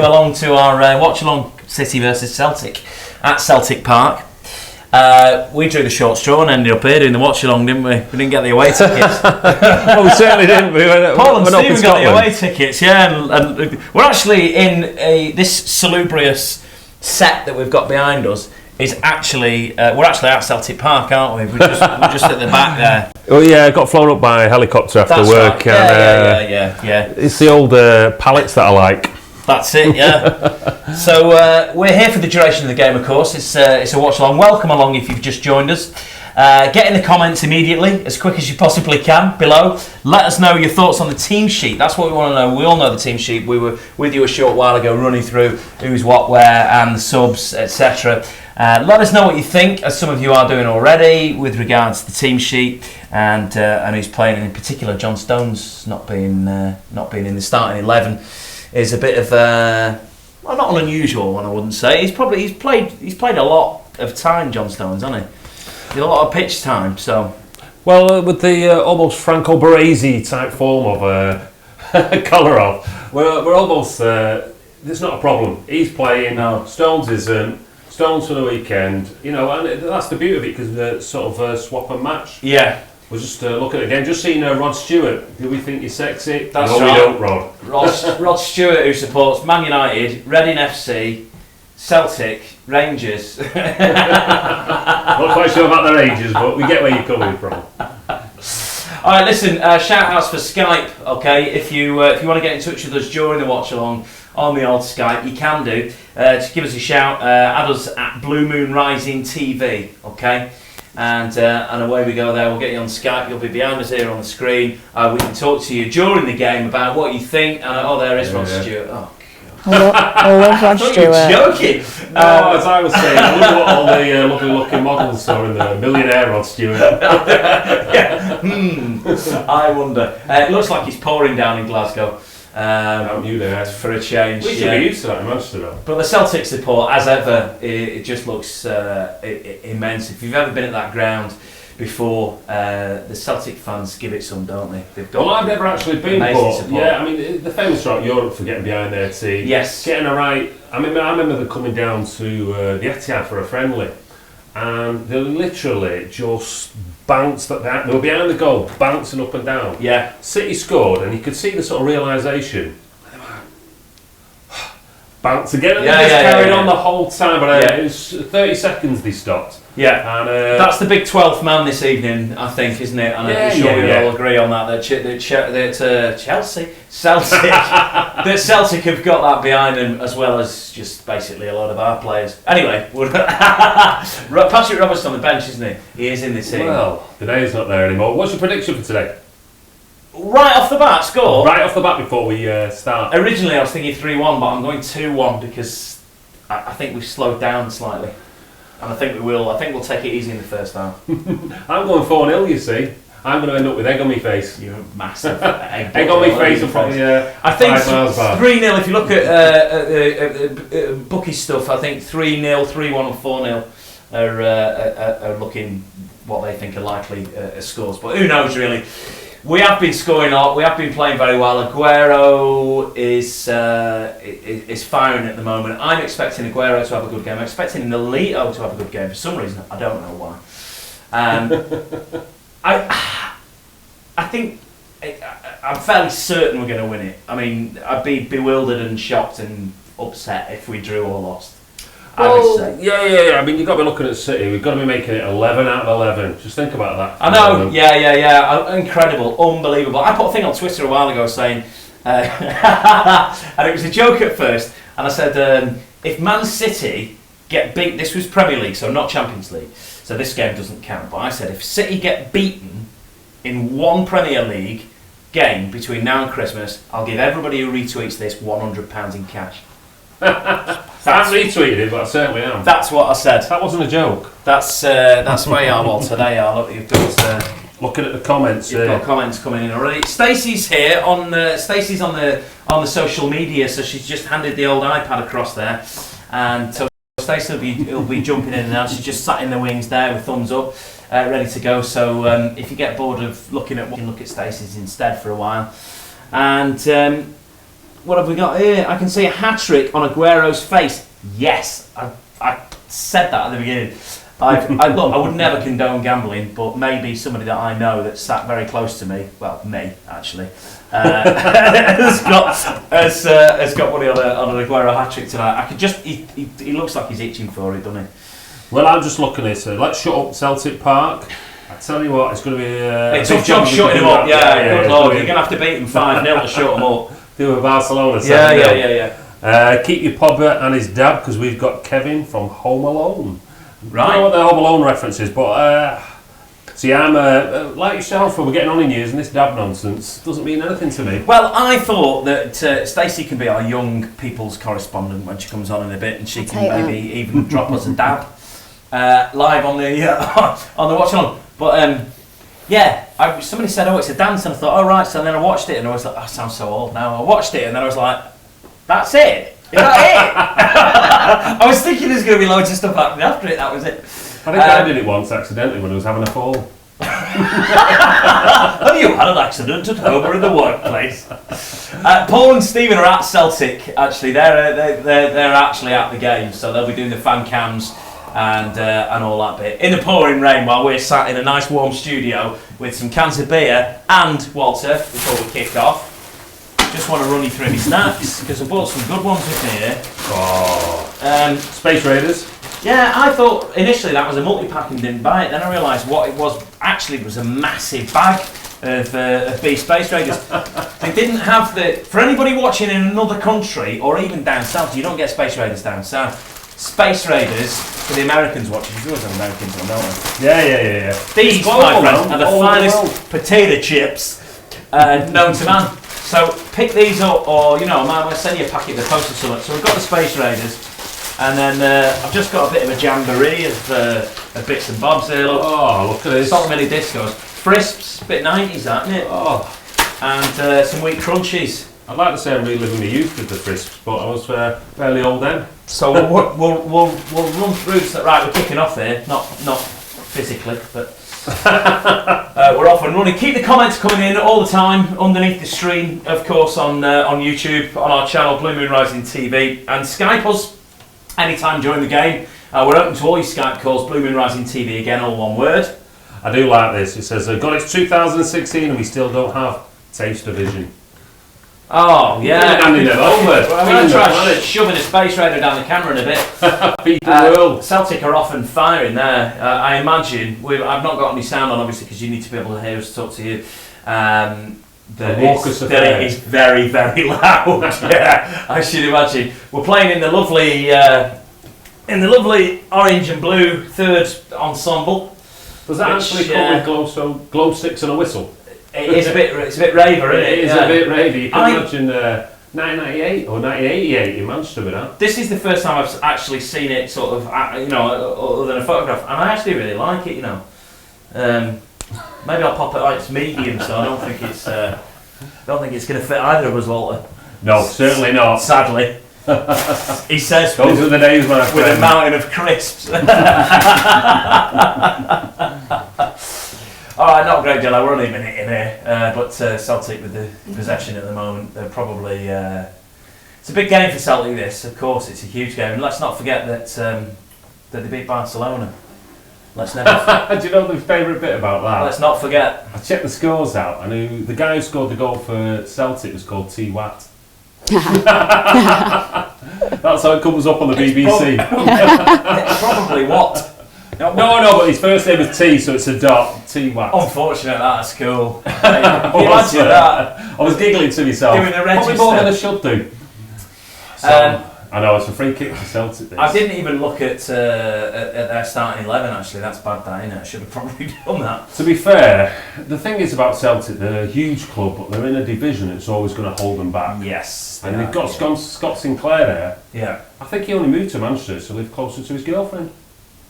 welcome along to our Watchalong City versus Celtic at Celtic Park. We drew the short straw and ended up here doing the Watchalong, didn't we? We didn't get the away tickets. Well, we certainly didn't. Paul and Stephen got the away tickets, yeah. And we're actually in this salubrious set that we've got behind us. Is actually we're actually at Celtic Park, aren't we? We're just at the back there. Oh yeah, I got flown up by a helicopter after work. Right. Yeah. It's the old pallets that I like. That's it, yeah. So we're here for the duration of the game, of course. It's a watch along. Welcome along if you've just joined us. Get in the comments immediately, as quick as you possibly can, below. Let us know your thoughts on the team sheet. That's what we want to know. We all know the team sheet. We were with you a short while ago, running through who's what, where, and the subs, etc. Let us know what you think, as some of you are doing already, with regards to the team sheet and who's playing. And in particular, John Stones not being in the starting 11 is a bit of well, not an unusual one, I wouldn't say. He's played a lot of time, John Stones, hasn't he? He's a lot of pitch time. So, well, with the almost Franco Baresi type form of Kolarov, we're almost. It's not a problem. He's playing. No. Stones isn't. Stones for the weekend, you know, and that's the beauty of it because the sort of swap and match. Yeah. We're just looking at it again. Just seen Rod Stewart. Do we think you're sexy? That's no, right. We don't, Rod. Rod Stewart, who supports Man United, Reading FC, Celtic, Rangers. Not quite sure about the Rangers, but we get where you're coming from. All right, listen. Shout outs for Skype. Okay, if you want to get in touch with us during the watch along on the old Skype, you can do. Just give us a shout. Add us at BlueMoonRisingTV. Okay. And away we go there. We'll get you on Skype. You'll be behind us here on the screen. We can talk to you during the game about what you think. And there is Rod Stewart. Oh, God. I love Rod Stewart. You're joking. No, as I was saying, I wonder what all the lovely-looking models are in the millionaire Rod Stewart. Yeah. I wonder. It looks like he's pouring down in Glasgow. For a change. We should be used to that in Manchester, though. But the Celtic support, as ever, it just looks immense. If you've ever been at that ground before, the Celtic fans give it some, don't they? They've got I've never actually been, but support. yeah, I mean, they're famous throughout Europe for getting behind their team. Yes. Getting a right. I remember them coming down to the Etihad for a friendly, and they literally just bounced they were behind the goal, bouncing up and down. Yeah. City scored, and you could see the sort of realisation. Bounce again, and they just carried on the whole time. But it was 30 seconds they stopped. Yeah, and that's the big 12th man this evening, I think, isn't it? And I'm sure we all agree on that. That Celtic have got that behind them, as well as just basically a lot of our players. Anyway, Patrick Roberts on the bench, isn't he? He is in the team. Well, Danae's not there anymore. What's your prediction for today? Right off the bat, score? Right off the bat before we start. Originally I was thinking 3-1, but I'm going 2-1 because I think we've slowed down slightly. And I think we will. I think we'll take it easy in the first half. I'm going 4-0, you see. I'm going to end up with egg on my face. You're a massive egg. Egg on my face and probably I think 3-0, if you look at bookie stuff, I think 3-0, 3-1 and 4-0 are looking what they think are likely scores. But who knows, really. We have been scoring a lot. We have been playing very well. Aguero is firing at the moment. I'm expecting Aguero to have a good game. I'm expecting Nolito to have a good game for some reason. I don't know why. I think I'm fairly certain we're going to win it. I mean, I'd be bewildered and shocked and upset if we drew or lost. I would say. Yeah. I mean, you've got to be looking at City. We've got to be making it 11 out of 11. Just think about that. I know. Yeah. Incredible, unbelievable. I put a thing on Twitter a while ago saying, and it was a joke at first, and I said, if Man City get beat, this was Premier League, so not Champions League, so this game doesn't count. But I said, if City get beaten in one Premier League game between now and Christmas, I'll give everybody who retweets this £100 in cash. I retweeted it, but I certainly am. That's what I said. That wasn't a joke. That's where you are, Walter. There you are. Look, you've got looking at the comments. You've got comments coming in already. Stacey's here Stacey's on the social media, so she's just handed the old iPad across there, and so Stacey will be jumping in and out. She's just sat in the wings there with thumbs up, ready to go. So if you get bored of looking at one, you can look at Stacey's instead for a while, and. what have we got here? I can see a hat-trick on Aguero's face. Yes, I said that at the beginning. Look, I would never condone gambling, but maybe somebody that I know that's sat very close to me, well, me actually, has got money on an Aguero hat-trick tonight. I could just, he looks like he's itching for it, doesn't he? Well, I'm just looking at it. Let's shut up Celtic Park. I tell you what, it's going to be a tough job shutting him up. Yeah, good lord, you're going to have to beat him 5-0 to shut him up. Do a Barcelona. Yeah. Keep your Pogba and his dad, because we've got Kevin from Home Alone. Right. I don't know what the Home Alone reference is, but see, I'm like yourself. We're getting on in years, and this dab nonsense doesn't mean anything to me. Well, I thought that Stacey can be our young people's correspondent when she comes on in a bit, and she can maybe even drop us a dab live on the Watchalong. But somebody said, "Oh, it's a dance," and I thought, "Oh, right." So then I watched it, and I was like, "I sound so old now." I watched it, and then I was like, "That's it." Is that it? I was thinking there's going to be loads of stuff happening after it. That was it. I think I did it once accidentally when I was having a fall. Have you had an accident at home or in the workplace? Paul and Stephen are at Celtic. Actually, they're actually at the game, so they'll be doing the fan cams and all that bit in the pouring rain while we're sat in a nice warm studio with some cans of beer and Walter before we kick off. Just want to run you through my snacks because I bought some good ones with me here. Space Raiders. Yeah, I thought initially that was a multi-pack and didn't buy it. Then I realised what it was actually was a massive bag of B Space Raiders. They didn't have for anybody watching in another country or even down south. You don't get Space Raiders down south. Space Raiders for the Americans watching. You always have Americans on, don't they? Yeah. These, my friend, are the finest potato chips known to man. So pick these up, or I might send you a packet of the post or something. So we've got the Space Raiders, and then I've just got a bit of a jamboree of bits and bobs here. Look. Oh, look at this! Salt mini discos, crisps, bit 90s, that, isn't it? Oh, and some wheat crunchies. I'd like to say I'm reliving my youth with the crisps, but I was fairly old then. So we'll run through. Right, we're kicking off here, not physically, but. We're off and running. Keep the comments coming in all the time underneath the stream, of course, on YouTube, on our channel BlueMoonRisingTV, and Skype us anytime during the game. We're open to all your Skype calls. BlueMoonRisingTV again, all one word. I do like this. It says, "God, it's 2016 and we still don't have taste division." Oh yeah, handing it over. I'm going to try shoving a Space Raider down the camera in a bit. Feed the world. Celtic are often firing there. I imagine I've not got any sound on, obviously, because you need to be able to hear us talk to you. That it is very, very loud. Yeah, I should imagine. We're playing in the lovely orange and blue third ensemble. Does that actually come with glow sticks and a whistle? It's a bit raver, isn't it? It is a bit ravey. You can imagine 1998 or 1988 in Manchester with that. This is the first time I've actually seen it sort of, other than a photograph, and I actually really like it, Maybe I'll pop it, it's medium, so I don't think it's going to fit either of us, Walter. No, certainly not. Sadly. He says those are the days, my friend. With a mountain of crisps. Alright, not a great deal. We're only a minute in here, but Celtic with the possession at the moment, they're probably... it's a big game for Celtic, this. Of course, it's a huge game. And let's not forget that they beat Barcelona. Let's never... Do you know the favourite bit about that? Let's not forget. I checked the scores out. I knew the guy who scored the goal for Celtic was called T. Watt. That's how it comes up on the BBC. It's probably what? No, but his first name is T, so it's a dot. T. Watt. Unfortunate, that's cool. Can you imagine that? I was giggling to myself. Doing a register. Probably more than I should do. So, I know, it's a free kick to Celtic. This. I didn't even look at their starting 11, actually. That's bad, that, isn't it? I should have probably done that. To be fair, the thing is about Celtic, they're a huge club, but they're in a division that's always going to hold them back. Yes. And they've got Scott Sinclair there. Yeah. I think he only moved to Manchester to live closer to his girlfriend.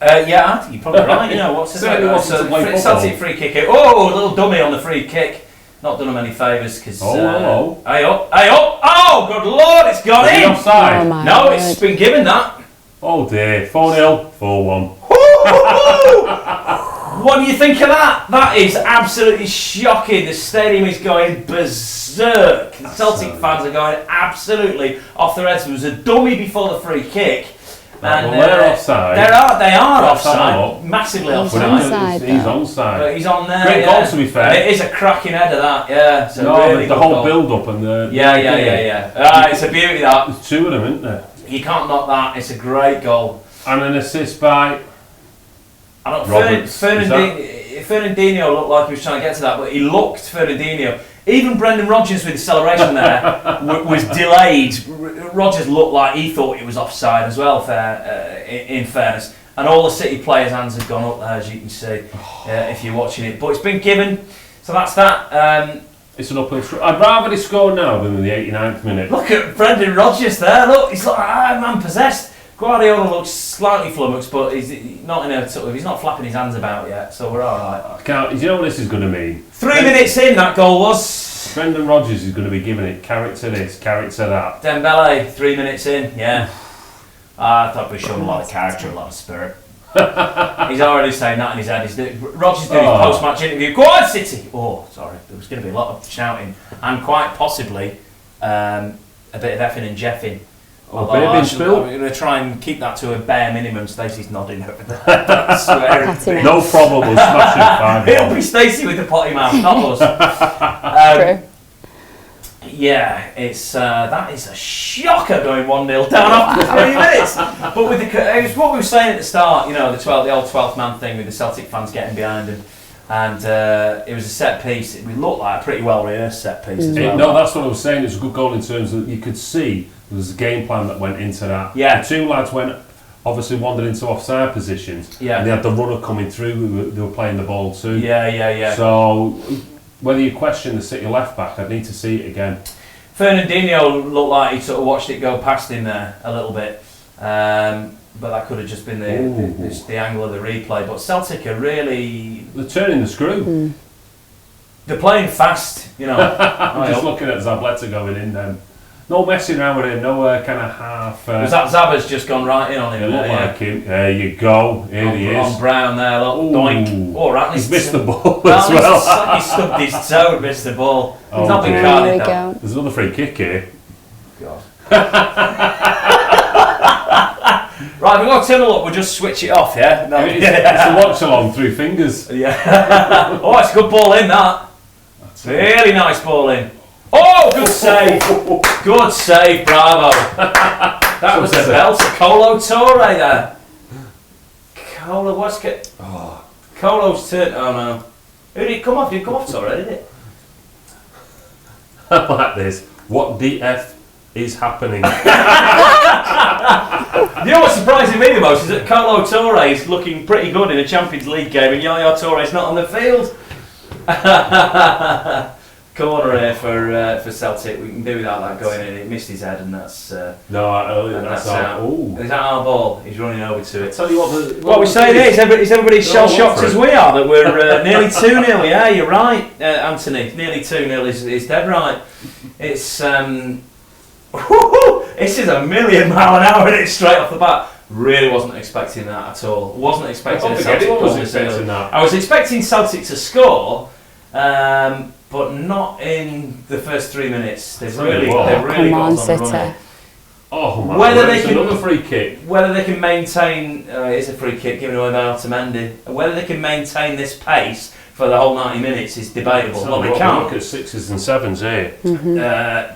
Yeah, I think you're probably right. What's his name? Celtic free kick. Oh, a little dummy on the free kick. Not done him any favours because. Hello. Hey up! Oh, good lord, it's gone in! Offside? Oh, no, it's been given that. Oh dear. 4-0, 4-1. What do you think of that? That is absolutely shocking. The stadium is going berserk. The Celtic fans are going absolutely off their heads. There was a dummy before the free kick. And they're offside. They are offside. Massively offside. He's onside. But he's on there. Great goal, to be fair. And it is a cracking header, that. Yeah. It's a really the whole build-up and the... Yeah. It's a beauty, that. There's two of them, isn't there? You can't knock that. It's a great goal. And an assist by... Fernandinho looked like he was trying to get to that, but he looked Fernandinho. Even Brendan Rodgers with the acceleration there was delayed. Rodgers looked like he thought it was offside as well, in fairness. And all the City players' hands have gone up there, as you can see, if you're watching it. But it's been given, so that's that. It's an uphill struggle. I'd rather they score now than in the 89th minute. Look at Brendan Rodgers there. Look, he's like man possessed. Guardiola looks slightly flummoxed, but he's not he's not flapping his hands about yet, so we're all right. Do you know what this is going to mean? 3 minutes in, that goal was. Brendan Rodgers is going to be giving it character this, character that. Dembele, 3 minutes in, yeah. I thought we showed a lot of character, a lot of spirit. He's already saying that in his head. Rodgers did his post-match interview. Go on, City! Oh, sorry, there was going to be a lot of shouting, and quite possibly a bit of effing and jeffing. I'm going to try and keep that to a bare minimum. Stacey's nodding over there. No problem, we'll smash it 5. It'll be Stacey with the potty mouth, not us. True. Yeah, it's that is a shocker going 1-0 down after 3 minutes. But with it was what we were saying at the start, the old 12th man thing with the Celtic fans getting behind him. And it was a set piece. It looked like a pretty well rehearsed set piece as well. No, that's what I was saying. It was a good goal in terms of you could see there was a game plan that went into that. Yeah. The two lads obviously wandered into offside positions. Yeah. And they had the runner coming through. They were playing the ball too. Yeah. So whether you question the City left back, I'd need to see it again. Fernandinho looked like he sort of watched it go past him there a little bit. But that could have just been the angle of the replay. But Celtic are really... They're turning the screw. They're playing fast, I'm just looking at Zabaleta going in then. No messing around with him, no kind of half... Was that Zaba's just gone right in on him? It looked like him. There you go. Here he is. On Brown there, look. Doink. Oh, right. He's missed the ball as well. He stubbed his toe and missed the ball. Oh, He's not been carded though. There's another free kick here. God. Right, we've got to turn it up, we'll just switch it off, yeah? No. It's a watch-along through fingers. Yeah. Oh, it's a good ball in, that. Really nice ball in. Oh, good save. Good save, bravo. That was a belter. Colo Torre there. Colo, what's it? Oh. Colo's turn. Oh, no. Who did it come off? Did it come off Torre, did it? I like this. What the F is happening? You know what's surprising me the most is that Colo Torre is looking pretty good in a Champions League game and Yaya Touré's not on the field. Corner here for Celtic. We can do without that going in. It missed his head and that's that's out. Is that our ball? He's running over to it. Tell you what we're saying is everybody shell shocked as we are that we're nearly 2-0. Yeah, you're right, Anthony. Nearly 2-0 is dead right. It's this is 1,000,000 and it's straight off the bat. Really wasn't expecting that at all. Wasn't expecting Celtic that. I was expecting Celtic to score, but not in the first 3 minutes. They've really got on the run. Oh my God! Another free kick. Whether they can maintain, it's a free kick given away by Otamendi. Whether they can maintain this pace for the whole 90 minutes is debatable. Well, they can't. Look at 6s and 7s here.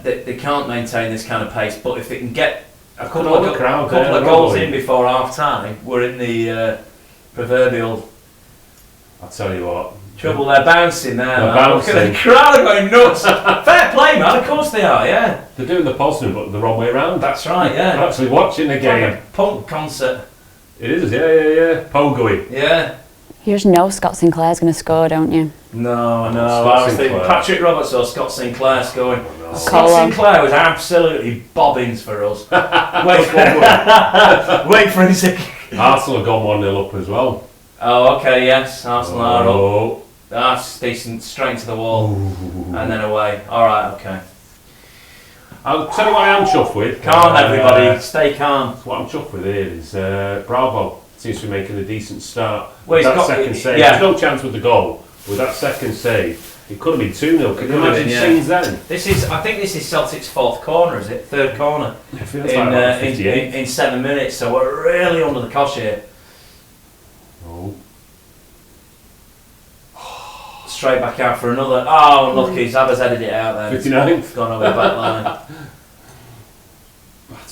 They can't maintain this kind of pace, but if they can get a couple of goals in before half time, we're in the proverbial. I'll tell you what. Trouble, they're bouncing there. Look at the crowd are going nuts. Fair play, man. Of course they are. Yeah. They're doing the positive, but the wrong way around. That's right. Yeah. They're actually watching the game. Like a punk concert. It is. Yeah. Pogoey. Yeah. You just know Scott Sinclair's going to score, don't you? No. I was thinking Patrick Roberts or Scott Sinclair scoring. Oh, no. Scott Sinclair was absolutely bobbins for us. Wait for him to. Arsenal have gone 1-0 up as well. Oh, okay, yes. Arsenal are up. That's decent. Straight into the wall. And then away. Alright, okay. I'll tell you what I am chuffed with. Calm, everybody. Stay calm. What I'm chuffed with here is bravo seems to be making a decent start. Well, he's that got- second save, yeah. there's no chance with the goal. With that second save, it could have been 2-0. Can you imagine scenes then? I think this is Celtic's fourth corner, is it? Third corner It feels like about 58. in 7 minutes. So we're really under the cosh here. Oh. Straight back out for another. Oh, lucky. Zaba's headed it out there. 59th. Gone over the back line.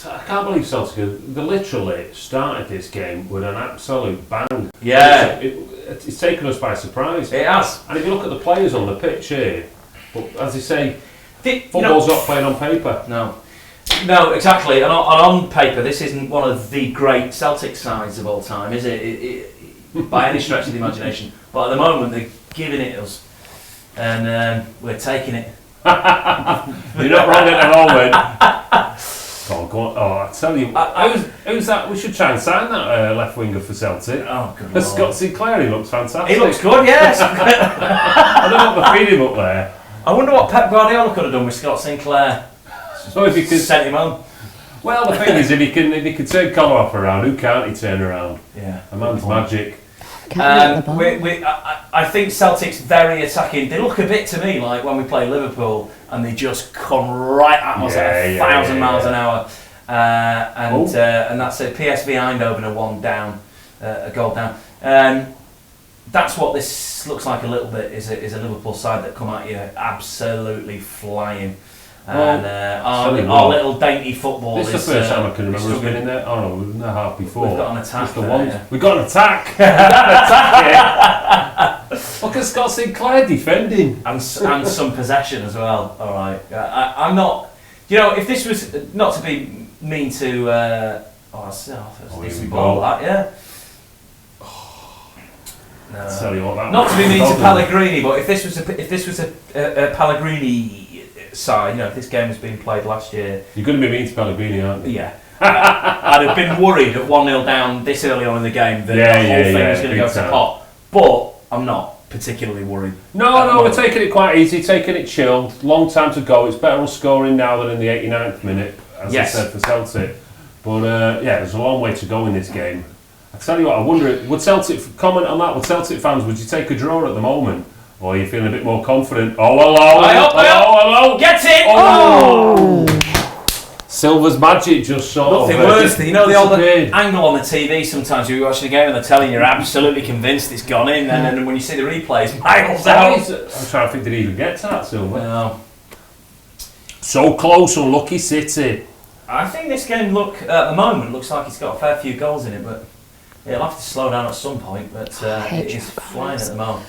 I can't believe Celtic, they literally started this game with an absolute bang. Yeah. It's taken us by surprise. It has. And if you look at the players on the pitch here, but as they say, Football's football's not played on paper. No, exactly. And on paper, this isn't one of the great Celtic sides of all time, is it? By any stretch of the imagination. But at the moment, they're giving it us. And we're taking it. You're not wrong at the moment. Go on. Oh, I tell you, who's that? We should try and sign that left winger for Celtic. Oh, good lord. Scott Sinclair, he looks fantastic. He looks good, yes. I don't know what to feed him up there. I wonder what Pep Guardiola could have done with Scott Sinclair. So if he could Sent him home. Well, the thing is, if he can turn Kolarov around, who can't he turn around? Yeah. A man's magic. I think Celtic's very attacking. They look a bit to me like when we play Liverpool and they just come right at us at 1,000 miles an hour. And that's it. PSV Eindhoven are one down, a goal down. That's what this looks like a little bit, is a Liverpool side that come at you absolutely flying. And our little dainty football This is the first time I can remember us being in there. Oh no, we were in there half before. We've got an attack. We got an attack. We got an attack here. Look at Scott Sinclair defending. And some possession as well. All right. I'm not... You know, if this was... Not to be mean to... that's a decent ball, that, yeah. I'll tell you what, that not to be mean to Pellegrini, but if this was a Pellegrini side, you know, if this game was being played last year, you're going to be mean to Pellegrini, aren't you? Yeah. I'd have been worried at 1-0 down this early on in the game that the whole thing was going to go to pot. But I'm not particularly worried. No, we're taking it quite easy, taking it chilled. Long time to go. It's better us scoring now than in the 89th minute, as I said for Celtic. But there's a long way to go in this game. I tell you what, I wonder, would Celtic comment on that? Would Celtic fans, would you take a draw at the moment? Or are you feeling a bit more confident? Oh, hello! Get it! Oh! Silver's magic just sort Nothing worse than, you know, the old angle on the TV sometimes you're watching a game and they're telling you you're absolutely convinced it's gone in, and then when you see the replays, miles out. I'm trying to think, did he even get to that, Silver? No. So close, unlucky City. I think this game, at the moment, looks like it's got a fair few goals in it, but it'll have to slow down at some point, but it is flying at the moment.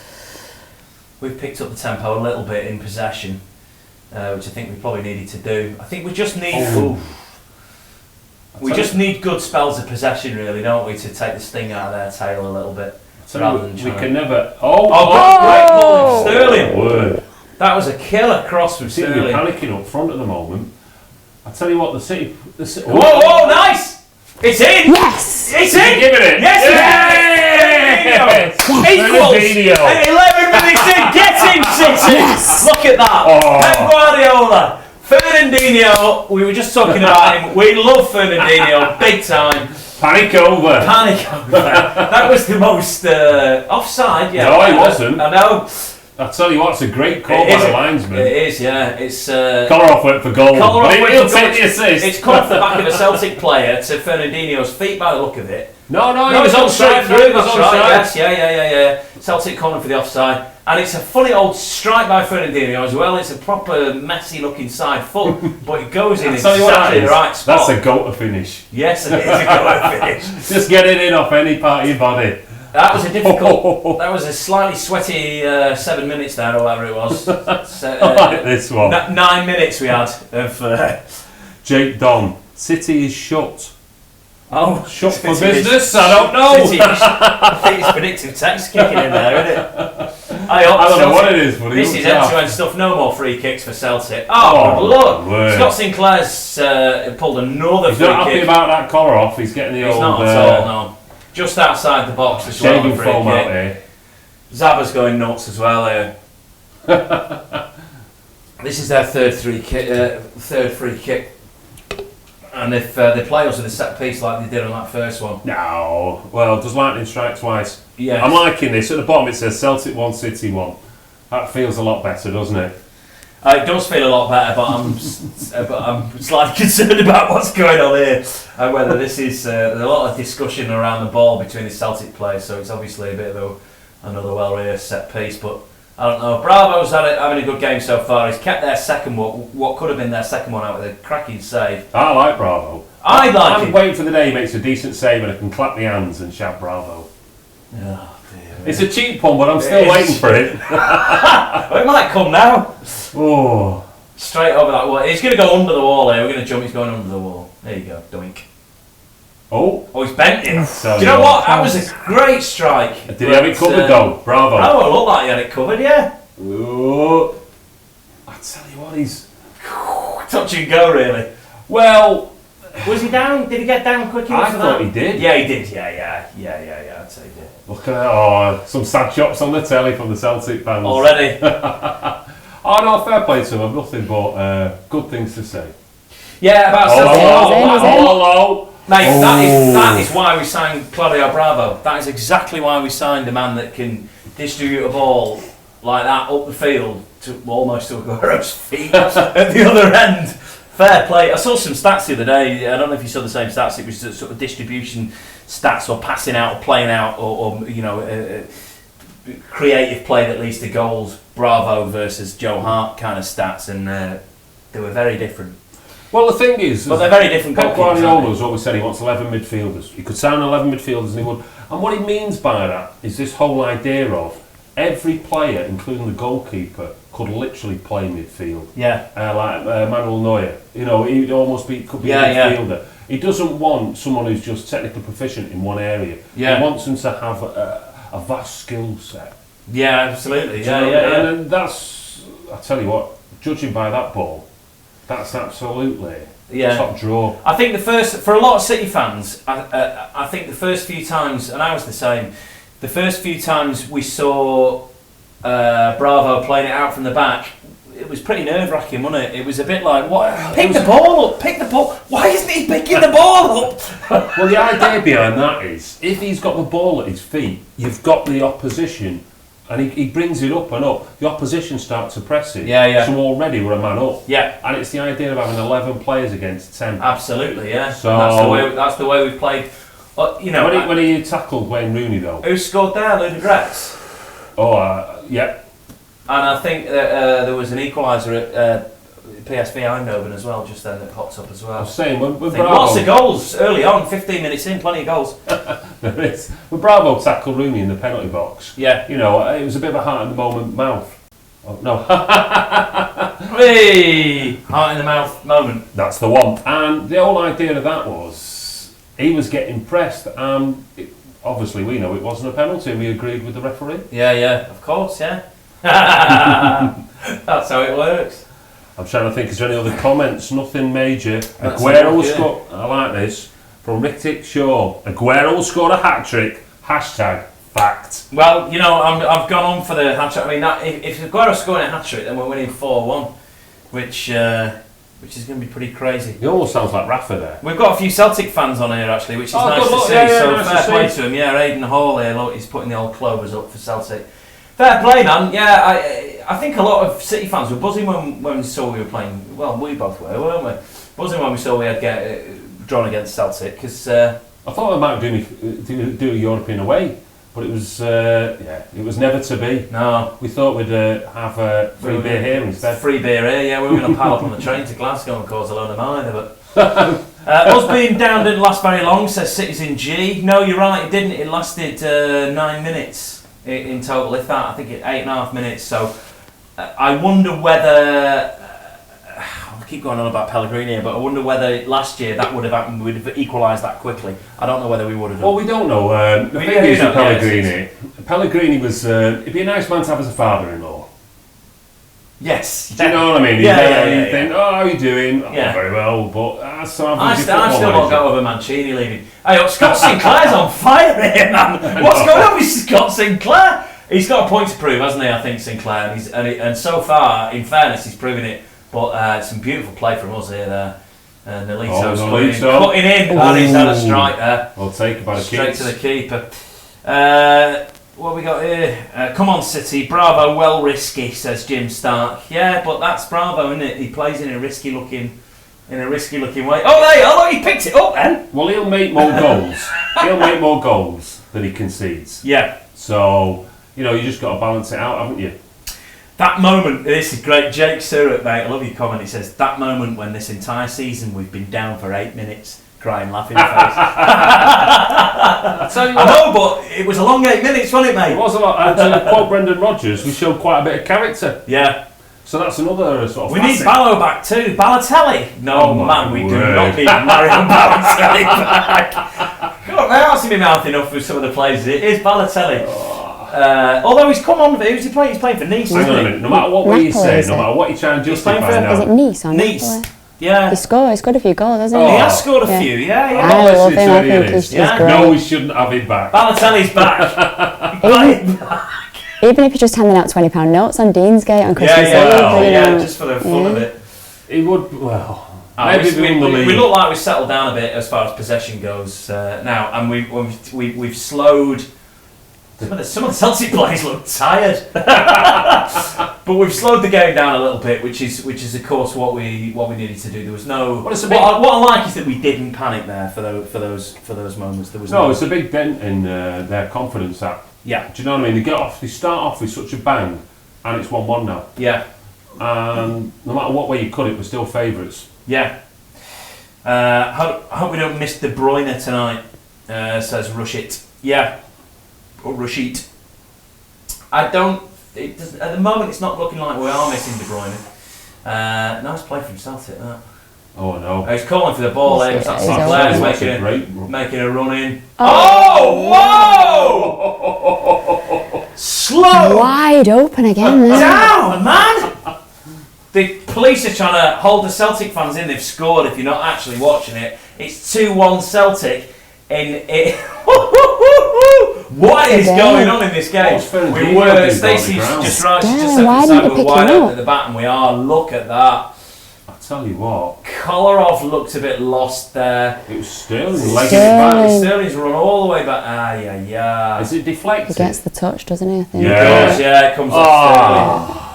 We've picked up the tempo a little bit in possession, which I think we probably needed to do. I think we just need just need good spells of possession, really, don't we, to take the sting out of their tail a little bit. Rather than we can never. Great ball, Sterling! Word. That was a killer cross from Sterling. We're panicking up front at the moment. I tell you what, the City. Whoa, nice! It's in! Yes! It's in! Give it in! Yes! Equals! 11 minutes in! Get in, City! Yes. Look at that! Pep Guardiola! Fernandinho, we were just talking about him. We love Fernandinho, big time. Panic over. That was the most offside, yeah. No, he wasn't. I know. I tell you what, it's a great call by the linesman. It is, yeah. It's Kolarov went for goal. He'll take the assist. It's come off the back of a Celtic player to Fernandinho's feet by the look of it. No, he was onside. Yes, yeah. Celtic calling for the offside. And it's a funny old strike by Fernandinho as well. It's a proper messy looking side foot, but it goes in exactly the right spot. That's a goal to finish. Yes, it is a goal to finish. Just get it in off any part of your body. That was that was a slightly sweaty 7 minutes there, or whatever it was. Like this one. 9 minutes we had of... Jake Don. City is shut. Oh, shut for business? I don't know. I think it's predictive text kicking in there, isn't it? I don't know what it is, but this is end-to-end stuff. No more free kicks for Celtic. Oh, look! Scott Sinclair's pulled another free kick. He's not happy about that collar off. He's getting the old... He's not at all, no. Just outside the box as well. Shaving foam out here. Zaba's going nuts as well here. This is their third free kick. And if they play us in a set piece like they did on that first one. No. Well, does lightning strike twice? Yeah. I'm liking this. At the bottom it says Celtic 1, City 1. That feels a lot better, doesn't it? It does feel a lot better, but I'm slightly concerned about what's going on here. And whether this is there's a lot of discussion around the ball between the Celtic players, so it's obviously a bit of another well-rehearsed set piece. But I don't know. Bravo's having a good game so far. He's kept their second what could have been their second one out with a cracking save. I like Bravo. I'm waiting for the day he makes a decent save and I can clap my hands and shout Bravo. Oh, dear. It's a cheap one, but I'm still waiting for it. Well, it might come now. Oh. Straight over that wall. He's going to go under the wall here. We're going to jump. He's going under the wall. There you go. Doink. Oh. Oh, he's bent him. Do you know what? That was a great strike. Did he have it covered though? Bravo. Bravo looked like he had it covered, yeah. Oh. I tell you what, he's... Touch and go, really. Well... Was he down? Did he get down quick enough for that? I thought he did. Yeah, he did. Yeah. I'd say he did. Look at some sad shots on the telly from the Celtic fans. Already. Oh no, fair play to him. I've nothing but good things to say. Yeah, about Celtic. Hello. Mate, that is why we signed Claudio Bravo. That is exactly why we signed a man that can distribute a ball like that up the field to almost to Aguero's feet at the other end. Fair play. I saw some stats the other day. I don't know if you saw the same stats. It was sort of distribution stats or passing out or playing out or creative play that leads to goals. Bravo versus Joe Hart kind of stats, and they were very different. Well, the thing is, but they're very different. Pep Guardiola's always said he wants 11 midfielders. He could sign 11 midfielders, and he would. And what he means by that is this whole idea of every player, including the goalkeeper, could literally play midfield. Yeah. Like Manuel Neuer. You know, he'd almost could be a midfielder. Yeah. He doesn't want someone who's just technically proficient in one area. Yeah. He wants them to have a vast skill set. Yeah, absolutely. Yeah. And that's, I tell you what, judging by that ball, that's absolutely top draw. I think for a lot of City fans, I think the first few times, and I was the same, the first few times we saw Bravo playing it out from the back, it was pretty nerve-wracking, wasn't it? It was a bit like, what? Pick the ball up. Why isn't he picking the ball up? Well, the idea behind that is, if he's got the ball at his feet, you've got the opposition, and he brings it up and up. The opposition start to press it. Yeah. So already we're a man up. Yeah. And it's the idea of having 11 players against 10. Absolutely, yeah. So that's the way we've played. When he tackled Wayne Rooney though. Who scored there? Ludogorets. Yeah. And I think that there was an equaliser at PSV Eindhoven as well, just then that popped up as well. I was saying, when Bravo... Lots of goals early on, 15 minutes in, plenty of goals. There is. When Bravo tackled Rooney in the penalty box, yeah, you know, it was a bit of a heart in the moment mouth. Oh, no. Hey! Heart in the mouth moment. That's the one. And the whole idea of that was, he was getting pressed, and obviously we know it wasn't a penalty, we agreed with the referee. Yeah, of course, yeah. That's how it works. I'm trying to think, is there any other comments? Nothing major. Aguero scored. I like this. From Rick Shaw. Aguero scored a hat-trick. #fact. Well, you know, I've gone on for the hat-trick. I mean, if Aguero's scoring a hat-trick, then we're winning 4-1, which is going to be pretty crazy. He almost sounds like Rafa there. We've got a few Celtic fans on here, actually, which is nice to see. Nice fair play to him. Yeah, Aidan Hall here, look, he's putting the old Clovers up for Celtic. Fair play, man. Yeah, I think a lot of City fans were buzzing when we saw we were playing. Well, we both were, weren't we? Buzzing when we saw we had drawn against Celtic, because I thought they might do a European away, but it was it was never to be. No, we thought we'd have a free beer here instead. Free beer here, yeah. We were going to pile up on the train to Glasgow and cause a load of mine, but. Us being down didn't last very long, says Citizen G. No, you're right, it didn't. It lasted 9 minutes. In total, if that, I think 8.5 minutes. So I wonder whether I keep going on about Pellegrini here, but I wonder whether last year that would have happened. We'd have equalised that quickly. I don't know whether we would have done. Well, we don't know. The thing is with Pellegrini, Pellegrini was he'd be a nice man to have as a father-in-law. Yes. Do you know what I mean? Yeah. You think, oh, how are you doing? Yeah. Oh, very well, but I still won't go over Mancini leaving. Hey, Scott Sinclair's on fire here, man. What's going on with Scott Sinclair? He's got a point to prove, hasn't he? I think Sinclair, and so far, in fairness, he's proving it. But some beautiful play from us here. And Elito's Elito. cutting in. And he's had a strike there. I'll take about a straight to the keeper. What have we got here? Come on, City. Bravo, well risky, says Jim Stark. Yeah, but that's Bravo, isn't it? He plays in a risky looking way. Oh, there you are. Look, he picked it up then. Well, he'll make more goals. He'll make more goals than he concedes. Yeah. So, you just got to balance it out, haven't you? That moment, this is great. Jake Surratt, mate, I love your comment. He says, that moment when this entire season we've been down for 8 minutes, crying, laughing face. I know, but it was a long 8 minutes, wasn't it, mate? It was a lot. And to quote Brendan Rodgers, we showed quite a bit of character. Yeah. So that's another sort of We need Ballo back too. Balotelli. No, man, we do not need Marion Balotelli back. God, my heart's in my mouth enough with some of the players. It is Balotelli. Although he's come on, who's he playing? He's playing for Nice, Hang on a minute. No matter what you say, no matter what you try and justify now. Is it Nice or Nice? Yeah. He scored a few goals, hasn't He he? has scored a few, yeah. I love him, I think he's great. No, we shouldn't have him back. Balotelli's back. Even if he's just handing out £20 notes on Deansgate on Christmas Eve, just for the fun of it. He would, maybe we look like we've settled down a bit as far as possession goes now, and we've slowed. Some of the Celtic players look tired, but we've slowed the game down a little bit, which is of course what we needed to do. There was no. What I like is that we didn't panic there for those moments. There was no. It's a big dent in their confidence. That. Yeah. Do you know what I mean? They start off with such a bang, and it's 1-1 now. Yeah. And no matter what way you cut it, we're still favourites. Yeah. I hope we don't miss De Bruyne tonight, says Rush It. Yeah. Or Rush It. I don't. At the moment, it's not looking like we are missing De Bruyne. Nice play from Celtic, that. Oh no! He's calling for the ball. That's not Blair's making a run in. Oh, whoa! Slow. Wide open again. There. Down, man. The police are trying to hold the Celtic fans in. They've scored. If you're not actually watching it, it's 2-1 Celtic. What is going on in this game? Stacey's just right. She's just said we're wide open at the back, and we are. Look at that. I'll tell you what. Kolarov looked a bit lost there. It was Sterling legging it back. Sterling's run all the way back. Yeah. Is it deflected? He gets the touch, doesn't he? I think. Yeah, it comes up Sterling.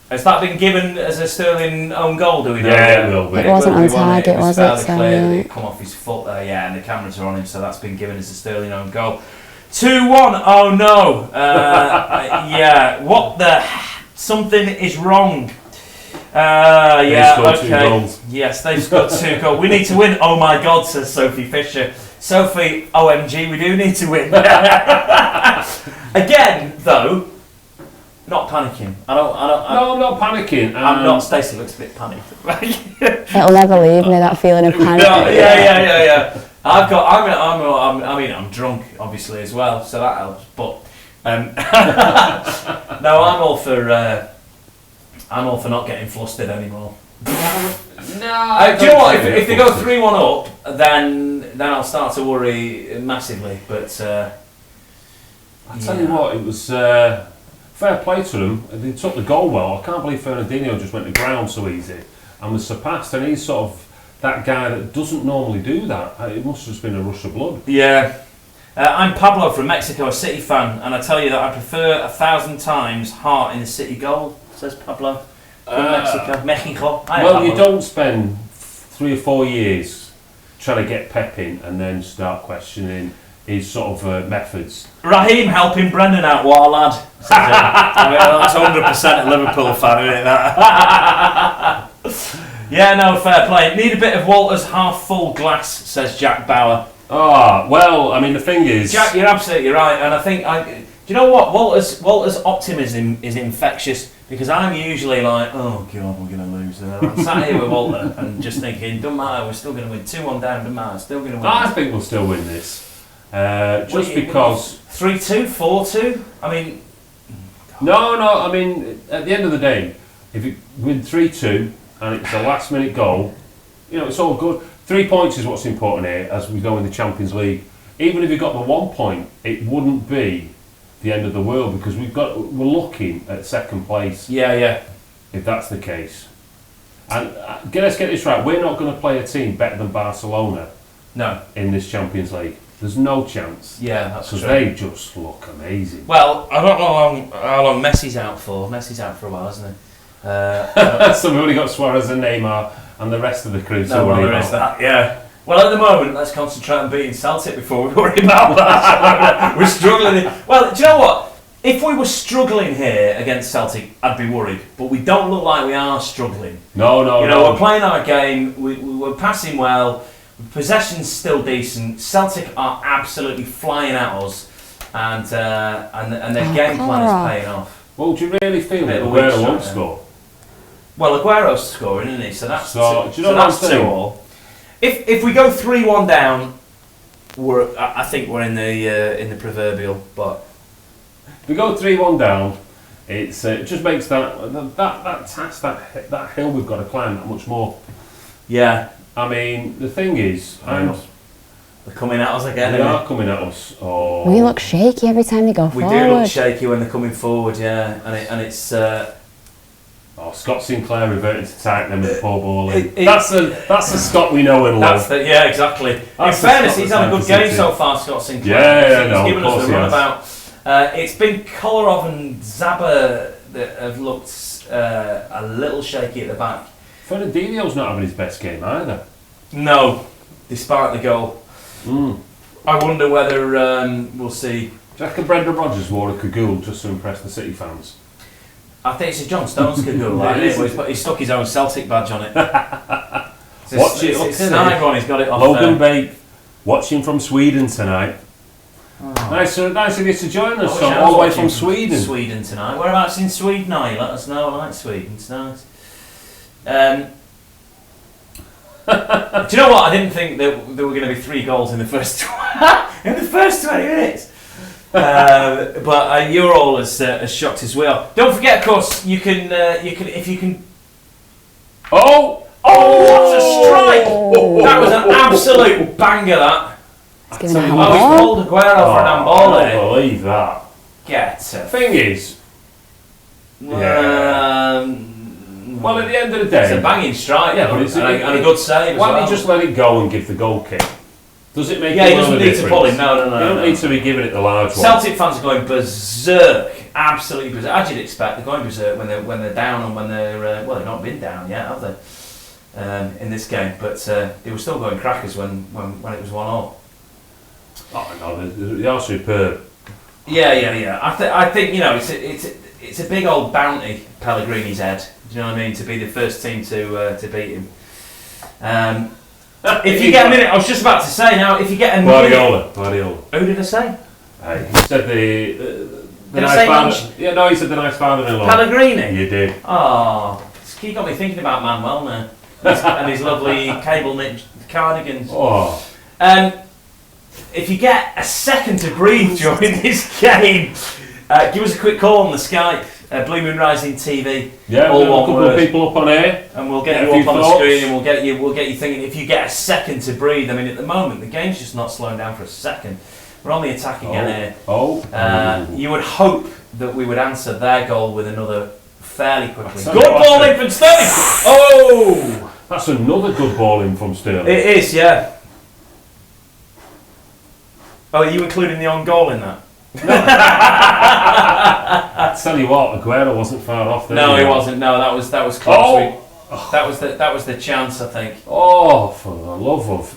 Has that been given as a Sterling own goal, do we know? Yeah, it will be. It wasn't on target, was it? So it come off his foot there, and the cameras are on him, so that's been given as a Sterling own goal. 2-1, oh no. What the... Something is wrong. Okay. Yes, they've scored 2 goals. We need to win. Oh my God, says Sophie Fisher. Sophie, OMG, we do need to win. Again, though, not panicking. No, I'm not panicking. I'm not. Stacey looks a bit panicked. It'll never leave me, that feeling of panic. Yeah. I'm drunk, obviously, as well, so that helps. But no, I'm all for not getting flustered anymore. No. Do you know what? If they go 3-1 up, then I'll start to worry massively. But I tell you what, it was fair play to them. They took the goal well. I can't believe Fernandinho just went to ground so easy and was surpassed. And he's sort of that guy that doesn't normally do that. It must have just been a rush of blood. Yeah. I'm Pablo from Mexico, a City fan, and I tell you that I prefer 1,000 times heart in the City goal, says Pablo from Mexico. Well, you don't spend 3 or 4 years trying to get Pep in and then start questioning his sort of methods. Raheem helping Brendan out, what a lad. That's 100% a Liverpool fan, isn't it? That? Yeah, no, fair play. Need a bit of Walter's half full glass, says Jack Bauer. Well, I mean, the thing is... Jack, you're absolutely right, and I think... do you know what? Walter's optimism is infectious, because I'm usually like, oh God, we're going to lose. I'm sat here with Walter and just thinking, doesn't matter, we're still going to win. 2-1 down, doesn't matter, still going to win. I think we'll still win this. Just because... 3-2, 4-2? I mean... No, I mean, at the end of the day, if you win 3-2 and it's a last minute goal, it's all good. 3 points is what's important here as we go in the Champions League. Even if you got the 1 point, it wouldn't be the end of the world because we're looking at second place. Yeah. If that's the case. And let's get this right. We're not going to play a team better than Barcelona. No. In this Champions League. There's no chance. Yeah, that's true. Because they just look amazing. Well, I don't know how long Messi's out for. Messi's out for a while, isn't he? So we've only got Suarez and Neymar and the rest of the crew. No, well, there is that, yeah. Well, at the moment, let's concentrate on beating Celtic before we worry about that. We're struggling. Well, do you know what? If we were struggling here against Celtic, I'd be worried. But we don't look like we are struggling. No. We're playing our game. We're passing well. Possession's still decent. Celtic are absolutely flying at us, and their game plan is paying off. Well, do you really feel that Aguero won't score? Well, Aguero's scoring, isn't he? So that's do you know what I'm saying? 2-2. If we go 3-1 down, I think we're in the proverbial. But if we go 3-1 down, it just makes that task, that hill we've got to climb that much more. Yeah. I mean, the thing is, they're coming at us again. They are coming at us. Oh. We look shaky every time they go forward. We do look shaky when they're coming forward, yeah. And it's. Scott Sinclair reverting to Titan with the poor ball in. That's the Scott we know and love. Yeah, exactly. In fairness, he's had a good game so far, Scott Sinclair. He's given us the runabout. It's been Kolarov and Zaba that have looked a little shaky at the back. Fernandinho's not having his best game either. No, despite the goal. I wonder whether we'll see. Do you reckon Brendan Rodgers wore a cagoule just to impress the City fans? I think it's a John Stones cagoule, he stuck his own Celtic badge on it. It's a snide one, he's got it off Logan Bake, watching from Sweden tonight. Oh. Nice of you to join us all the way from Sweden. Sweden tonight. Whereabouts in Sweden are you? Let us know. I like Sweden, it's nice. Do you know what? I didn't think that there were going to be 3 goals in the first 20 minutes. But you're all as shocked as we are. Don't forget, of course, you can if you can. Oh, what a strike! That was an absolute banger. That. He's He pulled Aguero for an handball. I don't believe that. Get it. Thing is, well, at the end of the day, it's a banging strike, but it's and a good save. Why don't you just let it go and give the goal kick? Does it make? Yeah, he doesn't need to pull him. No. You don't need to be giving it the large one. Celtic fans are going berserk, absolutely berserk. As you'd expect, they're going berserk when they're down and when they're they've not been down yet, have they? In this game, but they were still going crackers when it was 1-0. Oh no, they are superb. Yeah. I think it's a big old bounty, Pellegrini's head. Do you know what I mean? To be the first team to beat him. If you get a minute, I was just about to say now. If you get a Guardiola. Who did I say? He said the nice father. Yeah, no, he said the nice father-in-law. Pellegrini. You did. Oh, he got me thinking about Manuel now, and his lovely cable knit cardigans. Oh. If you get a second to breathe during this game, give us a quick call on the Skype, BlueMoonRisingTV. Yeah, all we'll have a couple of people up on air, and we'll get you up on the screen, and we'll get you thinking. If you get a second to breathe, I mean, at the moment the game's just not slowing down for a second. We're on the attack again here. You would hope that we would answer their goal with another fairly quickly. Good ball in from Sterling. Oh, that's another good ball in from Sterling. It is, yeah. Oh, are you including the own goal in that? I tell you what, Aguero wasn't far off there. No, he wasn't. No, that was close. That was the chance, I think. Oh, for the love of!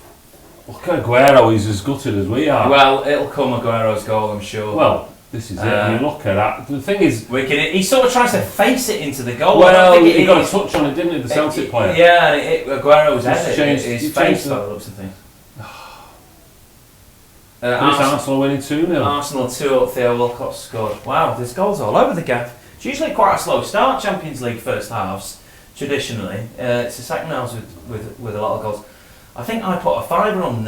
Look at Aguero. He's as gutted as we are. Well, it'll come Aguero's goal, I'm sure. Well, this is it. I mean, look at that. The thing is, he sort of tries to face it into the goal. Well, he got a touch on it, didn't he? The Celtic player. Yeah, Aguero's head. His face by the looks of things. Arsenal winning 2-0. Arsenal 2-0. Theo Walcott scored. Wow, there's goals all over the gaff. It's usually quite a slow start, Champions League first halves, traditionally. It's the second halves with a lot of goals. I think I put a fiver on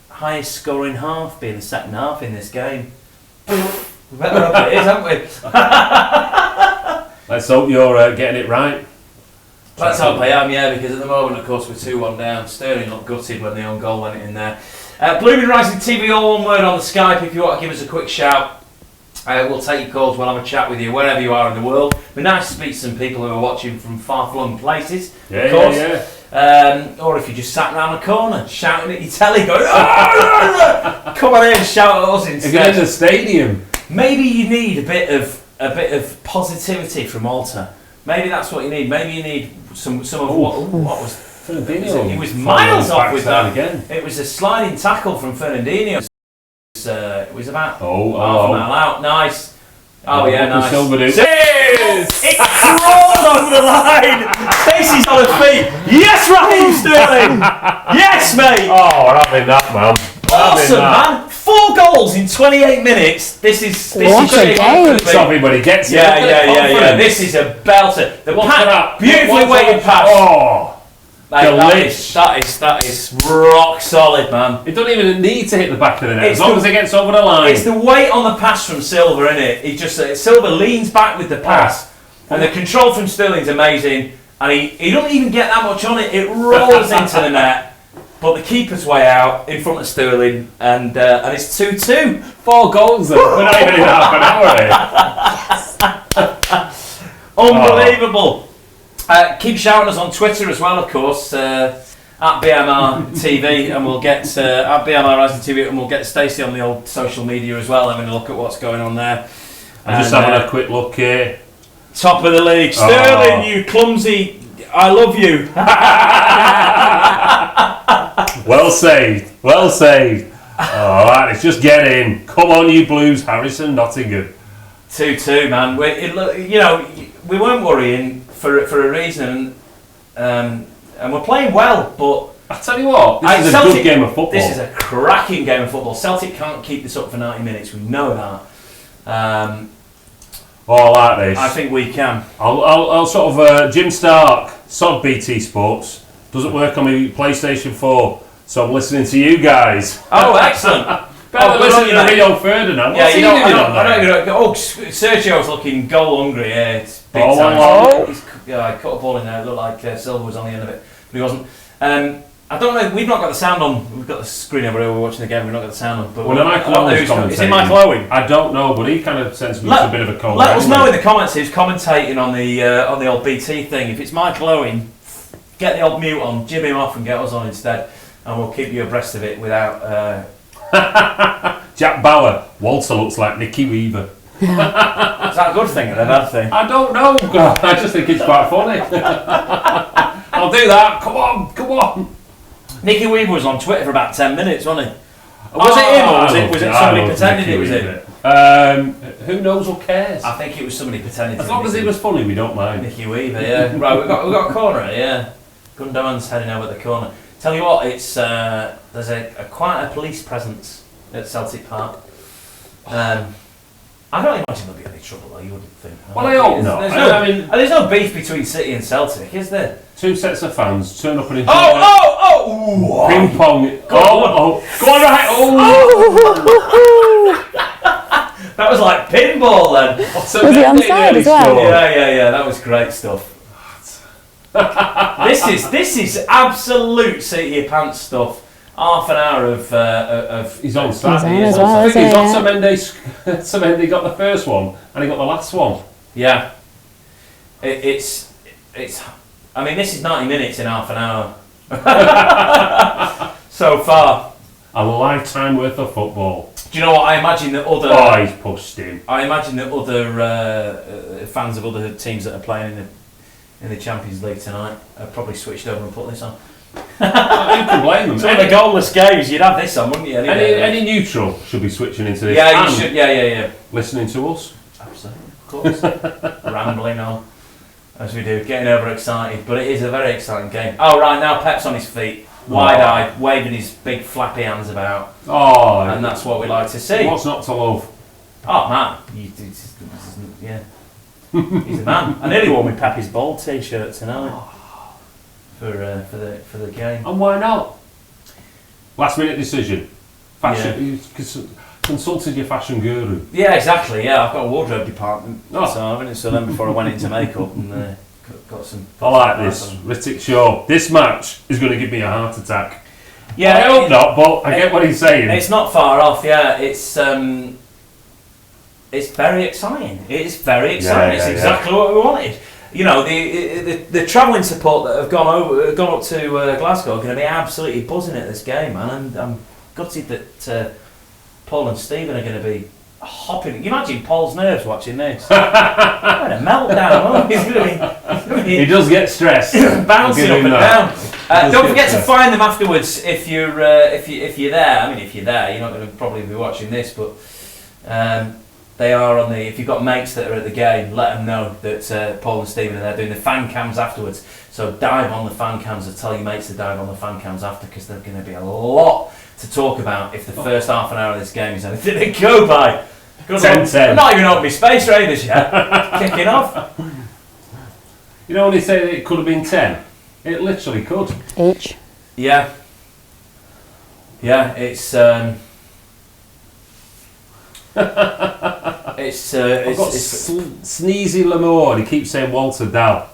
highest scoring half being the second half in this game. We better hope it is, haven't we? Let's hope you're getting it right. Let's hope I am, yeah, because at the moment, of course, we're 2-1 down. Sterling looked gutted when the own goal went in there. BlueMoonRisingTV, all one word on the Skype if you want to give us a quick shout. We'll take your calls. We'll have a chat with you wherever you are in the world. It'd be nice to speak to some people who are watching from far-flung places, of course. Or if you just sat around a corner shouting at your telly, going, come on in and shout at us instead. If you're in the stadium, maybe you need a bit of positivity from Alta. Maybe that's what you need. Maybe you need some of what was Fernandinho. He was miles off with that. Again. It was a sliding tackle from Fernandinho. It was about half a mile out. Nice. Oh yeah, nice. It crawled over the line. Stacey's on her feet. Yes, Raheem Sterling. Yes, mate. Oh, we're having that, man. Awesome, man. 4 goals in 28 minutes. This is everybody gets it. Yeah. This is a belter. The beautifully weighted pass. Oh. That is rock solid, man. It doesn't even need to hit the back of the net as long as it gets over the line. It's the weight on the pass from Silva, isn't it? He just Silva leans back with the pass, and the control from Sterling's amazing. And he doesn't even get that much on it. It rolls into the net, but the keeper's way out in front of Sterling, and it's 2-2. 4 goals. We're not even in half an hour. Unbelievable. Keep shouting us on Twitter as well, of course, at BMRTV, and we'll get at BlueMoonRisingTV, and we'll get Stacey on the old social media as well, having a look at what's going on there. I'm just having a quick look here. Top of the league, Sterling, you clumsy! I love you. Well saved. All right, let's just get in. Come on, you Blues, Harrison, Nottingham. 2-2, man. We weren't worrying for a reason, and we're playing well. But I tell you what, this is a good game of football. This is a cracking game of football. Celtic can't keep this up for 90 minutes. We know that. I like this. I think we can. I'll sort of Jim Stark, sod BT Sports, doesn't work on my PlayStation 4, so I'm listening to you guys. Oh, excellent. Listening to Rio Ferdinand. What's he doing on there? Sergio's looking goal hungry. Yeah, it's big time. I caught a ball in there. It looked like Silva was on the end of it, but he wasn't. I don't know. We've not got the sound on. We've got the screen over here. We're watching the game. We've not got the sound on. But is it Michael Owen? I don't know, but he kind of sends me a bit of a cold. Let us know in the comments who's commentating on the old BT thing. If it's Michael Owen, get the old mute on, jib him off, and get us on instead, and we'll keep you abreast of it without. Jack Bauer. Walter looks like Nicky Weaver. Is that a good thing or a bad thing? I don't know. I just think it's quite funny. I'll do that. Come on. Nicky Weaver was on Twitter for about 10 minutes, wasn't he? Was it him or was it somebody pretending it was him? Who knows or cares? I think it was somebody pretending. As long as it was funny, we don't mind. Nicky Weaver, yeah. Right, we've got a corner, yeah. Gundogan's heading over the corner. Tell you what, it's there's quite a police presence at Celtic Park. I don't imagine there'll be any trouble though, you wouldn't think. Well, I hope not. There's no beef between City and Celtic, is there? 2 sets of fans turn up and enjoy ping pong. Go on, right. That was like pinball then. Was he onside as well? Yeah, that was great stuff. This is absolute seat of your pants stuff. Half an hour of he's on Saturday. He's on as well, Semendi got the first one and he got the last one. Yeah. It's. I mean, this is 90 minutes in half an hour. So far. A lifetime worth of football. Do you know what? I imagine that other. He's pushed him. I imagine that other fans of other teams that are playing in the Champions League tonight have probably switched over and put this on. Who can blame them? So in the goalless games, you'd have this on, wouldn't you? Any neutral should be switching into this. Yeah, you should. Yeah. Listening to us. Absolutely, of course. Rambling on as we do, getting overexcited, but it is a very exciting game. Oh, right now Pep's on his feet, wide-eyed, waving his big flappy hands about. And that's what we like to see. What's not to love? Oh man, yeah, he's a man. I nearly wore my Pepe's Ball T-shirt tonight. For the game. And why not? Last minute decision. Fashion. You consulted your fashion guru. Yeah, exactly. Yeah, I've got a wardrobe department. So then before I went into makeup and got some. I like this. Rittick Shaw. This match is going to give me a heart attack. Yeah, I hope not, but I get what he's saying. It's not far off. Yeah, it's. it's very exciting. It's very exciting. It's exactly what we wanted. You know, the travelling support that have gone up to Glasgow are going to be absolutely buzzing at this game, man. And I'm gutted that Paul and Stephen are going to be hopping. You imagine Paul's nerves watching this. What a meltdown! He does get stressed, bouncing up and down. Don't forget to find them afterwards if you're there. I mean, if you're there, you're not going to probably be watching this, but they are on the. If you've got mates that are at the game, let them know that Paul and Stephen are there doing the fan cams afterwards. So dive on the fan cams and tell your mates to dive on the fan cams after, because there's going to be a lot to talk about if the first half an hour of this game is anything to go by. 10-10. I'm not even opening Space Raiders yet. Kicking off. You know when they say that it could have been 10? It literally could. Each. Yeah. Yeah, it's I've got Sneezy Lamore. He keeps saying Walter Dal.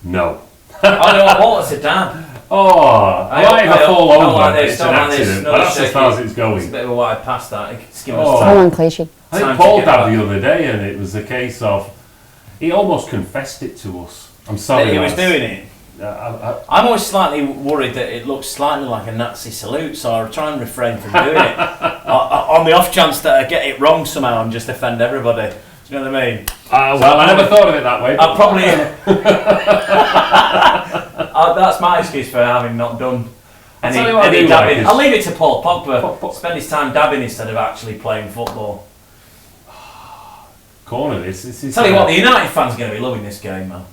No. I don't want Walter to down. Oh, I might have fall over. It's an accident, but that's as far as it's going. It's a bit of a wide pass that. It's giving Come on, Clichy. I think Paul dabbed the other day, and it was a case of he almost confessed it to us. I'm sorry. That he was doing it. I'm always slightly worried that it looks slightly like a Nazi salute, so I try and refrain from doing it. On the off chance that I get it wrong somehow and just offend everybody. Do you know what I mean? Well, I never thought of it that way. I probably. That's my excuse for having not done any dabbing. I'll leave it to Paul Pogba. Spend his time dabbing instead of actually playing football. Corner. Tell you what, the United fans are going to be loving this game, man.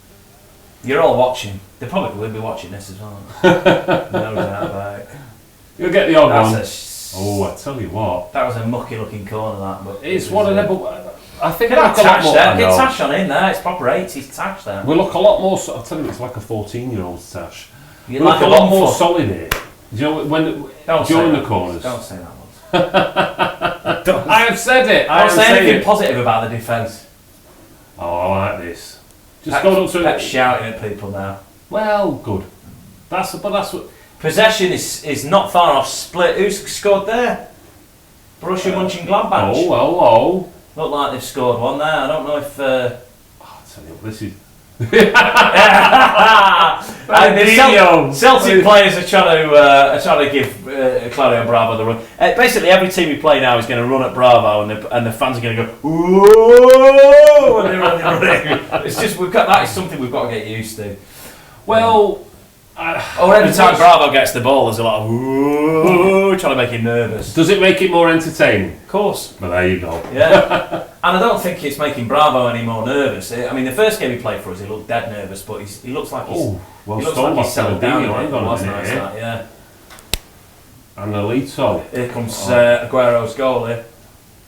You're all watching. They probably will be watching this as well. No doubt about it. You'll get the odd one. I tell you what. That was a mucky looking corner, that. But it's one of them. I think get Tash on in there. It's proper 80s Tash there. We look a lot more. I'll tell you, it's like a 14-year-old's Tash. We look a lot more solid here. Do you know when during the corners? Don't say that one. I have said it. I don't say anything positive about the defence. Oh, I like this. Just go up to Pep shouting at people now. Well, good. That's what. Possession is not far off split. Who's scored there? Borussia Mönchengladbach. Oh. Look like they've scored one there. I don't know if. I'll tell you what, this is. Celtic players are trying to give Claudio Bravo the run. Basically, every team we play now is going to run at Bravo, and the fans are going to go ooh when they're running. It's just that is something we've got to get used to. Well. Every time Bravo gets the ball, there's a lot of ooh, trying to make him nervous. Does it make it more entertaining? Of course. Well, there you go. Yeah. And I don't think it's making Bravo any more nervous. I mean, the first game he played for us, he looked dead nervous, but he looks like he's settled down. Yeah. And Alito. Here comes Aguero's goal here.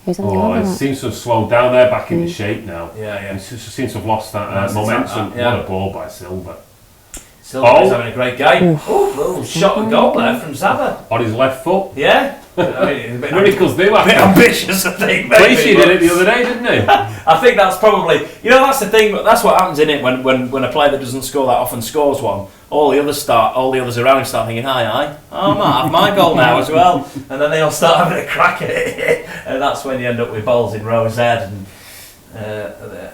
Who's on the other? It seems to have slowed down there, back into shape now. Yeah. He seems to have lost that momentum. What a ball by Silva. Silva's having a great game. Little shot and goal there from Zaba. On his left foot. Yeah. Miracles do happen. A bit ambitious, I think. Clichy did it the other day, didn't he? I think that's probably, that's the thing. That's what happens in it when a player that doesn't score that often scores one. All the others around him start thinking, I might have my goal now as well, and then they all start having a crack at it, and that's when you end up with balls in row Z. And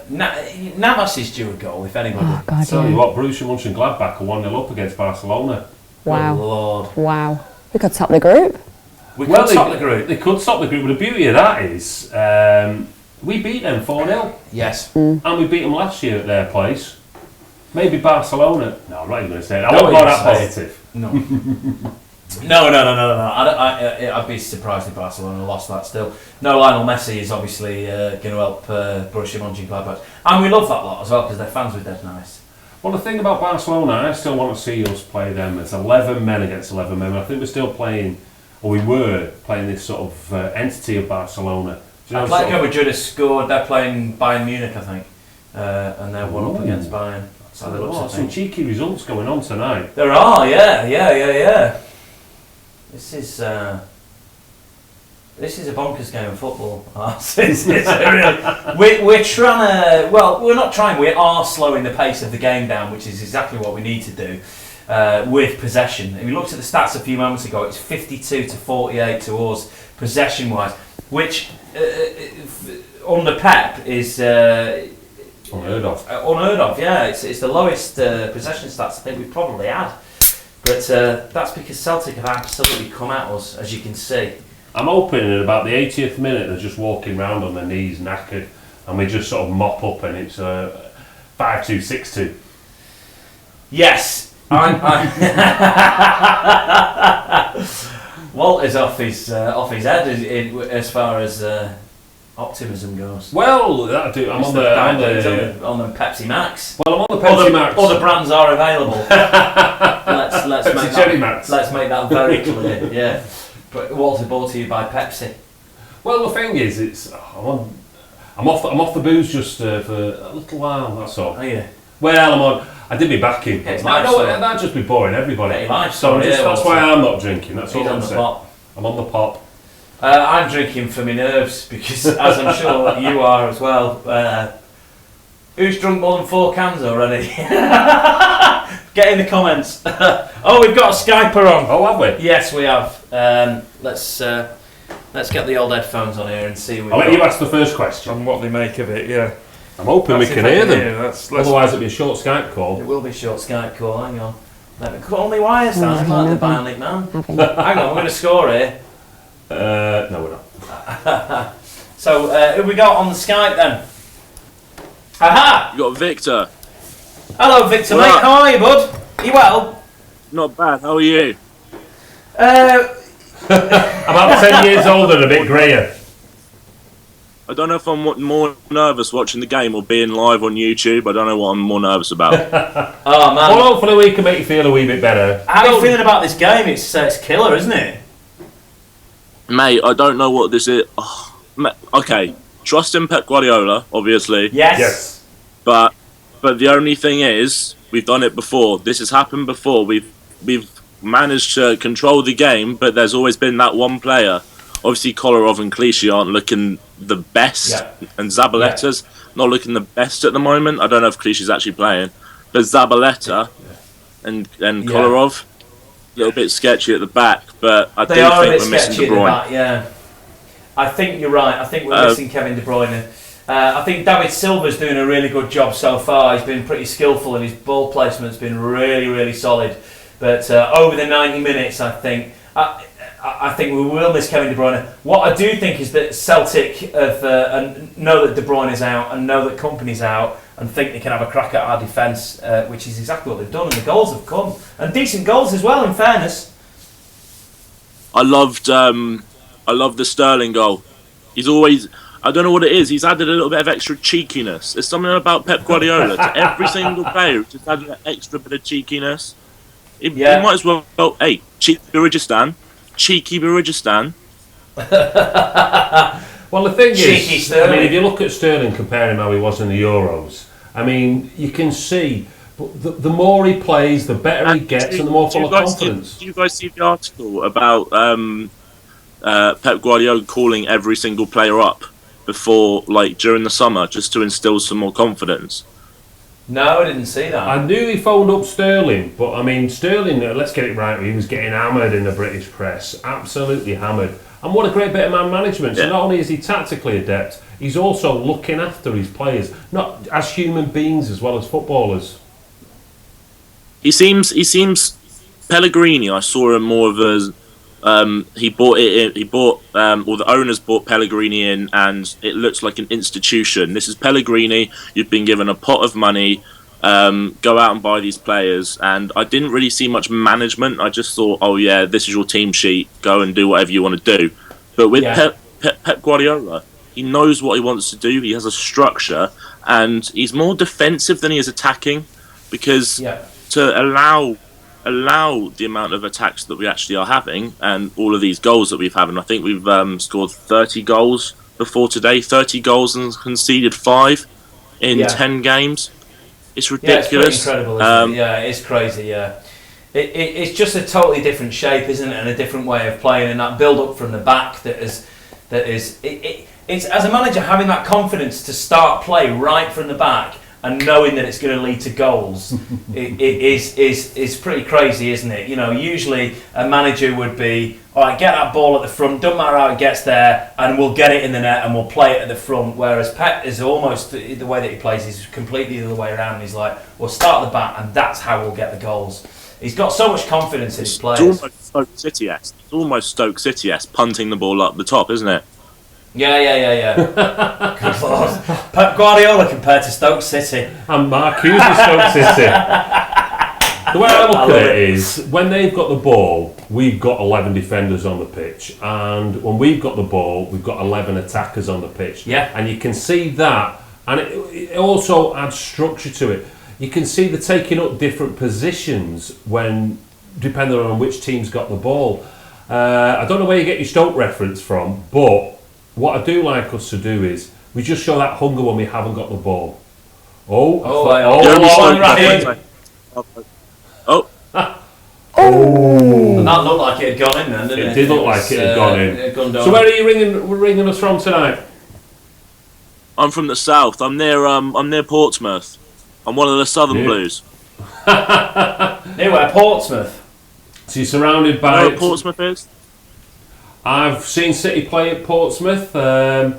Navas is due a goal, if anybody. Oh, God, tell you what, Borussia Mönchengladbach are 1-0 up against Barcelona. Wow. Oh, Lord. Wow. We could top the group. We could top the group. They could top the group, but the beauty of that is we beat them 4-0. Yes. And we beat them last year at their place. Maybe Barcelona. No, I'm not even going to say it. I won't go that positive. No. No. I'd be surprised if Barcelona lost that still. No, Lionel Messi is obviously going to help Borussia Mönchengladbach. And we love that lot as well because their fans were dead nice. Well, the thing about Barcelona, I still want to see us play them as 11 men against 11 men. I think we were playing this sort of entity of Barcelona. Atletico Madrid has scored. They're playing Bayern Munich, I think, and they're 1-up against Bayern. Some cheeky results going on tonight. There are, yeah. This is a bonkers game of football. We're trying to. Well, we're not trying. We are slowing the pace of the game down, which is exactly what we need to do with possession. If you looked at the stats a few moments ago, it's 52-48 to us possession-wise, which under Pep is unheard of. Unheard of, yeah. It's the lowest possession stats I think we've probably had. But that's because Celtic have absolutely come at us, as you can see. I'm hoping in about the 80th minute they're just walking round on their knees knackered and we just sort of mop up and it's 5-2, 6-2. Yes. Walt is off his head as far as optimism goes. Well, that'll do. I'm on the Pepsi Max. Well, I'm on the Pepsi Max. Other brands are available. let's make that very clear. Yeah. But Walter brought to you by Pepsi. Well, the thing is, I'm off the booze just for a little while. That's all. Oh yeah. Well, I did me backing. That'd just be boring everybody. That's why I'm not drinking. That's all I'm saying. I'm on the pop. I'm drinking for my nerves because, as I'm sure you are as well. Who's drunk more than 4 cans already? Get in the comments. Oh, we've got a Skyper on. Oh, have we? Yes, we have. Let's get the old headphones on here and see. I'll let you ask the first question. And what they make of it. Yeah. I'm hoping we can hear them. Otherwise, it'll be a short Skype call. It will be a short Skype call. Hang on. Let me cut all my wires down like the Bionic Man. Hang on, we're going to score here. No, we're not. So, who we got on the Skype then? Aha! You got Victor. Hello, Victor, mate. How are you, bud? Are you well? Not bad. How are you? About 10 years older and a bit greyer. I don't know if I'm more nervous watching the game or being live on YouTube. I don't know what I'm more nervous about. Oh, man. Well, hopefully we can make you feel a wee bit better. How are you feeling about this game? It's killer, isn't it? Mate, I don't know what this is. Oh, okay, trust in Pep Guardiola, obviously. Yes. But the only thing is, we've done it before. This has happened before. We've managed to control the game, but there's always been that one player. Obviously, Kolarov and Clichy aren't looking the best, and Zabaleta's not looking the best at the moment. I don't know if Clichy's actually playing, but Zabaleta and Kolarov, a little bit sketchy at the back, but I do think we're missing De Bruyne. Back, yeah. I think you're right. I think we're missing Kevin De Bruyne. I think David Silva's doing a really good job so far. He's been pretty skillful and his ball placement's been really, really solid. But over the 90 minutes, I think we will miss Kevin De Bruyne. What I do think is that Celtic have, know that De Bruyne is out and know that Kompany's out and think they can have a crack at our defence, which is exactly what they've done. And the goals have come. And decent goals as well, in fairness. I loved the Sterling goal. He's always... I don't know what it is. He's added a little bit of extra cheekiness. There's something about Pep Guardiola. To every single player, just added an extra bit of cheekiness. He might as well... hey, cheeky Bridgestan. Well, the thing is, I mean, if you look at Sterling comparing how he was in the Euros, I mean, you can see the more he plays, the better he gets, and the more full of confidence. Did you guys see the article about Pep Guardiola calling every single player up before, like, during the summer, just to instill some more confidence? No, I didn't see that. I knew he phoned up Sterling, but I mean, Sterling, let's get it right, he was getting hammered in the British press, absolutely hammered. And what a great bit of man management. So not only is he tactically adept, he's also looking after his players, not as human beings as well as footballers. He seems Pellegrini. I saw him more of as the owners bought Pellegrini in, and it looks like an institution. This is Pellegrini. You've been given a pot of money. Go out and buy these players. And I didn't really see much management. I just thought, oh yeah, this is your team sheet. Go and do whatever you want to do. But with Pep Guardiola, he knows what he wants to do. He has a structure, and he's more defensive than he is attacking, because to allow the amount of attacks that we actually are having and all of these goals that we've had, and I think we've scored 30 goals before today, 30 goals and conceded 5 in 10 games. It's ridiculous. Yeah, it's incredible, isn't it? Yeah, it's crazy, yeah. It's just a totally different shape, isn't it, and a different way of playing, and that build-up from the back it's as a manager having that confidence to start play right from the back and knowing that it's going to lead to goals it is pretty crazy, isn't it? You know, usually a manager would be, all right, get that ball at the front, doesn't matter how it gets there, and we'll get it in the net and we'll play it at the front. Whereas Pep is almost, the way that he plays is completely the other way around. He's like, we'll start at the back and that's how we'll get the goals. He's got so much confidence in his players. It's almost Stoke City-esque. It's almost Stoke City-esque, punting the ball up the top, isn't it? Yeah. Good Lord. Pep Guardiola compared to Stoke City. And Mark Hughes is Stoke City. The way I look at it is, when they've got the ball, we've got 11 defenders on the pitch, and when we've got the ball, we've got 11 attackers on the pitch. Yeah. And you can see that, and it also adds structure to it. You can see they're taking up different positions when, depending on which team's got the ball. I don't know where you get your Stoke reference from, but what I do like us to do is we just show that hunger when we haven't got the ball. And that looked like it had gone in then, didn't it? It did look like it had gone in. So where are you ringing us from tonight? I'm from the south. I'm near Portsmouth. I'm one of the Southern Blues. Near where? Portsmouth. So you're surrounded by... You know where Portsmouth is? I've seen City play at Portsmouth. I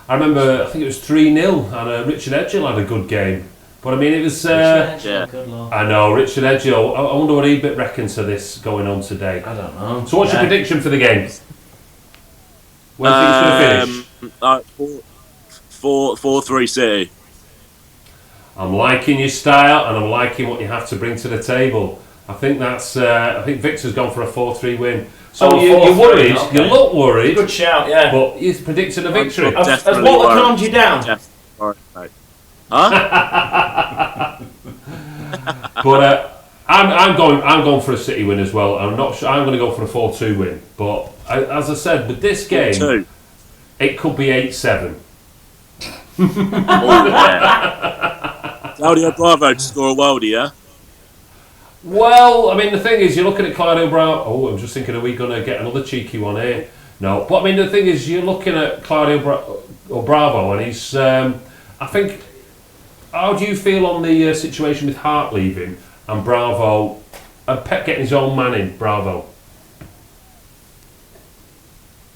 remember, I think it was 3-0, and Richard Edgell had a good game. But I mean, it was... I know, Richard Edgell. I wonder what he reckons to this going on today. I don't know. So what's your prediction for the game? When do you think it's going to finish? 4-3 City. I'm liking your style, and I'm liking what you have to bring to the table. I think that's... I think Victor's gone for a 4-3 win. So you're worried, okay. You look worried. Good shout, yeah. But he's predicting a victory. Has Waller calmed you down? Huh? But I'm going for a City win as well. I'm not sure. I'm going to go for a 4-2 win. But as I said, with this game, 4-2. It could be 8-7. Claudio Bravo to score a worldie, yeah? Well, I mean, the thing is, you're looking at Claudio Bravo. Oh, I'm just thinking, are we going to get another cheeky one here? No. But I mean, the thing is, you're looking at Claudio Bravo, and he's... I think... How do you feel on the situation with Hart leaving and Bravo, and Pep getting his own man in, Bravo?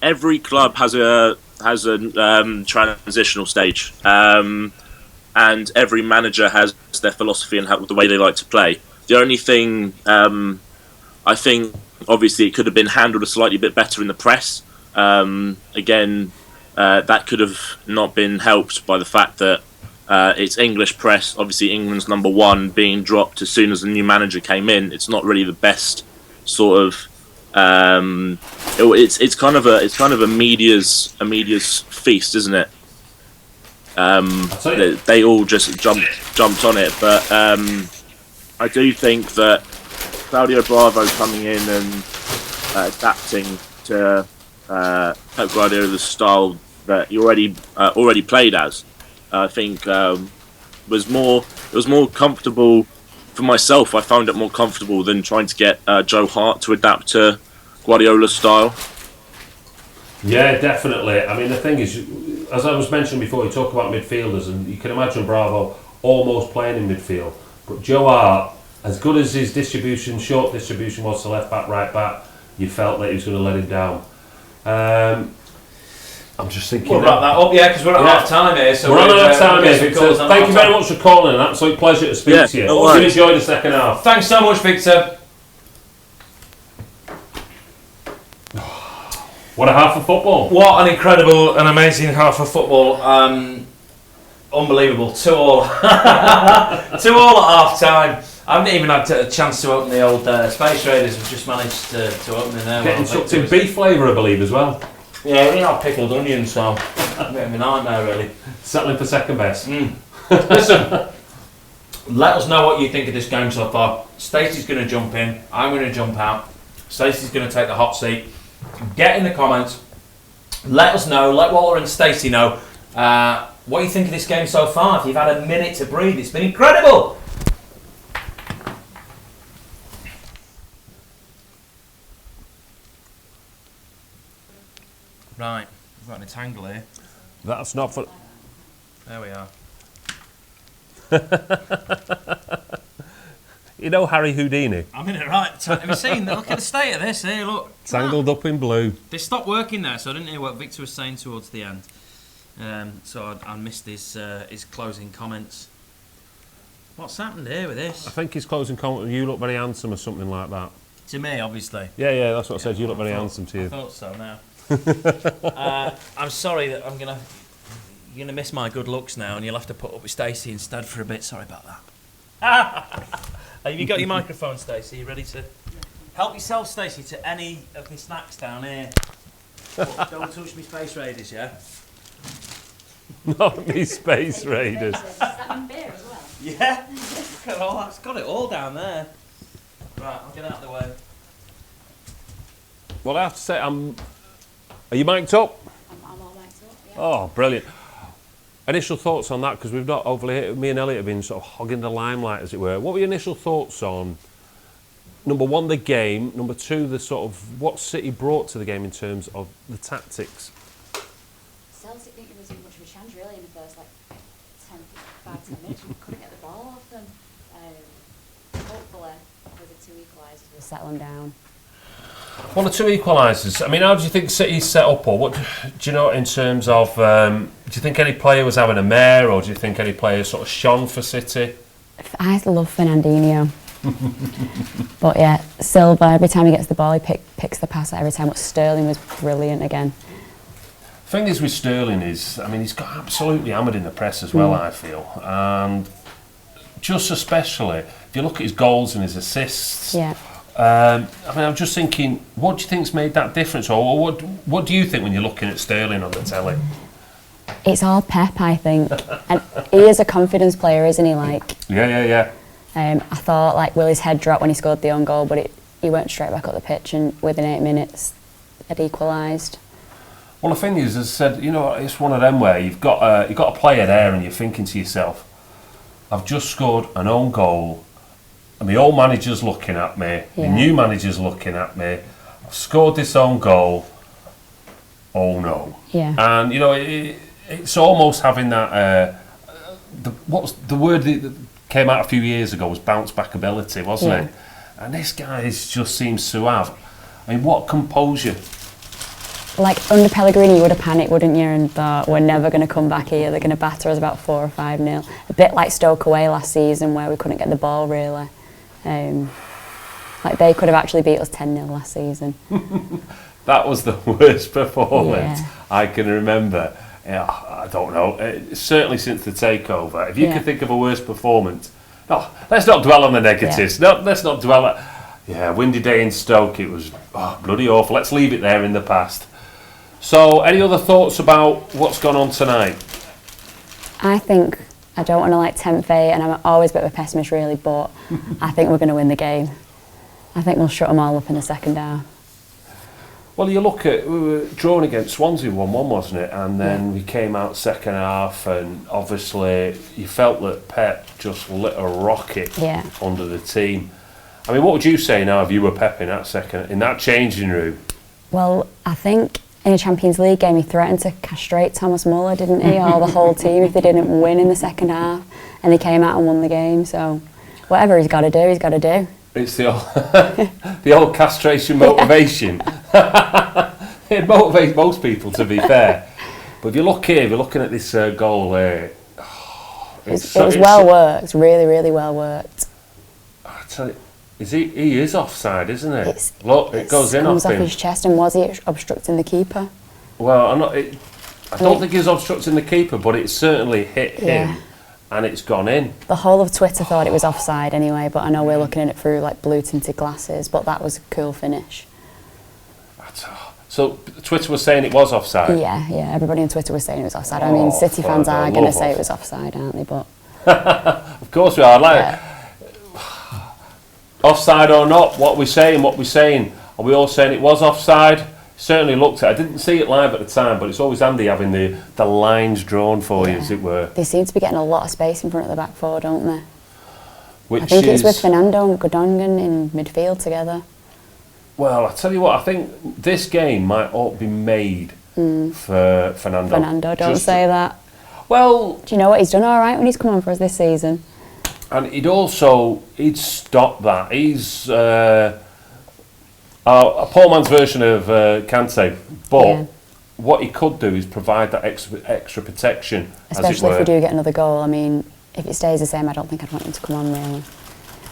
Every club has a transitional stage, and every manager has their philosophy and the way they like to play. The only thing I think, obviously, it could have been handled a slightly bit better in the press. Again, that could have not been helped by the fact that it's English press. Obviously, England's number one being dropped as soon as the new manager came in. It's not really the best sort of. It's kind of a media's feast, isn't it? They all just jumped on it, but I do think that Claudio Bravo coming in and adapting to Pep Guardiola's style that he already played as, I think was more comfortable for myself. I found it more comfortable than trying to get Joe Hart to adapt to Guardiola's style. Yeah, definitely. I mean, the thing is, as I was mentioning before, you talk about midfielders, and you can imagine Bravo almost playing in midfield. But Joe Hart, as good as his short distribution was to left back, right back, you felt that he was going to let him down. I'm just thinking. We'll wrap that up, because we're at half time here. So we're on half time here, Victor. Thank you very much for calling. An absolute pleasure to speak to you. Hope you enjoyed the second half. Thanks so much, Victor. What a half of football. What an incredible and amazing half of football. Unbelievable. 2-2 at half time. I haven't even had a chance to open the old Space Raiders. We've just managed to open it now. Getting sucked in beef flavour, I believe, as well. Yeah, we have pickled onions, so a bit of a nightmare, really. Settling for second best. Listen, let us know what you think of this game so far. Stacey's going to jump in. I'm going to jump out. Stacey's going to take the hot seat. Get in the comments. Let us know. Let Walter and Stacey know what you think of this game so far. If you've had a minute to breathe, it's been incredible. Right, we've got an entangle here. That's not for... There we are. You know Harry Houdini? I'm in it right. Have you seen? Look at the state of this here. Look, Tangled up in blue. They stopped working there, so I didn't hear what Victor was saying towards the end. So I missed his closing comments. What's happened here with this? I think his closing comment, you look very handsome or something like that. To me, obviously. Yeah, that's what I said. You look very handsome to you. I thought so now. I'm sorry that you're gonna miss my good looks now, and you'll have to put up with Stacey instead for a bit. Sorry about that. Have you got your microphone, Stacey? You ready to help yourself, Stacey, to any of the snacks down here? But don't touch me Space Raiders, yeah? Not me Space Raiders. Is that in beer as well? Yeah. Look at all that. It's got it all down there. Right, I'll get out of the way. Well, I have to say, are you mic'd up? I'm all mic'd up, yeah. Oh, brilliant. Initial thoughts on that, because we've not overly, me and Elliot have been sort of hogging the limelight, as it were. What were your initial thoughts on, number one, the game, number two, the sort of what City brought to the game in terms of the tactics? Celtic didn't give us much of a chance really in the first 5-10 minutes. We couldn't get the ball off them. Hopefully, with the 2 equalisers, we'll settle them down. One or two equalisers. I mean, how do you think City's set up, or what do you know in terms of? Do you think any player was having a mare, or do you think any player sort of shone for City? I love Fernandinho. But yeah, Silva, every time he gets the ball, he picks the pass out every time. But Sterling was brilliant again. The thing is with Sterling is, I mean, he's got absolutely hammered in the press as well, I feel. And just especially, if you look at his goals and his assists, Yeah. I mean, I'm just thinking, what do you think's made that difference? Or what do you think when you're looking at Sterling on the telly? It's all Pep, I think. And he is a confidence player, isn't he? Yeah. I thought Willie's head dropped when he scored the own goal, but he went straight back up the pitch and within 8 minutes had equalised. Well, the thing is, as I said, you know, it's one of them where you've got a player there and you're thinking to yourself, I've just scored an own goal and the old manager's looking at me, the new manager's looking at me, I've scored this own goal, oh no. Yeah. And, you know, it's almost having that, what was the word that came out a few years ago was bounce back ability, wasn't it? And this guy just seems to have, I mean, what composure. Under Pellegrini, you would have panicked, wouldn't you, and thought, we're never going to come back here, they're going to batter us about 4 or 5-0. A bit like Stoke away last season, where we couldn't get the ball, really. They could have actually beat us 10-0 last season. That was the worst performance I can remember. I don't know, certainly since the takeover. If you could think of a worse performance, let's not dwell on the negatives. No, let's not dwell on... windy day in Stoke, it was bloody awful. Let's leave it there in the past. So, any other thoughts about what's gone on tonight? I think, I don't want to tempt fate, and I'm always a bit of a pessimist really, but I think we're going to win the game. I think we'll shut them all up in the second half. Well, you look at, we were drawn against Swansea 1-1, wasn't it? And then we came out second half, and obviously you felt that Pep just lit a rocket under the team. I mean, what would you say now if you were Pep in that changing room? Well, I think in a Champions League game he threatened to castrate Thomas Muller, didn't he, or the whole team if they didn't win in the second half, and they came out and won the game. So whatever he's got to do, he's got to do. It's the old, the old castration motivation. It motivates most people, to be fair. But if you look here, if you're looking at this goal here, it was well worked, really, really well worked. I tell you, he is offside, isn't it? Look, it goes in off him. His chest, and was he obstructing the keeper? Well, I don't think he was obstructing the keeper, but it certainly hit him. And it's gone in. The whole of Twitter thought it was offside anyway, but I know we're looking at it through blue tinted glasses, but that was a cool finish. So Twitter was saying it was offside? Yeah, everybody on Twitter was saying it was offside. I mean, City fans are going to say it was offside, aren't they? But of course we are. Offside or not, what we're saying. Are we all saying it was offside? Certainly looked at. I didn't see it live at the time, but it's always handy having the lines drawn for you, as it were. They seem to be getting a lot of space in front of the back four, don't they? I think it's with Fernando and Gundogan in midfield together. Well, I tell you what, I think this game might ought to be made for Fernando. Don't say that. Well, Do you know what? He's done all right when he's come on for us this season. and he'd stop that. He's a poor man's version of Kante, but Yeah. what he could do is provide that extra protection, as it Especially were. if we do get another goal. I mean, if it stays the same, I don't think I'd want him to come on really.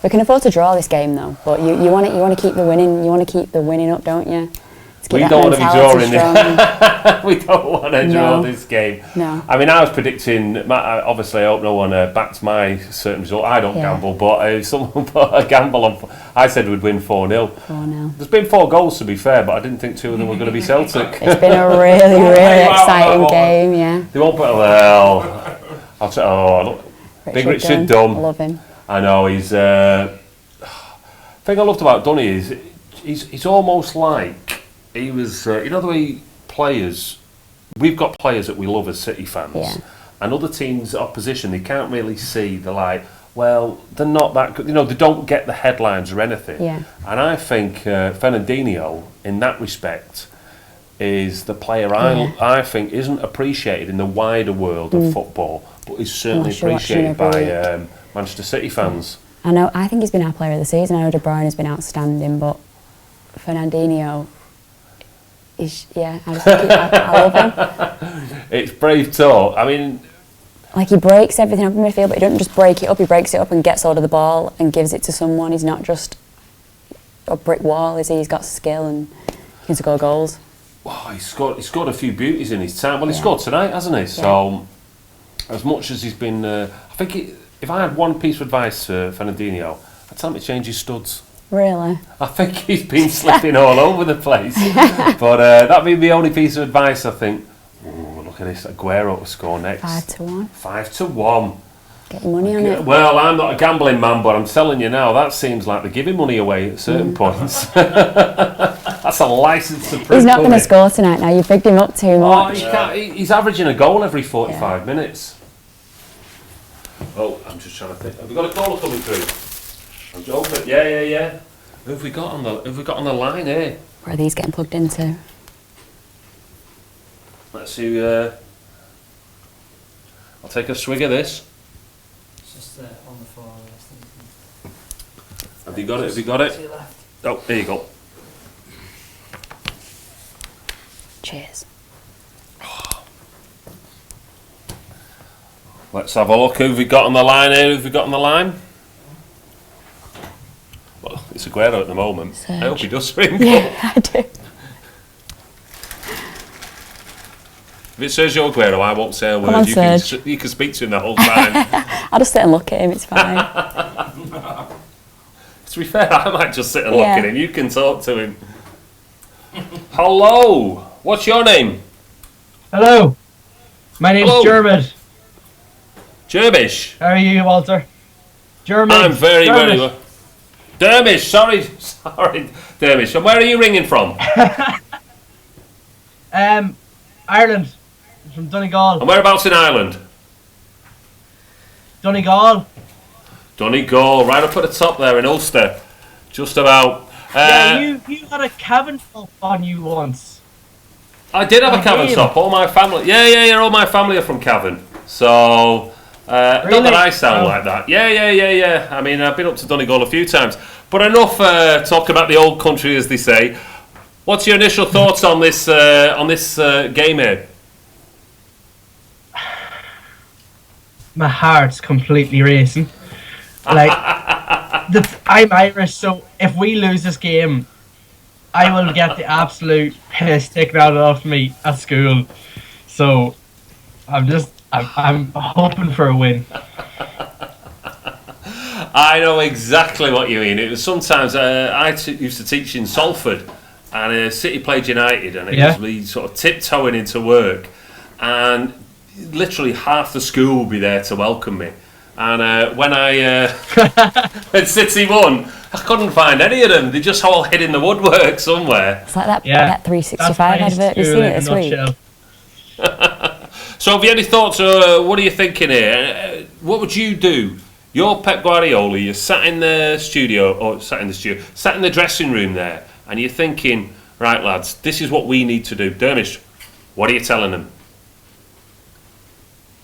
We can afford to draw this game though, but you want to keep the winning. You want to keep the winning up, don't you? To keep We that don't want to be mentality drawing strong. We don't want to draw No. this game. No. I mean, I was predicting. Obviously, I hope no one backed my certain result. I don't Yeah. gamble, but if someone put a gamble on, I said we'd win 4-0. 4-0. There's been 4 goals to be fair, but I didn't think 2 of them were going to be Celtic. It's been a really, really exciting game. Yeah. They won't put well. I'll say, look, big Richard Dunn. I love him. I know he's. The thing I loved about Dunny is he's almost like he was. You know the way players. We've got players that we love as City fans, Yeah. and other teams' opposition they can't really see. They're like, well, they're not that good. You know, they don't get the headlines or anything. Yeah. And I think Fernandinho, in that respect, is the player I think isn't appreciated in the wider world of football, but is certainly Unless you're watching appreciated by every Manchester City fans. I think he's been our player of the season. I know De Bruyne has been outstanding, but Fernandinho is, I just think I love him. It's brave talk. I mean, Like, he breaks everything up in midfield, but he doesn't just break it up, he breaks it up and gets hold of the ball and gives it to someone. He's not just a brick wall, is he? He's got skill and he can score goals. he scored a few beauties in his time. Well, he Yeah. scored tonight, hasn't he? So, as much as he's been... I think if I had one piece of advice for Fernandinho, I'd tell him to change his studs. Really? I think he's been slipping all over the place. But that'd be the only piece of advice, I think. Ooh, look at this, Aguero to score next. 5-1. 5-1. Get your money on it. Well, I'm not a gambling man, but I'm telling you now, that seems like they're giving money away at certain points. That's a license to prove. He's not going to money. score tonight now, you've bigged him up too much. He's averaging a goal every 45 minutes. Oh, I'm just trying to think. Have we got a caller coming through? I'm joking. Yeah. Who have we got on the line here? Where are these getting plugged into? Let's see. I'll take a swig of this. It's just on the floor. Have you got it? To your left. Oh, there you go. Cheers. Let's have a look. Who have we got on the line here? Well, it's Aguero at the moment. Serge. I hope he does ring. Yeah, I do. If it says you're Aguero, I won't say a word. on, You can Serge. you can speak to him the whole time. I'll just sit and look at him, it's fine. To be fair, I might just sit and Yeah. look at him. You can talk to him. Hello. What's your name? Hello, my name's Hello. Jermid. Jermish. How are you, Walter? Jermid. I'm very Jermid. well. Dermish, sorry, Dermish. And where are you ringing from? Ireland, from Donegal. And whereabouts in Ireland? Donegal. Donegal, right up at the top there in Ulster. Just about. Yeah, you had a cabin top on you once. I did have a Cavan Really? top. All my family. Yeah. All my family are from Cavan. So. Not Really? that I sound Oh. like that. Yeah. I mean, I've been up to Donegal a few times. But enough talk about the old country, as they say. What's your initial thoughts on this game here? My heart's completely racing. Like, I'm Irish, so if we lose this game, I will get the absolute piss taken out of me at school. So, I'm hoping for a win. I know exactly what you mean. It was sometimes used to teach in Salford, and City played United, and it was me sort of tiptoeing into work, and literally half the school would be there to welcome me. And when City won, I couldn't find any of them. They just all hid in the woodwork somewhere. It's like that, Yeah. that 365 advert, you've seen it this week. So have you any thoughts, what are you thinking here? What would you do? You're Pep Guardiola, you're sat in the dressing room there, and you're thinking, right lads, this is what we need to do. Dermish, what are you telling them?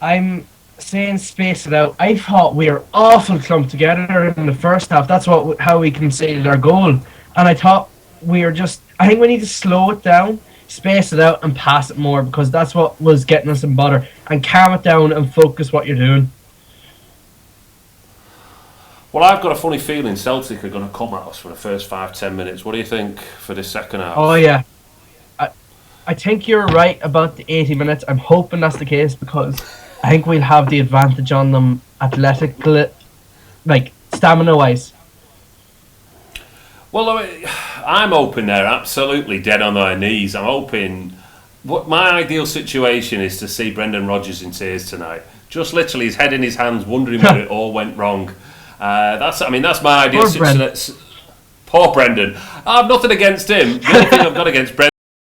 I'm saying space it out. I thought we were awful clumped together in the first half. That's how we conceded our goal. And I thought we were just. I think we need to slow it down, space it out, and pass it more because that's what was getting us in bother. And calm it down and focus what you're doing. Well, I've got a funny feeling Celtic are going to come at us for the first 5-10 minutes. What do you think for this second half? Oh yeah, I think you're right about the 80 minutes. I'm hoping that's the case because I think we'll have the advantage on them athletically, like stamina-wise. Well, I'm hoping they're absolutely dead on their knees. I'm hoping. What my ideal situation is to see Brendan Rodgers in tears tonight. Just literally his head in his hands, wondering where it all went wrong. That's my ideal situation. Poor Brendan. I have nothing against him. The only thing I've got against Brendan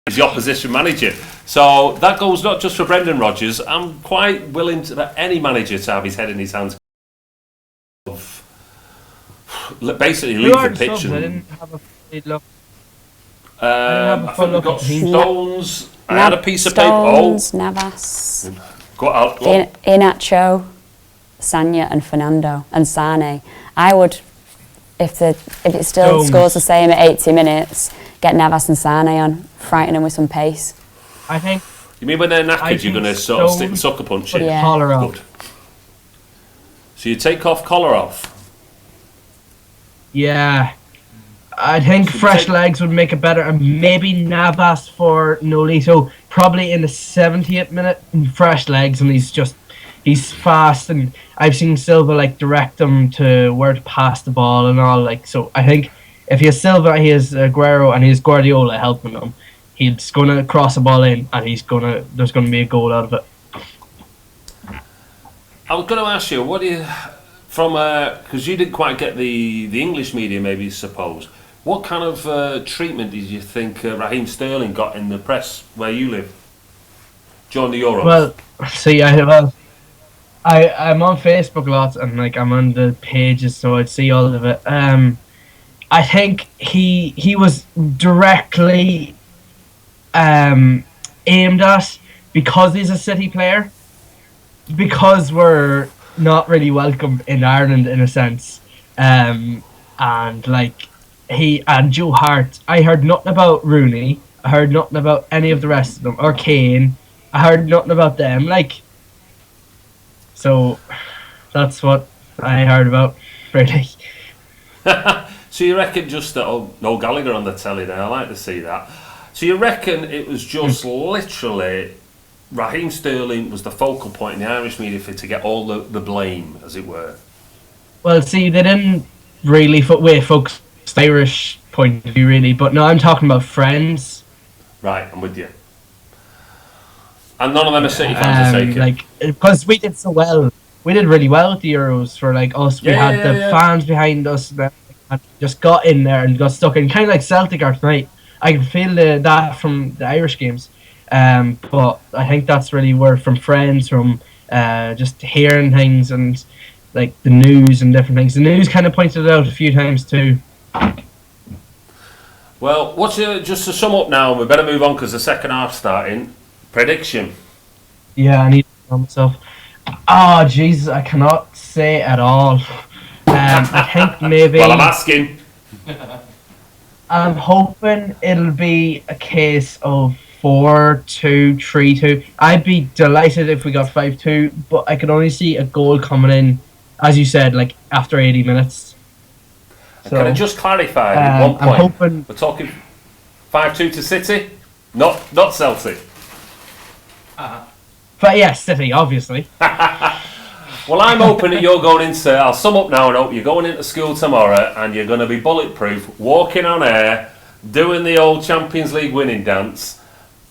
is the opposition manager. So that goes not just for Brendan Rodgers. I'm quite willing to any manager to have his head in his hands. Basically leave the pitch. I didn't have a look. I think we've got Stones. I had a piece of paper. Stones, Navas, Go out. Iheanacho, Sanya and Fernando and Sane. I would, if it still scores the same at 80 minutes, get Navas and Sane on, frighten them with some pace. I think. You mean when they're knackered, you're going to sort of stick the sucker punch in? Yeah. Collar off. Good. So you take off Kolarov. Yeah. I think fresh legs would make it better, and maybe Navas for Nolito, probably in the 70th minute. Fresh legs, and he's fast, and I've seen Silva like direct him to where to pass the ball and all. Like, so I think if he has Silva, he has Aguero, and he has Guardiola helping him, he's gonna cross the ball in, and there's gonna be a goal out of it. I was going to ask you, what do you because you didn't quite get the English media, maybe you suppose. What kind of treatment did you think Raheem Sterling got in the press where you live during the Euros? Well, see, I'm on Facebook a lot, and like I'm on the pages, so I'd see all of it. I think he was directly aimed at because he's a City player, because we're not really welcome in Ireland in a sense, and like. He and Joe Hart. I heard nothing about Rooney. I heard nothing about any of the rest of them, or Kane. I heard nothing about them. Like, so that's what I heard about. Really. So you reckon just that? Oh, no Gallagher on the telly there. I like to see that. So you reckon it was just literally Raheem Sterling was the focal point in the Irish media to get all the blame, as it were. Well, see, they didn't really focus. Irish point of view, really, but no, I'm talking about friends. Right, I'm with you. And none of them are City fans, I take it. Like, because we did so well, we did really well at the Euros for like us. We had the fans behind us that just got in there and got stuck in, kind of like Celtic are tonight. I can feel that from the Irish games, but I think that's really where from friends, from just hearing things and like the news and different things. The news kind of pointed it out a few times too. Well, just to sum up now, we better move on because the second half's starting. Prediction. Yeah, I need to know myself. Oh, Jesus, I cannot say at all. I think maybe... Well, I'm asking. I'm hoping it'll be a case of 4-2, 3-2. I'd be delighted if we got 5-2, but I could only see a goal coming in, as you said, like after 80 minutes. So, can I just clarify at one point? I'm hoping we're talking 5-2 to City, not Celtic. But yeah, City, obviously. Well, I'm hoping that you're going into. I'll sum up now and hope you're going into school tomorrow and you're going to be bulletproof, walking on air, doing the old Champions League winning dance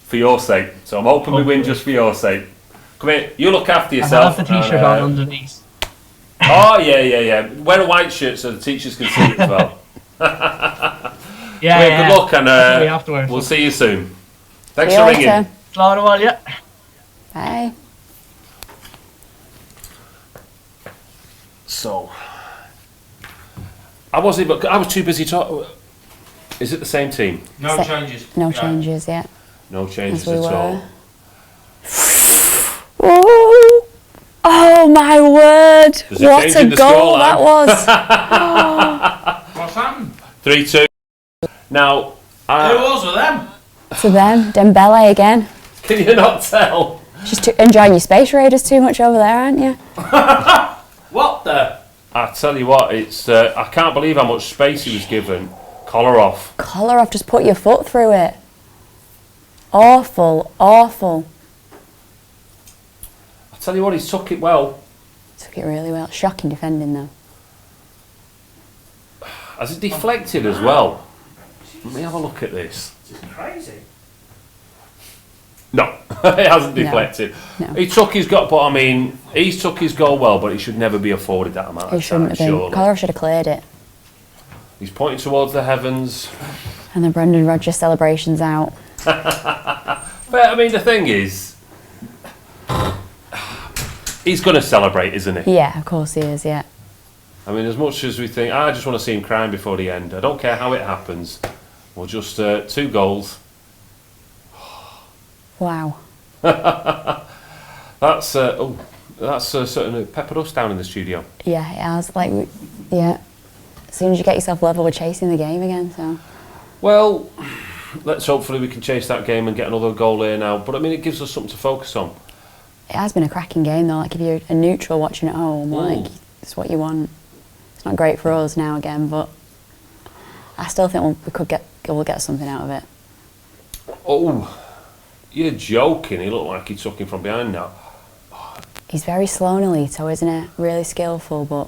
for your sake. So I'm hoping we win just for your sake. Come here, you look after yourself. I have the t-shirt on underneath. Oh yeah. Wear a white shirt so the teachers can see it as well. Yeah. Good luck and we'll see you soon. Thanks for ringing. Slaughter, yeah. Bye. So, I was too busy talking. Is it the same team? No changes. No changes yet. No changes As we at all. were. God, There's a what change a in the goal scoreline. that was. What's happened? 3-2. Now, Who was with them? To them, Dembele again. can you not tell? Just enjoying your Space Raiders too much over there, aren't you? What the? I tell you what, it's I can't believe how much space he was given. Collar off. Collar off, just put your foot through it. Awful, awful. I tell you what, he's took it well. Took it really well. Shocking defending though. Has it deflected as well? Let me have a look at this. This is crazy. No, it hasn't deflected. No. He took his goal, but I mean, he's took his goal well, but he should never be afforded that amount He of shouldn't time, have been. surely. Collar should have cleared it. He's pointing towards the heavens. And the Brendan Rodgers celebrations out. But I mean, the thing is, he's going to celebrate, isn't he? Yeah, of course he is, yeah. I mean, as much as we think, I just want to see him crying before the end. I don't care how it happens. We'll just 2 goals. Wow. That's certainly peppered us down in the studio. Yeah, it has. Like, yeah. As soon as you get yourself level, we're chasing the game again, so. Well, let's hopefully we can chase that game and get another goal here now. But I mean, it gives us something to focus on. It has been a cracking game though. Like, if you're a neutral watching at home, like, it's what you want. It's not great for us now again, but I still think we'll get something out of it. Oh, you're joking. He looked like he took him from behind now. He's very slow, Nolito, isn't it? Really skillful, but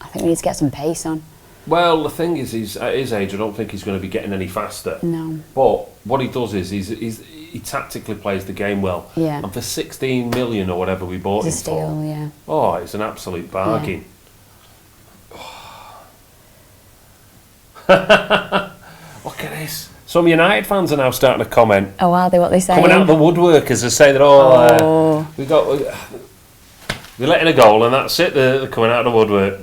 I think we need to get some pace on. Well, the thing is, he's at his age, I don't think he's going to be getting any faster. No. But what he does is he tactically plays the game well. Yeah. And for 16 million or whatever we bought him It's a steal, for, yeah. oh, it's an absolute bargain. Look at this. Some United fans are now starting to comment. Oh, are they? What they say? Coming out of the woodwork as they say that, they're letting a goal and that's it. They're coming out of the woodwork.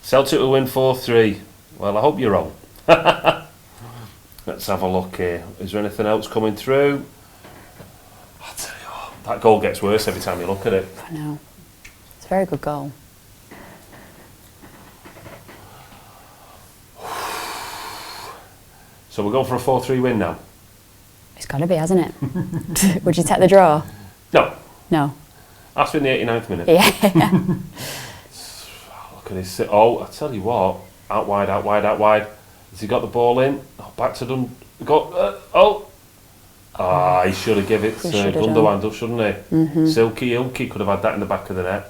Celtic will win 4-3. Well, I hope you're wrong. Let's have a look here. Is there anything else coming through? I tell you what, that goal gets worse every time you look at it. I know. It's a very good goal. So we're going for a 4-3 win now. It's got to be, hasn't it? Would you take the draw? No, No. that's been the 89th minute. Yeah. Look at this. Oh, I tell you what. Out wide, out wide, out wide. Has he got the ball in? Oh, back to Dun. He should have given it He to should have Gundogan, shouldn't he? Silky Ilky could have had that in the back of the net.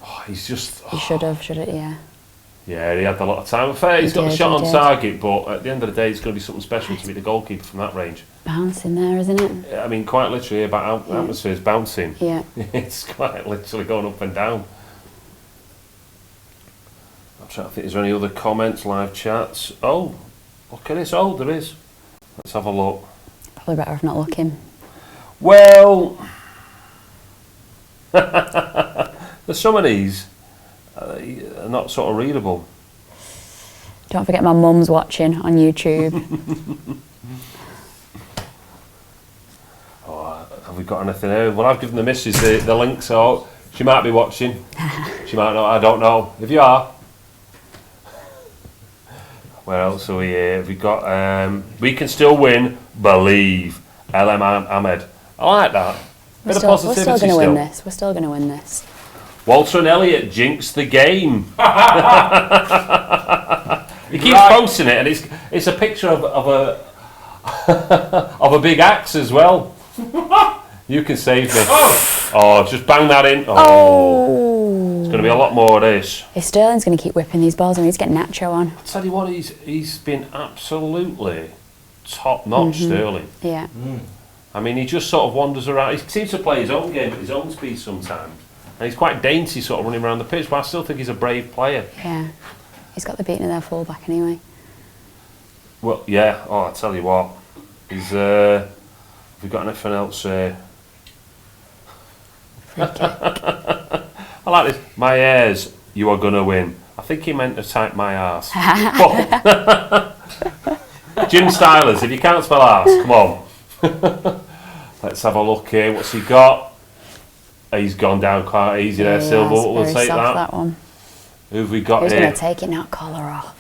Oh, he's just. He should have, yeah. Yeah, he had a lot of time. Fair, he's got the did, shot he on did. target, but at the end of the day, it's going to be something special to beat the goalkeeper from that range. Bouncing there, isn't it? I mean, quite literally, about atmosphere's bouncing. Yeah. It's quite literally going up and down. I'm trying to think, is there any other comments, live chats? Oh, look at this. Oh, there is. Let's have a look. Probably better off not looking. Well, there's some of these are not sort of readable. Don't forget my mum's watching on YouTube. Have we got anything here? Well, I've given the missus the link, so she might be watching. She might not, I don't know. If you are. Where else are we here? Have we got, we can still win, believe. LM Ahmed. I like that. Bit of positivity we're still going to win this. We're still going to win this. Walter and Elliot jinxed the game. He keeps posting it, and it's a picture of a of a big axe as well. You can save me. Oh, just bang that in. Oh. It's going to be a lot more of this. If Sterling's going to keep whipping these balls, and we need to get Nacho on. I'll tell you what, he's been absolutely top-notch, Sterling. Yeah. I mean, he just sort of wanders around. He seems to play his own game at his own speed sometimes. And he's quite dainty sort of running around the pitch, but I still think he's a brave player. Yeah. He's got the beating of their full-back anyway. Well, yeah. Oh, I tell you what. He's, have we got anything else? I like this. My heirs, you are gonna win. I think he meant to type my arse. Jim Stylers, if you can't spell arse, come on. Let's have a look here. What's he got? He's gone down quite easy there, Yeah, Silver. it's We'll very take soft, that. that one. Who've we got Who's here? going to take it now? Collar off.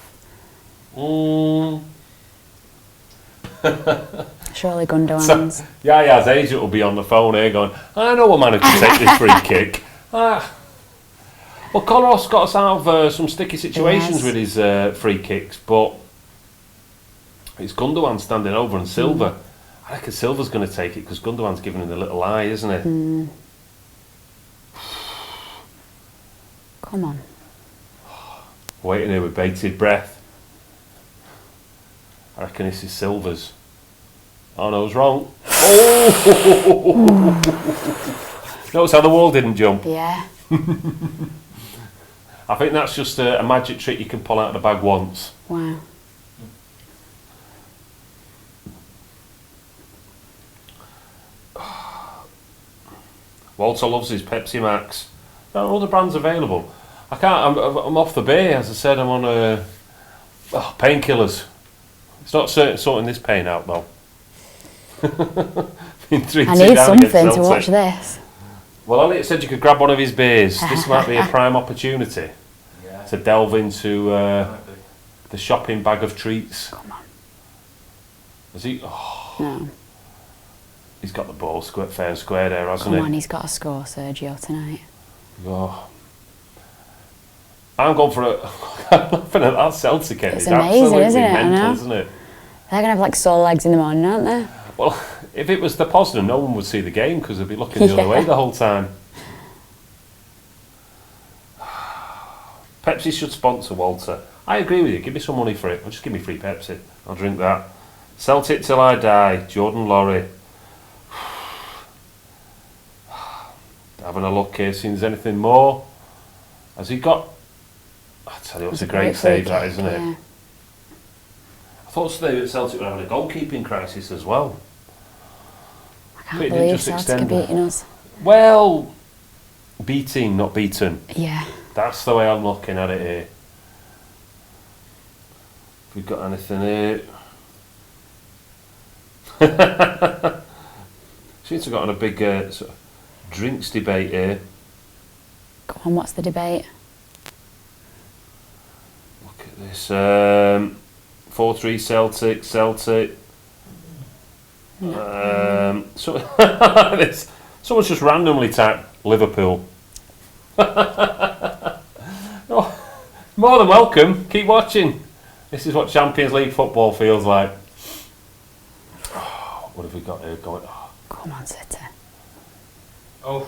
Surely Gundogan's. Yaya's agent will be on the phone here going, I know a man who can take this free kick. Well, Kolarof's got us out of some sticky situations with his free kicks, but it's Gundogan standing over and Silva. I reckon Silva's going to take it because Gundogan's giving him the little eye, isn't it? Come on. Waiting here with bated breath. I reckon this is Silva's. Oh no, I was wrong. Oh! Notice how the wall didn't jump. Yeah. I think that's just a magic trick you can pull out of the bag once. Wow. Walter loves his Pepsi Max. There are other brands available. I can't. I'm off the bay. As I said, I'm on painkillers. It's not sorting this pain out though. I need something to watch this. Well, Elliot said you could grab one of his beers. This might be a prime opportunity to delve into the shopping bag of treats. Come on. Has he? Oh, No. he's got the ball fair and square there, hasn't Come he? on, he's got to score, Sergio, tonight. Oh. I'm going for a. I'm laughing at that Celtic end. It's amazing, absolutely isn't it? I mental, know. isn't it? They're going to have like sore legs in the morning, aren't they? Well, if it was the Poznan, no one would see the game because they'd be looking the other way the whole time. Pepsi should sponsor Walter. I agree with you. Give me some money for it. Or just give me free Pepsi. I'll drink that. Celtic till I die. Jordan Laurie. Having a look here, seeing there's anything more. Has he got? I tell you, it's a great save, that, isn't it? Yeah. I thought Celtic were having a goalkeeping crisis as well. I can't But it didn't believe just Celtic extend are beating us. Well, beating, not beaten. Yeah. That's the way I'm looking at it here. If we've got anything here. Seems to have gotten a big sort of drinks debate here. Go on, what's the debate? Look at this. 4-3 Celtic. Someone's just randomly typed Liverpool. Oh, more than welcome. Keep watching. This is what Champions League football feels like. Oh, what have we got here going? Oh. Come on, City. Oh.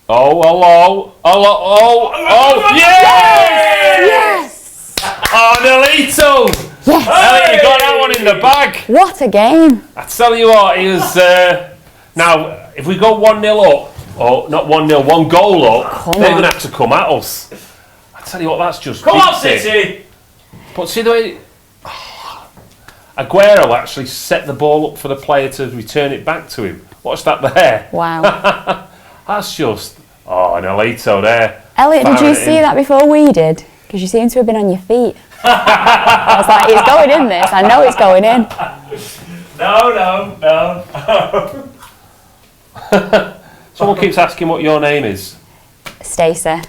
Oh, hello. Oh, yes! Oh, Nolito! Yes! Elliot, you got that one in the bag. What a game! I tell you what, he was. Now, if we go 1-0 up, or not 1-0, one goal up, they're going to have to come at us. I tell you what, that's just. Come on, beats it. City! But see the way. Aguero actually set the ball up for the player to return it back to him. Watch that there. Wow. That's just. Oh, Nolito there. Elliot, did you Firing it see in. that before we did? Because you seem to have been on your feet. I was like, it's going in this. I know it's going in. No. Someone keeps asking what your name is. Stacey.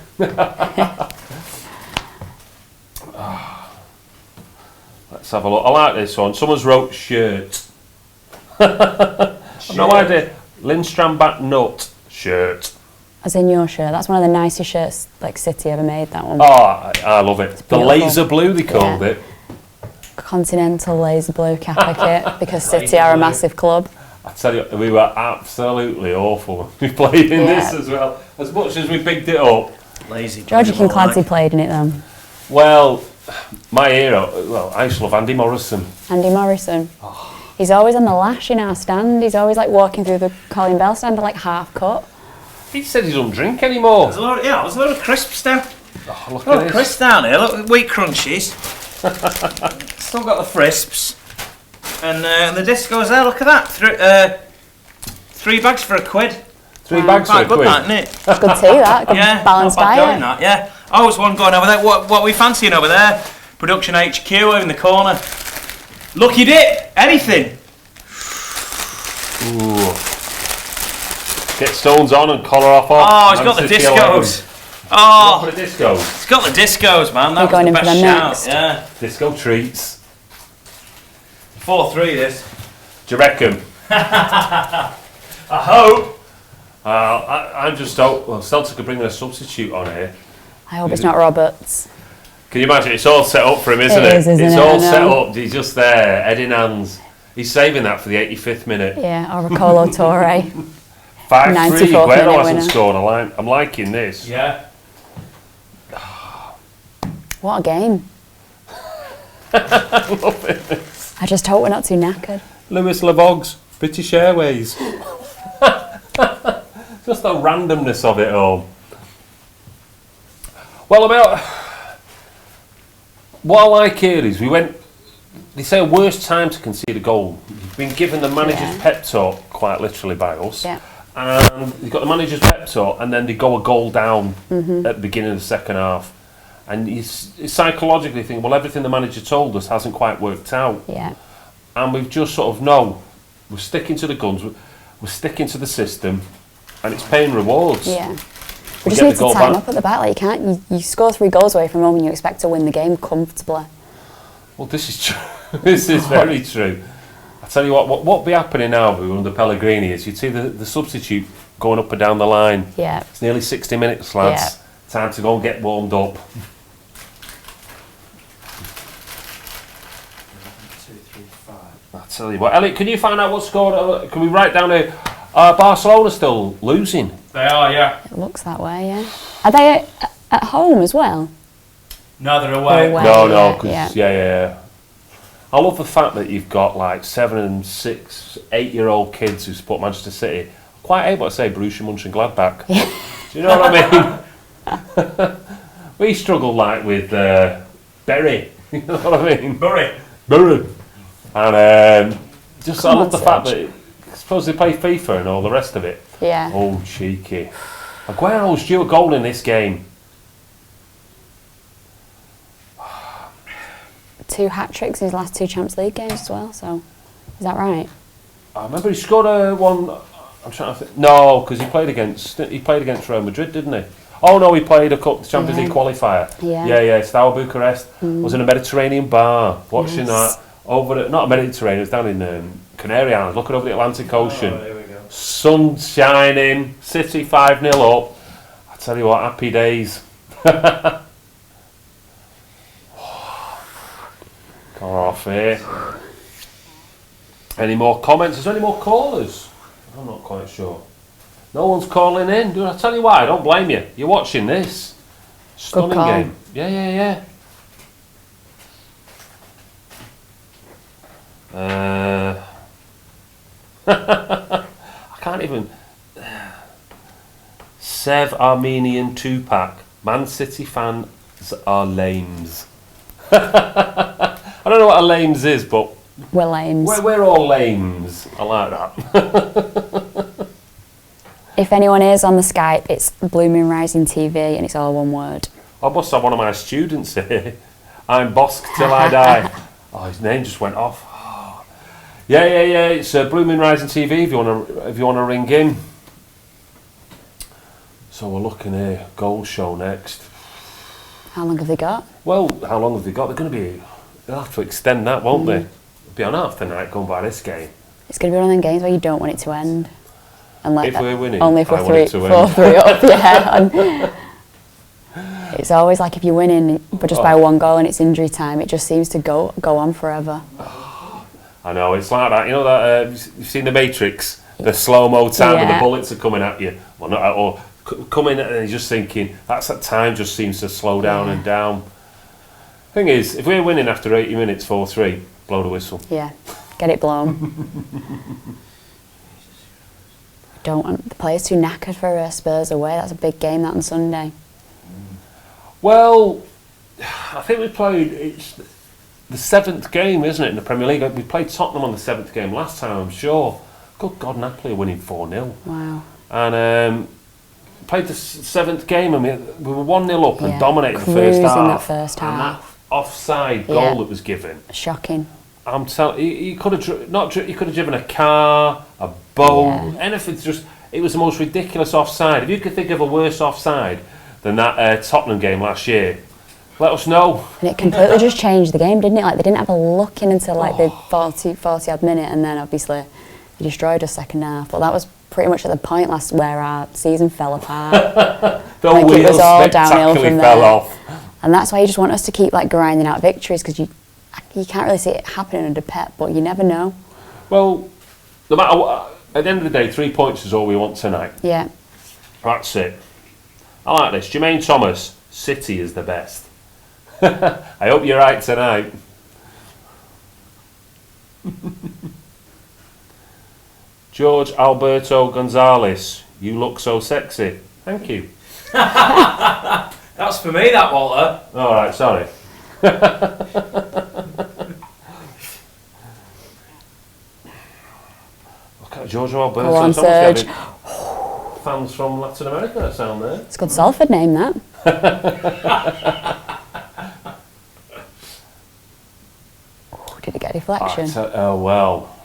Let's have a look. I like this one. Someone's wrote shirt. I've no idea. Lindstrom back nut shirt. As in your shirt. That's one of the nicest shirts like City ever made, that one. Oh, I love it. The beautiful. laser blue they called Yeah. it. Continental laser blue kappa kit because City are a massive club. I tell you, we were absolutely awful when we played in Yeah. this as well. As much as we bigged it up. Lazy. Georgie Kinclancy played in it though. Well, my hero, well, I used to love Andy Morrison. Andy Morrison. He's always on the lash in our stand. He's always like walking through the Colin Bell stand like half cut. He said he doesn't drink anymore. There's a load of crisps down. Oh, look Look, at this. crisps down here. Look, wheat crunchies. Still got the frisps. And the disco's there. Look at that. 3 bags for £1. 3 bags for Quite a good, quid. that, isn't it? Good too, that. Good Yeah, balanced not bad diet. going, that, yeah. I was one going over there. What are we fancying over there? Production HQ over in the corner. Lucky dip, anything. Ooh. Get Stones on and collar off. Oh, he's got the discos. Oh, the discos. He's got the discos, man. That We're going was the in for best the shout. next. Yeah. Disco treats. 4-3 this. Do you reckon? I hope. I'm just hope. Well, Celtic could bring a substitute on here. I hope it's not Roberts. Can you imagine? It's all set up for him, isn't It it? is, isn't it's it? all I set know. up. He's just there, head in hands. He's saving that for the 85th minute. Yeah, or Colo Torre. 5-3. 94th Guerrero minute hasn't winner. scored. I'm liking this. Yeah. What a game. I love it. I just hope we're not too knackered. Lewis Lavogs, British Airways. Just the randomness of it all. Well, what I like here is they say a worst time to concede a goal. You've been given the manager's pep talk, quite literally by us. Yeah. And you've got the manager's pep talk, and then they go a goal down at the beginning of the second half. And you psychologically think, well, everything the manager told us hasn't quite worked out. Yeah. And we've just sort of, no, we're sticking to the guns, we're sticking to the system, and it's paying rewards. Yeah. We We just get need the to goal tighten back. up at the back. Like, you score 3 goals away from home and you expect to win the game comfortably. Well, this is true. This is very true. I tell you what be happening now under Pellegrini is you'd see the substitute going up and down the line. Yeah. It's nearly 60 minutes, lads. Time to go and get warmed up. 2, 3, 5. I tell you what, Elliot, can you find out what scored? Can we write down here? Barcelona still losing. They are, yeah. It looks that way, yeah. Are they at home as well? No, they're away. Away. No, yeah, because yeah. I love the fact that you've got like 7 and 6, 8-year-old kids who support Manchester City. Quite able to say Borussia Mönchengladbach. Yeah. Do you know what I mean? We struggled like with Bury. You know what I mean? Bury. And just Come I love on, the fact Serge. that I suppose they play FIFA and all the rest of it. Yeah. Oh, cheeky. Aguero's due a goal in this game. 2 hat-tricks in his last 2 Champions League games as well, so is that right? I remember he scored one. I'm trying to think. No, because he played against Real Madrid, didn't he? Oh no, he played a Champions League qualifier. Yeah. Steaua Bucharest. Was in a Mediterranean bar watching that over at, not Mediterranean, it was down in Canary Islands, looking over the Atlantic Ocean. Oh, there we go. Sun shining, City 5-0 up. I tell you what, happy days. Go off here. Any more comments? Is there any more callers? I'm not quite sure. No one's calling in. I tell you why, I don't blame you. You're watching this. Stunning call. game. Yeah. I can't even. Sev Armenian 2-pack. Man City fans are lames. I don't know what a lames is, but We're lames. we're all lames. I like that. If anyone is on the Skype, it's BlueMoonRisingTV and it's all one word. I must have one of my students here. I'm Bosk till I die. Oh, his name just went off. Oh. Yeah. It's Blue Moon Rising TV. If you want to ring in. So we're looking here. Goal show next. How long have they got? Well, how long have they got? They'll have to extend that, won't they? They'll be on half the night going by this game. It's going to be one of them games where you don't want it to end. If we're winning, only if I we're want it to 4-3 up, yeah. And it's always like if you're winning, but just by 1 goal and it's injury time, it just seems to go on forever. I know, it's like that. You know that you've seen The Matrix, the slow-mo time when the bullets are coming at you. Well, not at all. Coming and you're just thinking, that time just seems to slow down and down. Thing is, if we're winning after 80 minutes, 4-3, blow the whistle. Yeah, get it blown. Don't want the players too knackered for Spurs away. That's a big game, that on Sunday. Well, I think it's the 7th game, isn't it, in the Premier League? We played Tottenham on the 7th game last time, I'm sure. Good God, Napoli are winning 4-0. Wow. And played the 7th game and we were 1-0 up and dominated the Cruising first half. that first half. And that offside goal that was given. Shocking. I'm telling you, you could have driven a car, a boat, anything. It was the most ridiculous offside. If you could think of a worse offside than that Tottenham game last year, let us know. And it completely just changed the game, didn't it? Like, they didn't have a look in until like the 40 odd minute, and then obviously they destroyed us second half. But that was pretty much at the point last where our season fell apart. The like, wheels it was all downhill spectacularly from fell there. off. And that's why you just want us to keep like grinding out victories, because you can't really see it happening under Pep, but you never know. Well, no matter what, at the end of the day, 3 points is all we want tonight. Yeah. That's it. I like this. Jermaine Thomas, City is the best. I hope you're right tonight. George Alberto Gonzalez, you look so sexy. Thank you. That's for me, that, Walter. All right, sorry. Look at George Alberto. Go on, Thomas Serge. Fans from Latin America that sound there. It's a good Salford name, that. Oh, did it get a deflection? Oh, well.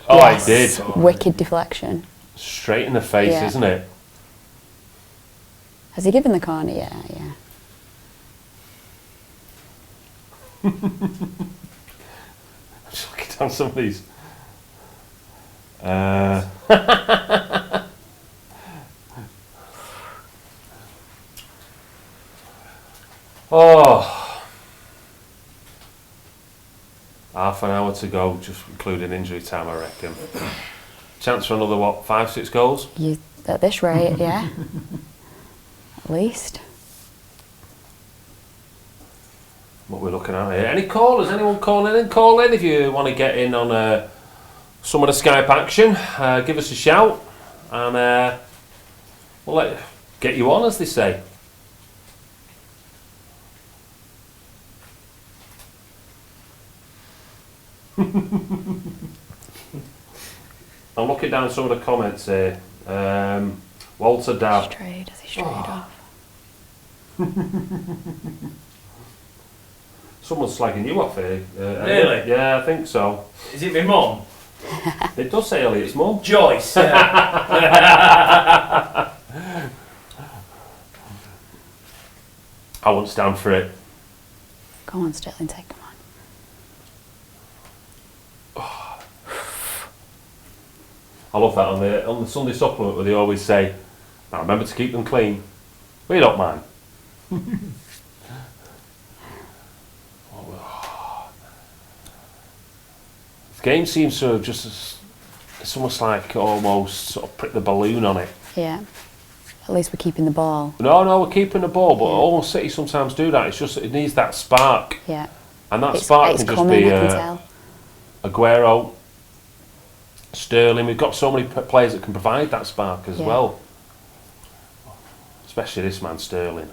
I did. Wicked deflection. Straight in the face, Yeah. isn't it? Has he given the corner? Yeah. I'm just looking down some of these. Oh. Half an hour to go, just including injury time, I reckon. Chance for another, 5-6 goals? At this rate, yeah. At least. What we're looking at here. Any callers? Anyone calling in? Call in if you want to get in on some of the Skype action. Give us a shout, and we'll get you on, as they say. I'm looking down some of the comments here. Walter Dab. Has he strayed off? Someone's slagging you off here. Really? Yeah, I think so. Is it my mum? It does say Elliot's mum. Joyce, yeah. I won't stand for it. Go on, Sterling, take him on. I love that on the Sunday supplement where they always say, now remember to keep them clean. We don't mind. The game seems to have it's almost like almost sort of prick the balloon on it. Yeah. At least we're keeping the ball. No, we're keeping the ball, but almost City sometimes do that. It's just it needs that spark. Yeah. And that spark it's can just coming, be I can tell. Aguero, Sterling. We've got so many players that can provide that spark as well. Especially this man, Sterling.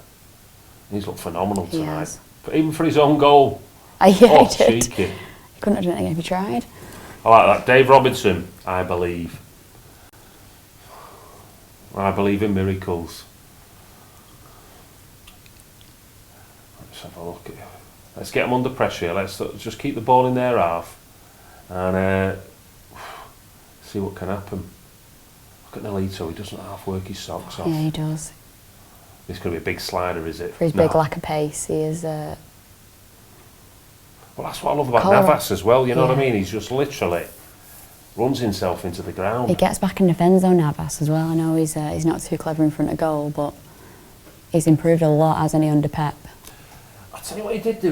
He's looked phenomenal tonight. Has. But even for his own goal. Yeah, he did. Cheeky. He couldn't have done anything if he tried. I like that. Dave Robinson, I believe. I believe in miracles. Let's have a look. Let's get them under pressure. Let's just keep the ball in their half and see what can happen. Look at Nolito. He doesn't half work his socks off. Yeah, he does. This going to be a big slider, is it? For his big lack of pace, he is... Well, that's what I love about Colour. Navas as well, you know what I Yeah. mean? He's just literally runs himself into the ground. He gets back and defends on Navas as well. I know he's not too clever in front of goal, but he's improved a lot, hasn't he, under Pep? I'll tell you what he did do.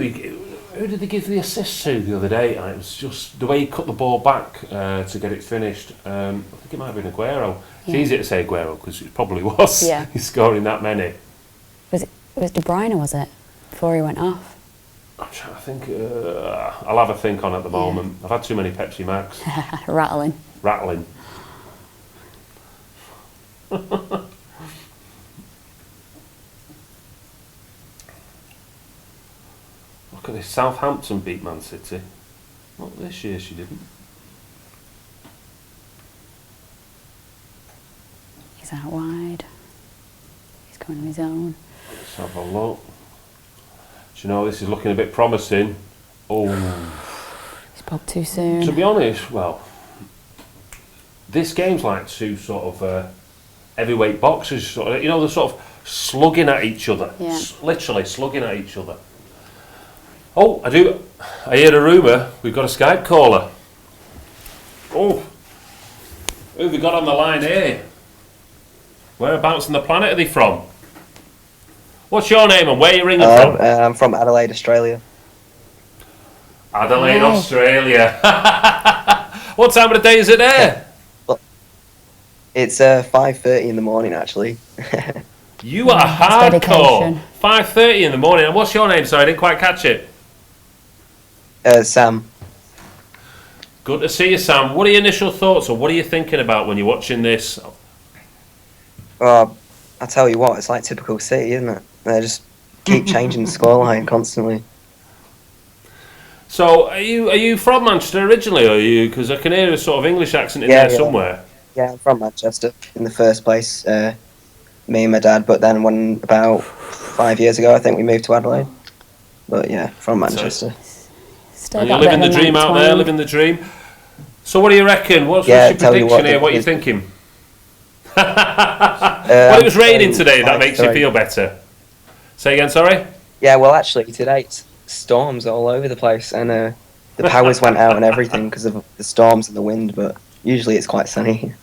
Who did they give the assist to the other day? And it was just the way he cut the ball back to get it finished. I think it might have been Aguero. It's easy to say Aguero because it probably was. Yeah. He's scoring that many. It was De Bruyne, was it? Before he went off. I'm trying to think. I'll have a think on at the moment. I've had too many Pepsi Max. Rattling. Rattling. Look at this. Southampton beat Man City. Not this year, she didn't. He's out wide. He's going on his own. Let's have a look. Do you know, this is looking a bit promising. Oh. He spoke too soon. To be honest, well, this game's like two sort of heavyweight boxers, sort of, they're sort of slugging at each other, literally slugging at each other. Oh, I hear a rumour we've got a Skype caller. Oh, who have we got on the line here? Whereabouts on the planet are they from? What's your name and where are you ringing from? I'm from Adelaide, Australia. Adelaide, Australia. What time of the day is it there? It's 5:30 in the morning, actually. You are hardcore. 5:30 in the morning. And what's your name? Sorry, I didn't quite catch it. Sam. Good to see you, Sam. What are your initial thoughts, or what are you thinking about when you're watching this? I tell you what, it's like typical City, isn't it? They just keep changing the scoreline constantly. So, are you from Manchester originally, or are you? Because I can hear a sort of English accent in there somewhere. Yeah, I'm from Manchester in the first place. Me and my dad, but then when about 5 years ago, I think we moved to Adelaide. But yeah, from Manchester. And you're living the dream out there, living the dream. So what do you reckon? What's your prediction here? What are you thinking? Well, it was raining today. That makes you feel better. Say again, sorry? Yeah, well, actually, today it's storms all over the place, and the powers went out and everything because of the storms and the wind. But usually it's quite sunny.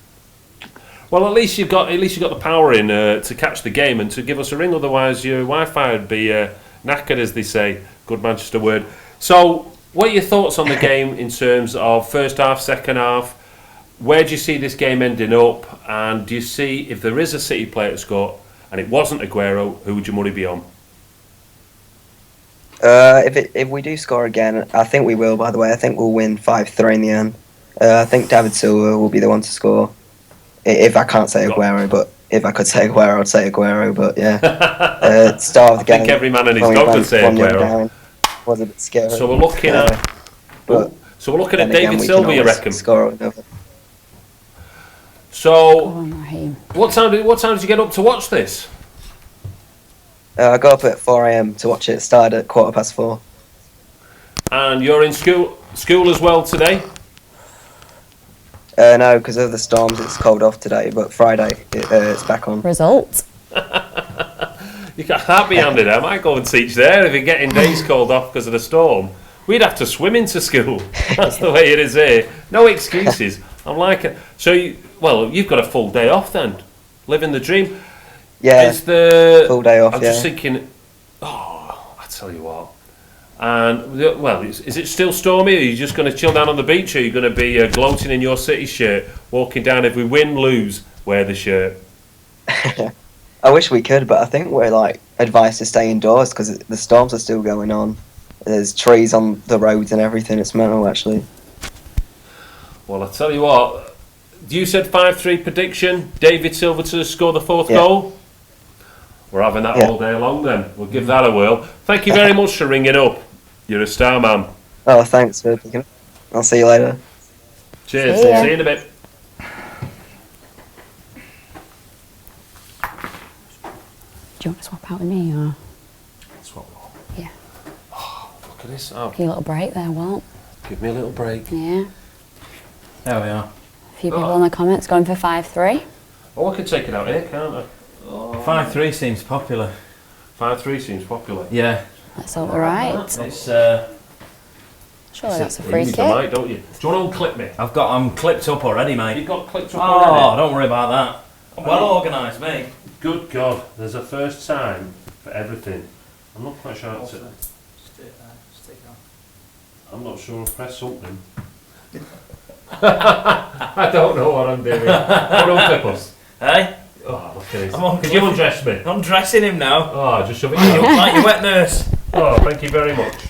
Well, at least you've got the power in to catch the game and to give us a ring. Otherwise, your Wi-Fi would be knackered, as they say. Good Manchester word. So, what are your thoughts on the game in terms of first half, second half? Where do you see this game ending up? And do you see, if there is a City player to score and it wasn't Aguero, who would your money be on? If we do score again, I think we will. By the way, I think we'll win 5-3 in the end. I think David Silva will be the one to score. If I can't say Aguero, but if I could say Aguero, I'd say Aguero. But yeah, start of the game. I think every man in his dog would say Aguero. Was a bit scary. So we're looking at. So we're looking at David Silva, you reckon? Score another. So, what time did you get up to watch this? I got up at 4 a.m. to watch it. Started at 4:15. And you're in school as well today? No, because of the storms, it's called off today. But Friday, it's back on. Results. You can't be handed. I might go and teach there if you're getting days called off because of the storm. We'd have to swim into school. That's the way it is here. No excuses. I'm like it. So, you've got a full day off then, living the dream. Yeah. Is the full day off? I'm just thinking. Oh, I tell you what. And is it still stormy? Or are you just going to chill down on the beach? Or are you going to be gloating in your City shirt, walking down? If we win, lose, wear the shirt. I wish we could, but I think we're advised to stay indoors because the storms are still going on. There's trees on the roads and everything. It's mental, actually. Well, I tell you what. You said 5-3 prediction. David Silva to score the fourth goal. We're having that all day long. Then we'll give that a whirl. Thank you very much for ringing up. You're a star, man. Oh, thanks for picking up. I'll see you later. Cheers. See you in a bit. Do you want to swap out with me or? Swap what? Yeah. Oh, look at this. Oh. Give you a little break there, Walt. Give me a little break. Yeah. There we are. A few people in the comments going for 5-3. Oh, I could take it out here, can't I? Oh. 5-3 seems popular. 5-3 seems popular. Yeah. That's all right. It's surely that's a free You kick. need the mic, don't you? Do you want to unclip me? I'm clipped up already, mate. You've got clipped up already? Oh, don't worry about that. I'm well organised, mate. Good God, there's a first time for everything. I'm not quite sure how to... I'm not sure I'll press something. I don't know what I'm doing. What unclip us? Hey? Oh, look at this. Could you undress me? I'm dressing him now. Oh, just shove it down. Like your wet nurse. Oh, thank you very much.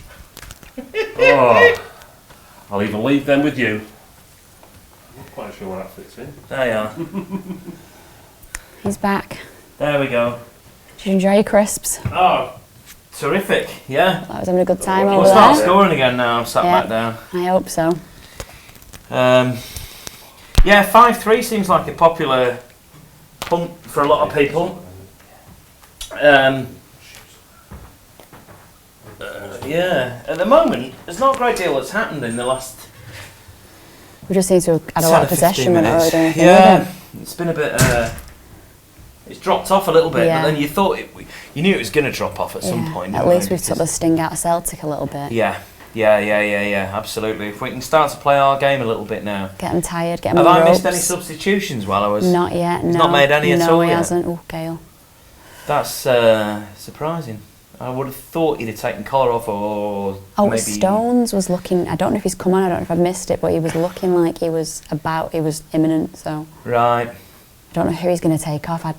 Oh, I'll even leave them with you. I'm not quite sure where that fits in. There you are. He's back. There we go. Did you enjoy your crisps? Oh, terrific. Yeah. I was having a good time We'll over start there. scoring again now. I'm sat back down. I hope so. Yeah, 5-3 seems like a popular punt for a lot of people. Yeah, at the moment, there's not a great deal that's happened in the last We just seem to have had a lot of 10 or 15 possession when minutes. already doing anything Yeah, with it. it's been a bit. It's dropped off a little bit, Yeah. but then you thought you knew it was going to drop off at some point. At didn't least we? we've took the sting out of Celtic a little bit. Yeah, absolutely. If we can start to play our game a little bit now. Get them tired, get them Have on I the missed ropes. any substitutions while I was? Not yet, He's no. not made any at all No, he yet? hasn't. Oh, Gale. That's surprising. I would have thought he'd have taken collar off, or maybe Stones was looking, I don't know if he's come on, I don't know if I've missed it, but he was looking like he was imminent, so. Right. I don't know who he's going to take off. I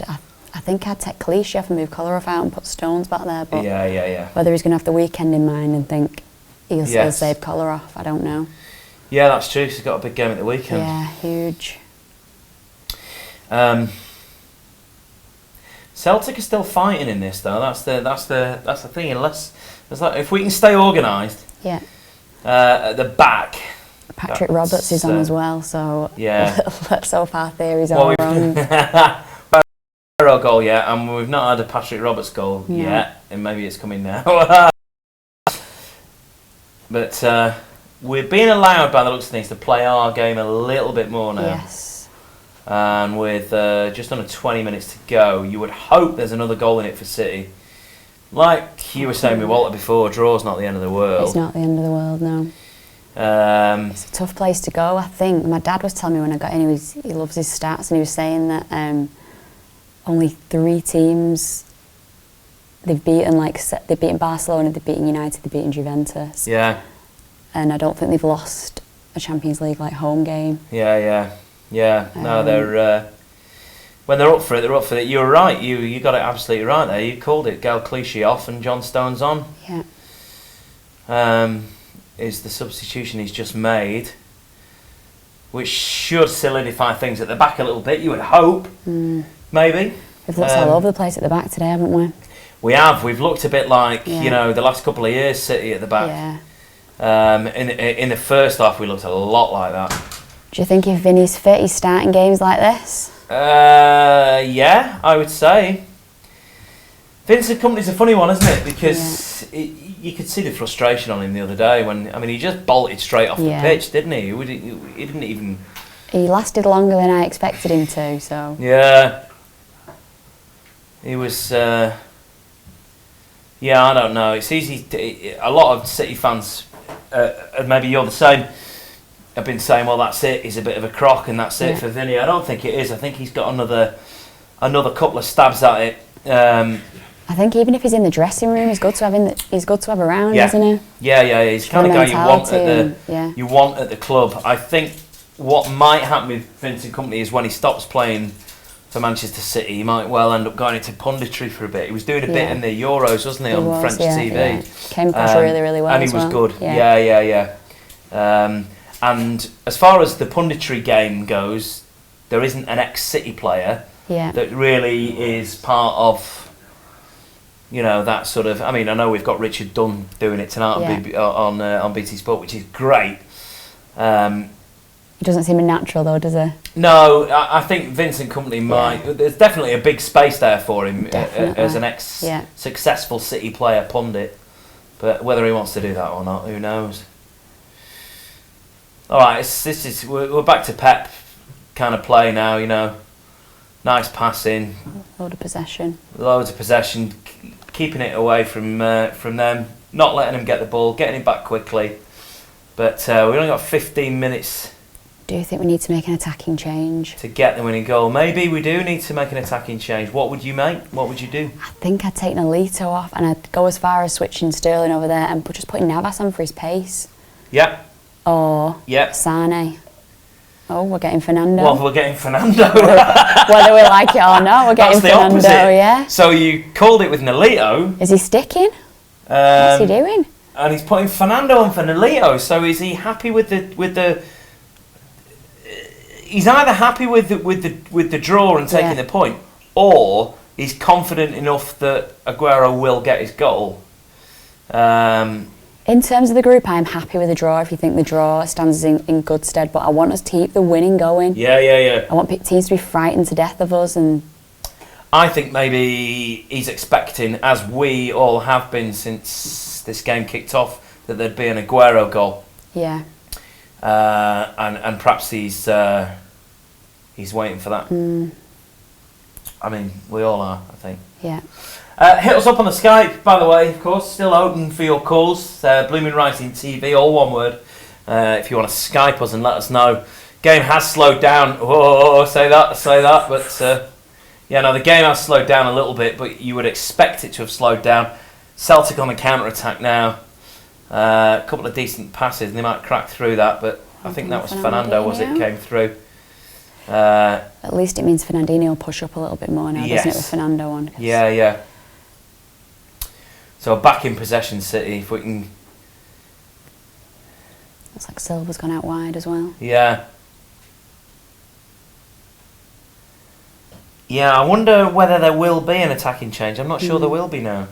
think I'd take Clichy off and move Kolarov out and put Stones back there, but Yeah. whether he's going to have the weekend in mind and think he'll Yes. save Kolarov, I don't know. Yeah, that's true. He's got a big game at the weekend. Yeah, huge. Celtic are still fighting in this, though. That's the thing. If we can stay organised, Yeah. at the back. Patrick Roberts is on as well, so yeah. let's hope our theories are wrong. Aguero goal yet, and we've not had a Patrick Roberts goal yet, and maybe it's coming now. But we're being allowed, by the looks of things, to play our game a little bit more now. Yes. And with just under 20 minutes to go, you would hope there's another goal in it for City. Like you were saying with Walter before, draw's not the end of the world. It's not the end of the world, no. It's a tough place to go, I think. My dad was telling me when I got in, he loves his stats, and he was saying that only 3 teams they've beaten, they've beaten Barcelona, they've beaten United, they've beaten Juventus. Yeah. And I don't think they've lost a Champions League home game. Yeah. No, they're when they're up for it, they're up for it. You were right. You got it absolutely right there. You called it. Gal Clichy off and John Stones on. Yeah. Is the substitution he's just made, which should solidify things at the back a little bit. You would hope, maybe. We've looked all over the place at the back today, haven't we? We have. We've looked a bit like the last couple of years, City at the back. Yeah. In the first half, we looked a lot like that. Do you think if Vinny's fit, he's starting games like this? Yeah, I would say. Vincent Kompany's a funny one, isn't it? Because you could see the frustration on him the other day when he just bolted straight off the pitch, didn't he? He didn't even. He lasted longer than I expected him to. So. Yeah. He was. I don't know. It's easy. A lot of City fans, and maybe you're the same, have been saying, "Well, that's it. He's a bit of a crock, and that's it for Vinny." I don't think it is. I think he's got another couple of stabs at it. I think even if he's in the dressing room, he's good to have around, isn't he? Yeah. He's the kind of guy you want at the club. I think what might happen with Vincent Kompany is when he stops playing for Manchester City, he might well end up going into punditry for a bit. He was doing a bit in the Euros, wasn't he, on French TV? Yeah. Came across really, really well. And he was good. Yeah. And as far as the punditry game goes, there isn't an ex-City player that really is part of, that sort of. I mean, I know we've got Richard Dunn doing it tonight on BT Sport, which is great. It doesn't seem natural though, does it? No, I think Vincent Kompany might. There's definitely a big space there for him as an ex-successful City player pundit, but whether he wants to do that or not, who knows? All right, we're back to Pep kind of play now. Nice passing, loads of possession, keeping it away from them, not letting them get the ball, getting it back quickly. But we only got 15 minutes. Do you think we need to make an attacking change? To get the winning goal. Maybe we do need to make an attacking change. What would you make? What would you do? I think I'd take Nolito off and I'd go as far as switching Sterling over there and just putting Navas on for his pace. Yeah. Or Sane. Oh, we're getting Fernando. Well, we're getting Fernando. Whether we like it or not, we're getting Fernando, opposite. So you called it with Nolito. Is he sticking? What's he doing? And he's putting Fernando on for Nolito. So is he happy with the he's either happy with the draw and taking the point, or he's confident enough that Aguero will get his goal. In terms of the group, I'm happy with the draw. If you think the draw stands us in good stead, but I want us to keep the winning going. Yeah. I want teams to be frightened to death of us, and I think maybe he's expecting, as we all have been since this game kicked off, that there'd be an Aguero goal. Yeah. and perhaps he's waiting for that. I mean, we all are, I think. Yeah. Hit us up on the Skype, by the way, of course, still open for your calls. BlueMoonRisingTV, all one word. If you want to Skype us and let us know. Game has slowed down. Oh, say that. But the game has slowed down a little bit, but you would expect it to have slowed down. Celtic on the counter-attack now. A couple of decent passes, and they might crack through that, but I think that was Fernando, was it, came through. At least it means Fernandinho will push up a little bit more now, doesn't it, with Fernando on? Yeah. So back in possession, City, if we can... Looks like Silva's gone out wide as well. Yeah. Yeah, I wonder whether there will be an attacking change. I'm not sure there will be now.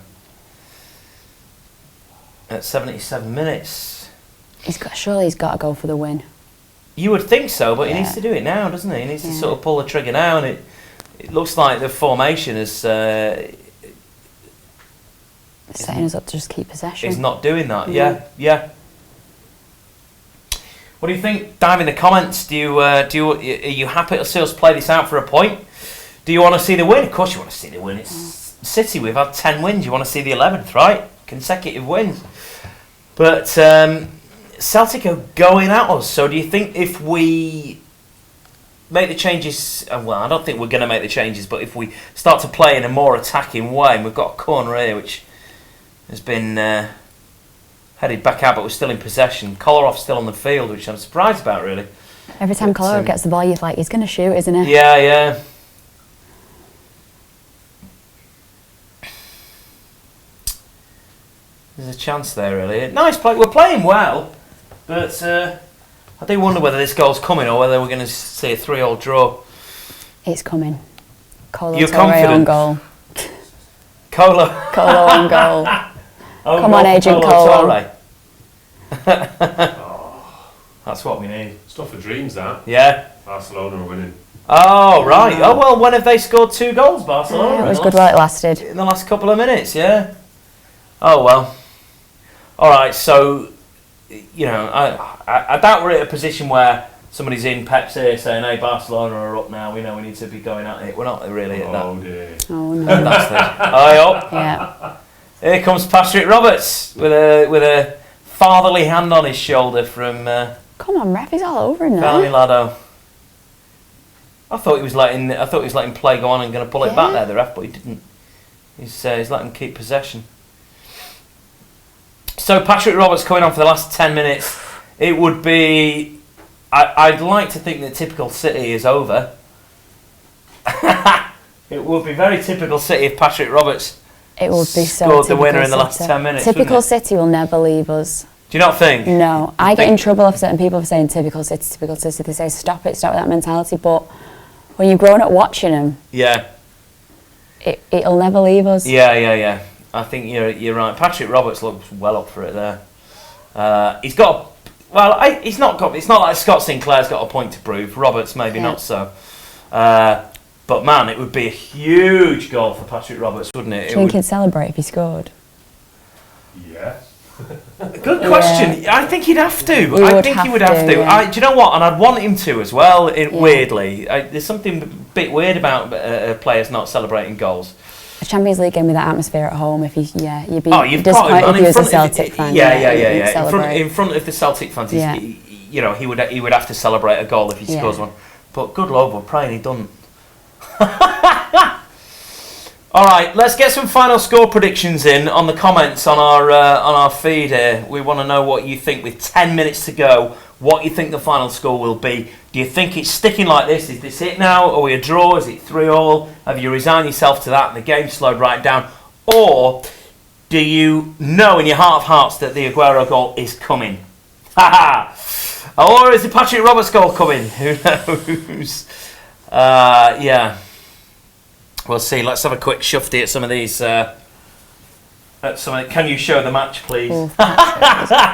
At 77 minutes. Surely he's got to go for the win. You would think so, but he needs to do it now, doesn't he? He needs to sort of pull the trigger now, and it looks like the formation is setting us up to just keep possession. He's not doing that. Yeah. What do you think? Dive in the comments. Are you happy to see us play this out for a point? Do you want to see the win? Of course you want to see the win. It's City. We've had 10 wins. You want to see the 11th, right? Consecutive wins. But Celtic are going at us. So do you think if we make the changes... Well, I don't think we're going to make the changes, but if we start to play in a more attacking way, and we've got a corner here which has been headed back out, but we're still in possession. Kolarov's still on the field, which I'm surprised about, really. Every time Kolarov gets the ball, you're like, he's going to shoot, isn't he? Yeah. There's a chance there, really. Nice play. We're playing well, but I do wonder whether this goal's coming or whether we're going to see a 3-3 draw. It's coming. You're confident? On goal. Colo on goal. Come on, Agent Colo. That's what we need. Stuff for dreams, that. Yeah. Barcelona are winning. Oh, right. Oh, well, when have they scored 2 goals, Barcelona? Yeah, it was good while it lasted. In the last couple of minutes, yeah. Oh, well. All right, so, I doubt we're at a position where somebody's in Pep's ear saying, hey, Barcelona are up now, we know we need to be going at it. We're not really at that. Oh, dear. Oh, no. That's the... up. Yeah. Here comes Patrick Roberts with a fatherly hand on his shoulder from... Come on, ref, he's all over him now. Bellamy Lado. I thought he was letting play go on and going to pull it back there, the ref, but he didn't. He's letting him keep possession. So Patrick Roberts coming on for the last 10 minutes. It would be... I'd like to think that typical City is over. It would be very typical City if Patrick Roberts scored the winner in the last 10 minutes. Typical City will never leave us. Do you not think? No. I get in trouble of certain people for saying typical City, typical City. They say stop with that mentality. But when you've grown up watching them, it'll never leave us. Yeah. I think you're right. Patrick Roberts looks well up for it there. He's got... Well, it's not like Scott Sinclair's got a point to prove. Roberts maybe not so. But man, it would be a huge goal for Patrick Roberts, wouldn't it? Do you think he'd celebrate if he scored? Yeah. Good question. I think he'd have to. He would have to. Yeah. Do you know what? And I'd want him to as well. Weirdly, there's something a bit weird about players not celebrating goals. A Champions League game with that atmosphere at home, you'd be you've disappointed got if you was a Celtic fan. In front of the Celtic fans, he would have to celebrate a goal if he scores one. But good Lord, we're praying he doesn't. All right, let's get some final score predictions in on the comments on our feed here. We want to know what you think with 10 minutes to go. What you think the final score will be? Do you think it's sticking like this? Is this it now? Are we a draw? Is it 3-3? Have you resigned yourself to that and the game slowed right down? Or do you know in your heart of hearts that the Aguero goal is coming? Or is the Patrick Roberts goal coming? Who knows? We'll see. Let's have a quick shufty at some of these. Can you show the match, please?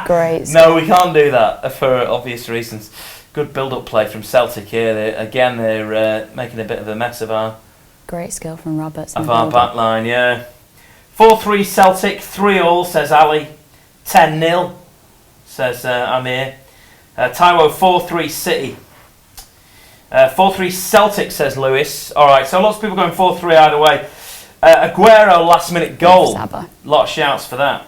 Great. No, we can't do that for obvious reasons. Good build-up play from Celtic here. They're making a bit of a mess of our... Great skill from Roberts. Of our back line, 4-3 Celtic, 3-3, says Ali. 10-0, says Amir. Taiwo 4-3 City. 4-3 Celtic, says Lewis. Alright, so lots of people going 4-3 either way. Aguero last minute goal. Saba. Lot of shouts for that.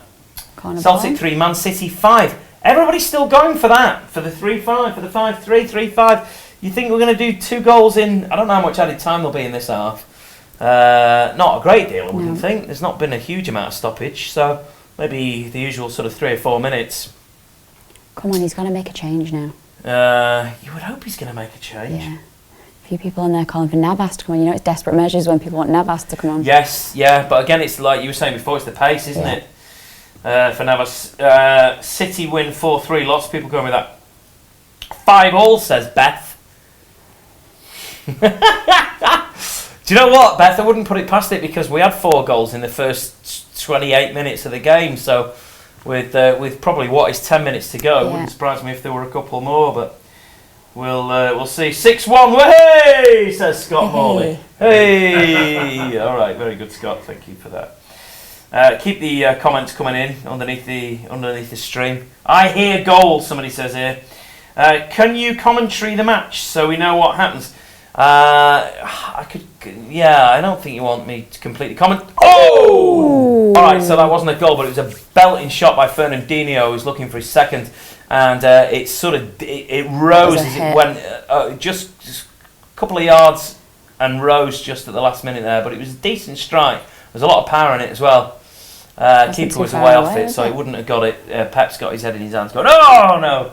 Corner Celtic ball. 3, Man City 5. Everybody's still going for that, for the 3-5, for the 5-3, 3-5. You think we're going to do 2 goals in, I don't know how much added time there'll be in this half. Not a great deal, I wouldn't think. There's not been a huge amount of stoppage, so maybe the usual sort of 3 or 4 minutes. Come on, he's got to make a change now. You would hope he's going to make a change. Yeah. A few people in there calling for Navas to come on. You know, it's desperate measures when people want Navas to come on. Yes, yeah, but again, it's like you were saying before, it's the pace, isn't it? For Navas. City win 4-3. Lots of people going with that. 5-5, says Beth. Do you know what, Beth? I wouldn't put it past it because we had 4 goals in the first 28 minutes of the game. So, with probably what is 10 minutes to go, it wouldn't surprise me if there were a couple more. But we'll see. 6-1. Hey, says Scott Morley. Hey, all right, very good, Scott. Thank you for that. Keep the comments coming in underneath the stream. I hear goal. Somebody says here. Can you commentary the match so we know what happens? I could. Yeah, I don't think you want me to completely comment. Oh! All right, so that wasn't a goal, but it was a belting shot by Fernandinho, who's looking for his second, and it sort of it rose as it went, just a couple of yards, and rose just at the last minute there. But it was a decent strike. There's a lot of power in it as well. Keeper was way off it, so he wouldn't have got it. Pep's got his head in his hands, going, "Oh no,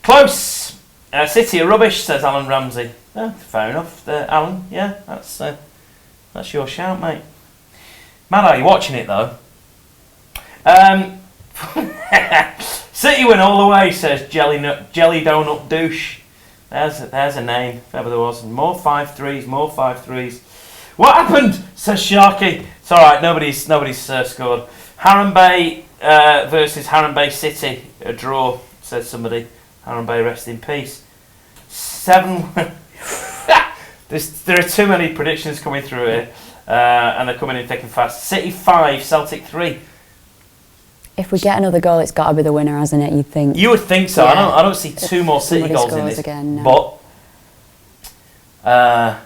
close." City are rubbish, says Alan Ramsey. Fair enough, Alan. Yeah, that's your shout, mate. Matt, are you watching it though? City win all the way, says Jelly Donut Douche. There's a name, if ever there was. More 5-3s, more 5-3s. What happened? Says Sharky. It's all right. Nobody's scored. Harambe versus Harambe City, a draw, says somebody. Harambe, rest in peace. 7. There are too many predictions coming through here, and they're coming in thick and fast. City 5, Celtic 3. If we get another goal, it's got to be the winner, hasn't it? You'd think. You would think so. Yeah. I don't see 2 more City goals in this. Again, no. But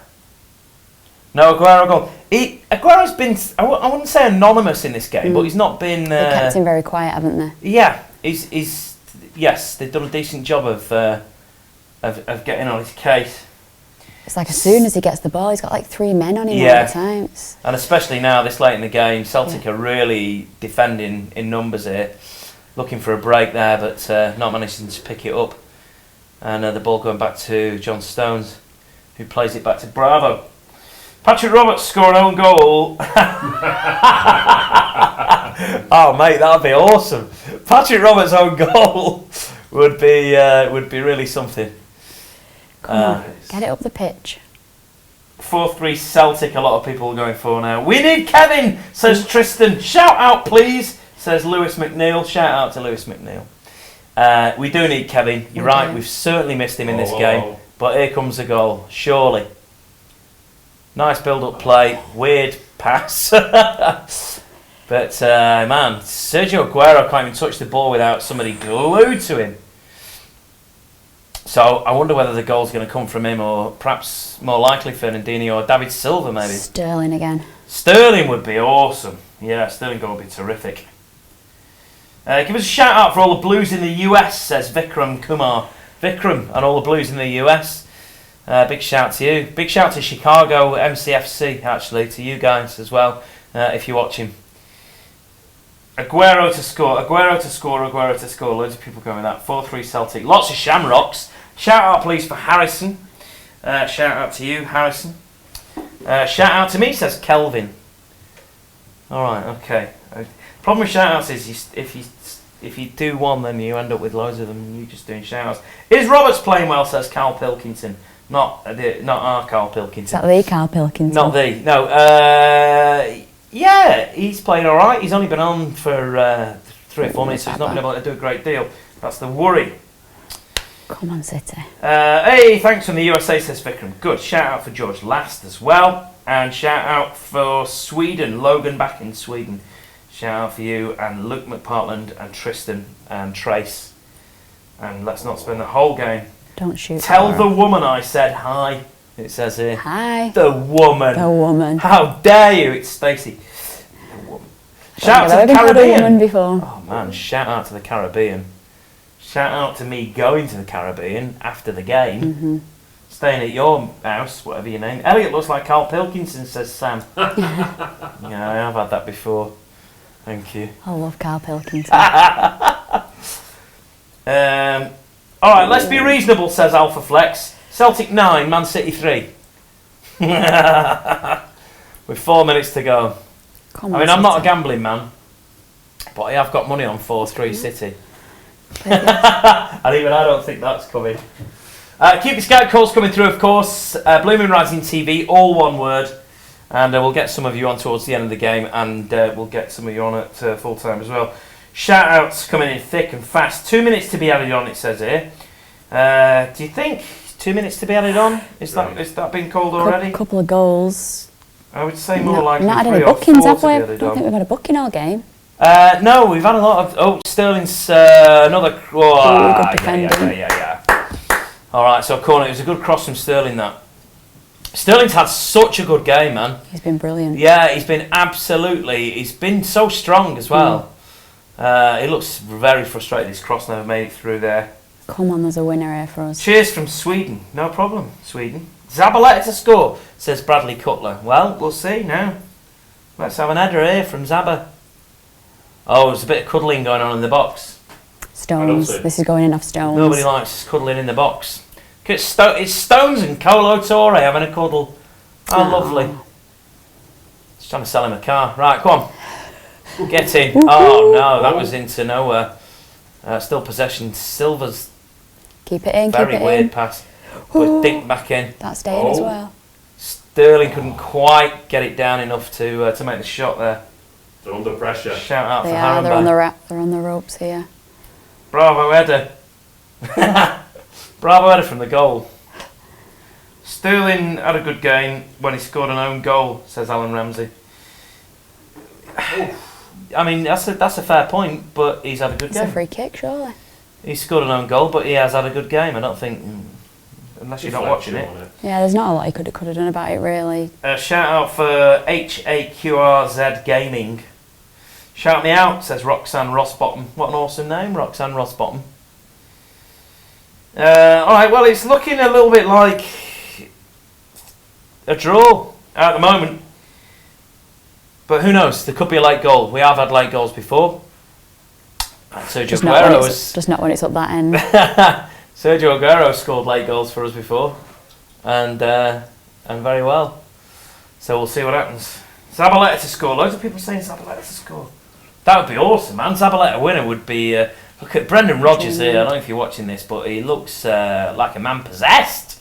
no Aguero goal. Aguero's been, I wouldn't say anonymous in this game, but he's not been. They kept him very quiet, haven't they? Yeah, yes, they've done a decent job of getting on his case. It's like as soon as he gets the ball, he's got like 3 men on him all the time. And especially now, this late in the game, Celtic are really defending in numbers here, looking for a break there, but not managing to pick it up. And the ball going back to John Stones, who plays it back to Bravo. Patrick Roberts scored an own goal. Oh mate, that'd be awesome. Patrick Roberts' own goal would be really something. Come on, get it up the pitch. 4-3 Celtic, a lot of people are going for now. We need Kevin, says Tristan. Shout out please, says Lewis McNeil. Shout out to Lewis McNeil. We do need Kevin, you're right, we've certainly missed him in this game. But here comes the goal, surely. Nice build-up play, weird pass. But man, Sergio Aguero can't even touch the ball without somebody glued to him. So I wonder whether the goal's going to come from him, or perhaps more likely Fernandinho or David Silva maybe. Sterling again. Sterling would be awesome. Yeah, Sterling goal would be terrific. Give us a shout out for all the Blues in the US, says Vikram Kumar. Vikram and all the Blues in the US. Big shout to you. Big shout to Chicago MCFC, actually, to you guys as well, if you're watching. Aguero to score. Loads of people going with that. 4-3 Celtic. Lots of shamrocks. Shout out, please, for Harrison. Shout out to you, Harrison. Shout out to me, says Kelvin. Alright, okay. Problem with shout outs is if you do one, then you end up with loads of them and you're just doing shout outs. Is Roberts playing well, says Carl Pilkington. Not our Carl Pilkington. Is that the Carl Pilkington? Not the. No. Yeah, he's playing all right. He's only been on for 3 or 4 minutes, so he's not been able to do a great deal. That's the worry. Come on, City. Hey, thanks from the USA, says Vikram. Good. Shout out for George Last as well. And shout out for Sweden. Logan back in Sweden. Shout out for you. And Luke McPartland and Tristan and Trace. And let's not spend the whole game. Don't shoot. Tell the woman I said hi. It says here. Hi. The woman. The woman. How dare you? It's Stacey. The woman. Shout out to the I've never had a woman Caribbean. before. Oh man, shout out to the Caribbean. Shout out to me going to the Caribbean after the game. Staying at your house, whatever your name. Elliot looks like Carl Pilkington, says Sam. Yeah, I have had that before. Thank you. I love Carl Pilkington. Alright, let's be reasonable, says Alpha Flex. Celtic 9, Man City 3. With 4 minutes to go. Come I on, mean, I'm not a City. gambling man, but I have got money on 4-3 City. And even I don't think that's coming. Keep the scout calls coming through, of course. Blue Moon Rising TV, all one word. And we'll get some of you on towards the end of the game, and we'll get some of you on at full time as well. Shout outs coming in thick and fast. 2 minutes to be added on, it says here. Do you think 2 minutes to be added on? Is that been called already? A couple of goals. I would say more likely Not had 3 any or bookings, 4 have to we? be I added don't on. think we've had a booking all game. No, we've had a lot of... Oh, Sterling's another... good defending. Yeah. All right, so corner. It was a good cross from Sterling, that. Sterling's had such a good game, man. He's been brilliant. Yeah, he's been absolutely... He's been so strong as well. He looks very frustrated. His cross never made it through there. Come on, there's a winner here for us. Cheers from Sweden. No problem, Sweden. Zabaleta to score, says Bradley Cutler. Well, we'll see now. Let's have an header here from Zabba. Oh, there's a bit of cuddling going on in the box. Stones. This is going in off Stones. Nobody likes cuddling in the box. It's Stones and Colo Torre having a cuddle. Oh, lovely. Just trying to sell him a car. Right, come on. Get in. Oh, no, that was into nowhere. Still possession. Silver's Keep it in, very keep it weird in. pass. Put Dink back in. That's staying as well. Sterling couldn't quite get it down enough to make the shot there. They're under pressure. Shout out They for are, Harenberg. they're on the ropes here. Bravo header. Bravo header from the goal. Sterling had a good game when he scored an own goal, says Alan Ramsey. I mean, that's a fair point, but he's had a good It's game. a free kick, surely. He scored an own goal, but he has had a good game. I don't think, unless you're not watching it. Yeah, there's not a lot he could have done about it, really. Shout out for HAQRZ Gaming. Shout me out, says Roxanne Rossbottom. What an awesome name, Roxanne Rossbottom. Alright, well, it's looking a little bit like a draw at the moment. But who knows? There could be a late goal. We have had late goals before. Sergio Just not, when Aguero it's, just not when it's up that end. Sergio Aguero scored late goals for us before, and very well. So we'll see what happens. Zabaleta to score. Loads of people saying Zabaleta to score. That would be awesome, man. Zabaleta winner would be. Look at Brendan Rodgers here. I don't know if you're watching this, but he looks like a man possessed.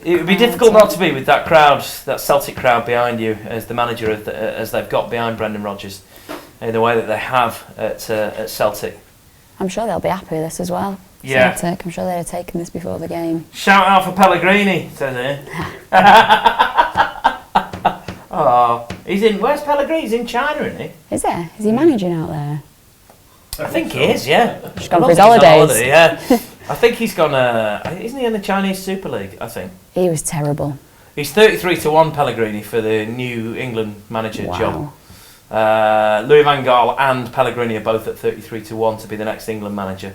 It would be difficult not to be with that crowd, that Celtic crowd behind you, as the manager, as they've got behind Brendan Rodgers, in the way that they have at Celtic. I'm sure they'll be happy with this as well. Yeah. Celtic. I'm sure they'd have taken this before the game. Shout out for Pellegrini, says here. Oh, he's in. Where's Pellegrini? He's in China, isn't he? Is there? Is he managing out there? I think he is. Yeah. Just gone I for his don't think he's on holidays. holiday, yeah. I think he's gone. Isn't he in the Chinese Super League? I think He was terrible. he's 33-1 Pellegrini for the new England manager Wow. job. Louis van Gaal and Pellegrini are both at 33-1 to be the next England manager,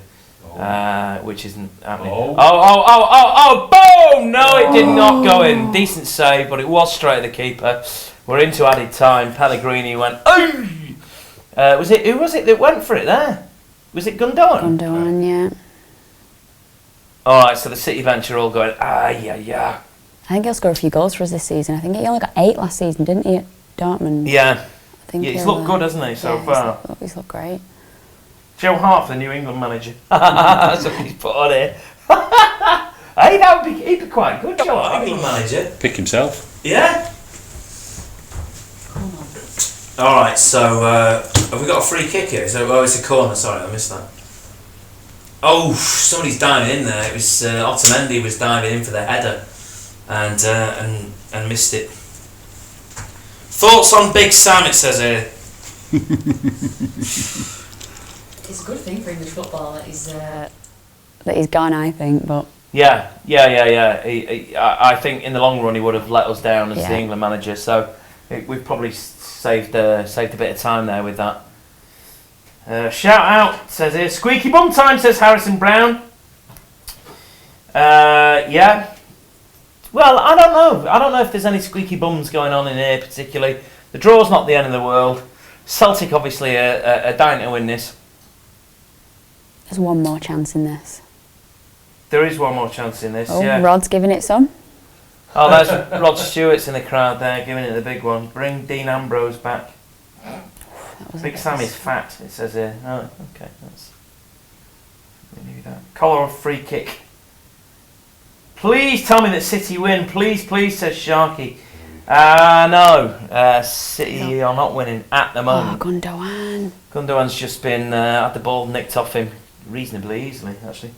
which isn't happening. Oh! Boom! No, it did not go in. Decent save, but it was straight at the keeper. We're into added time. Pellegrini went. Oh! Who was it that went for it there? Was it Gundogan? Gundogan, yeah. All right, so the City bench are all going. Yeah. I think he'll score a few goals for us this season. I think he only got 8 last season, didn't he, at Dortmund? Yeah. I think He's he'll, looked good, hasn't he, so far? He's looked great. Joe Hart, the New England manager. That's what he's put on here. Hey, he'd be quite good, Joe Hart, England manager. Pick himself. Yeah. All right, so have we got a free kick here? So, it's a corner. Sorry, I missed that. Oh, somebody's diving in there. It was Otamendi was diving in for the header, and missed it. Thoughts on Big Sam? It says here. It's a good thing for English football that he's that he's gone, I think, but... Yeah. I think in the long run he would have let us down as the England manager, so we've probably saved a bit of time there with that. Shout out, says here. Squeaky bum time, says Harrison Brown. Yeah. Well, I don't know. I don't know if there's any squeaky bums going on in here particularly. The draw's not the end of the world. Celtic obviously are dying to win this. There's one more chance in this. There is one more chance in this, yeah. Rod's giving it some. Oh, there's Rod Stewart's in the crowd there, giving it the big one. Bring Dean Ambrose back. Big Sammy's fat, it says here. Oh, okay. Maybe that. Collar free kick. Please tell me that City win. Please, says Sharky. No. City are not winning at the moment. Oh, Gundogan. Gundogan's just been had the ball nicked off him reasonably easily, actually.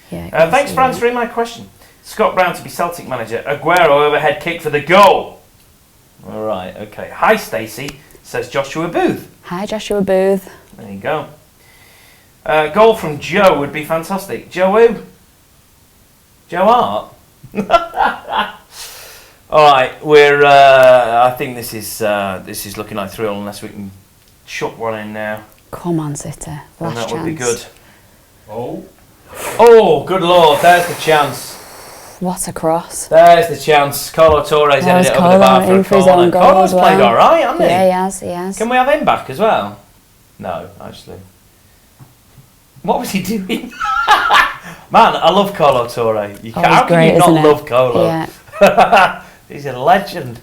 Yeah. Thanks for answering my question. Scott Brown to be Celtic manager. Aguero overhead kick for the goal. All right, okay. Hi, Stacey, says Joshua Booth. Hi, Joshua Booth. There you go. Goal from Joe would be fantastic. Joe who? Joe Hart? All right, we're. I think this is looking like 3-3 unless we can chuck one in now. Come on, City. Last and that chance. would be good. Oh, good lord! There's the chance. What a cross. There's the chance. Colo Torres headed it over the bar for a for his corner. own goal Colo's as well. played all right, hasn't he? Yeah, he has. Can we have him back as well? No, actually. What was he doing? Man, I love Colo Torres. How can you not love Colo? Yeah. He's a legend.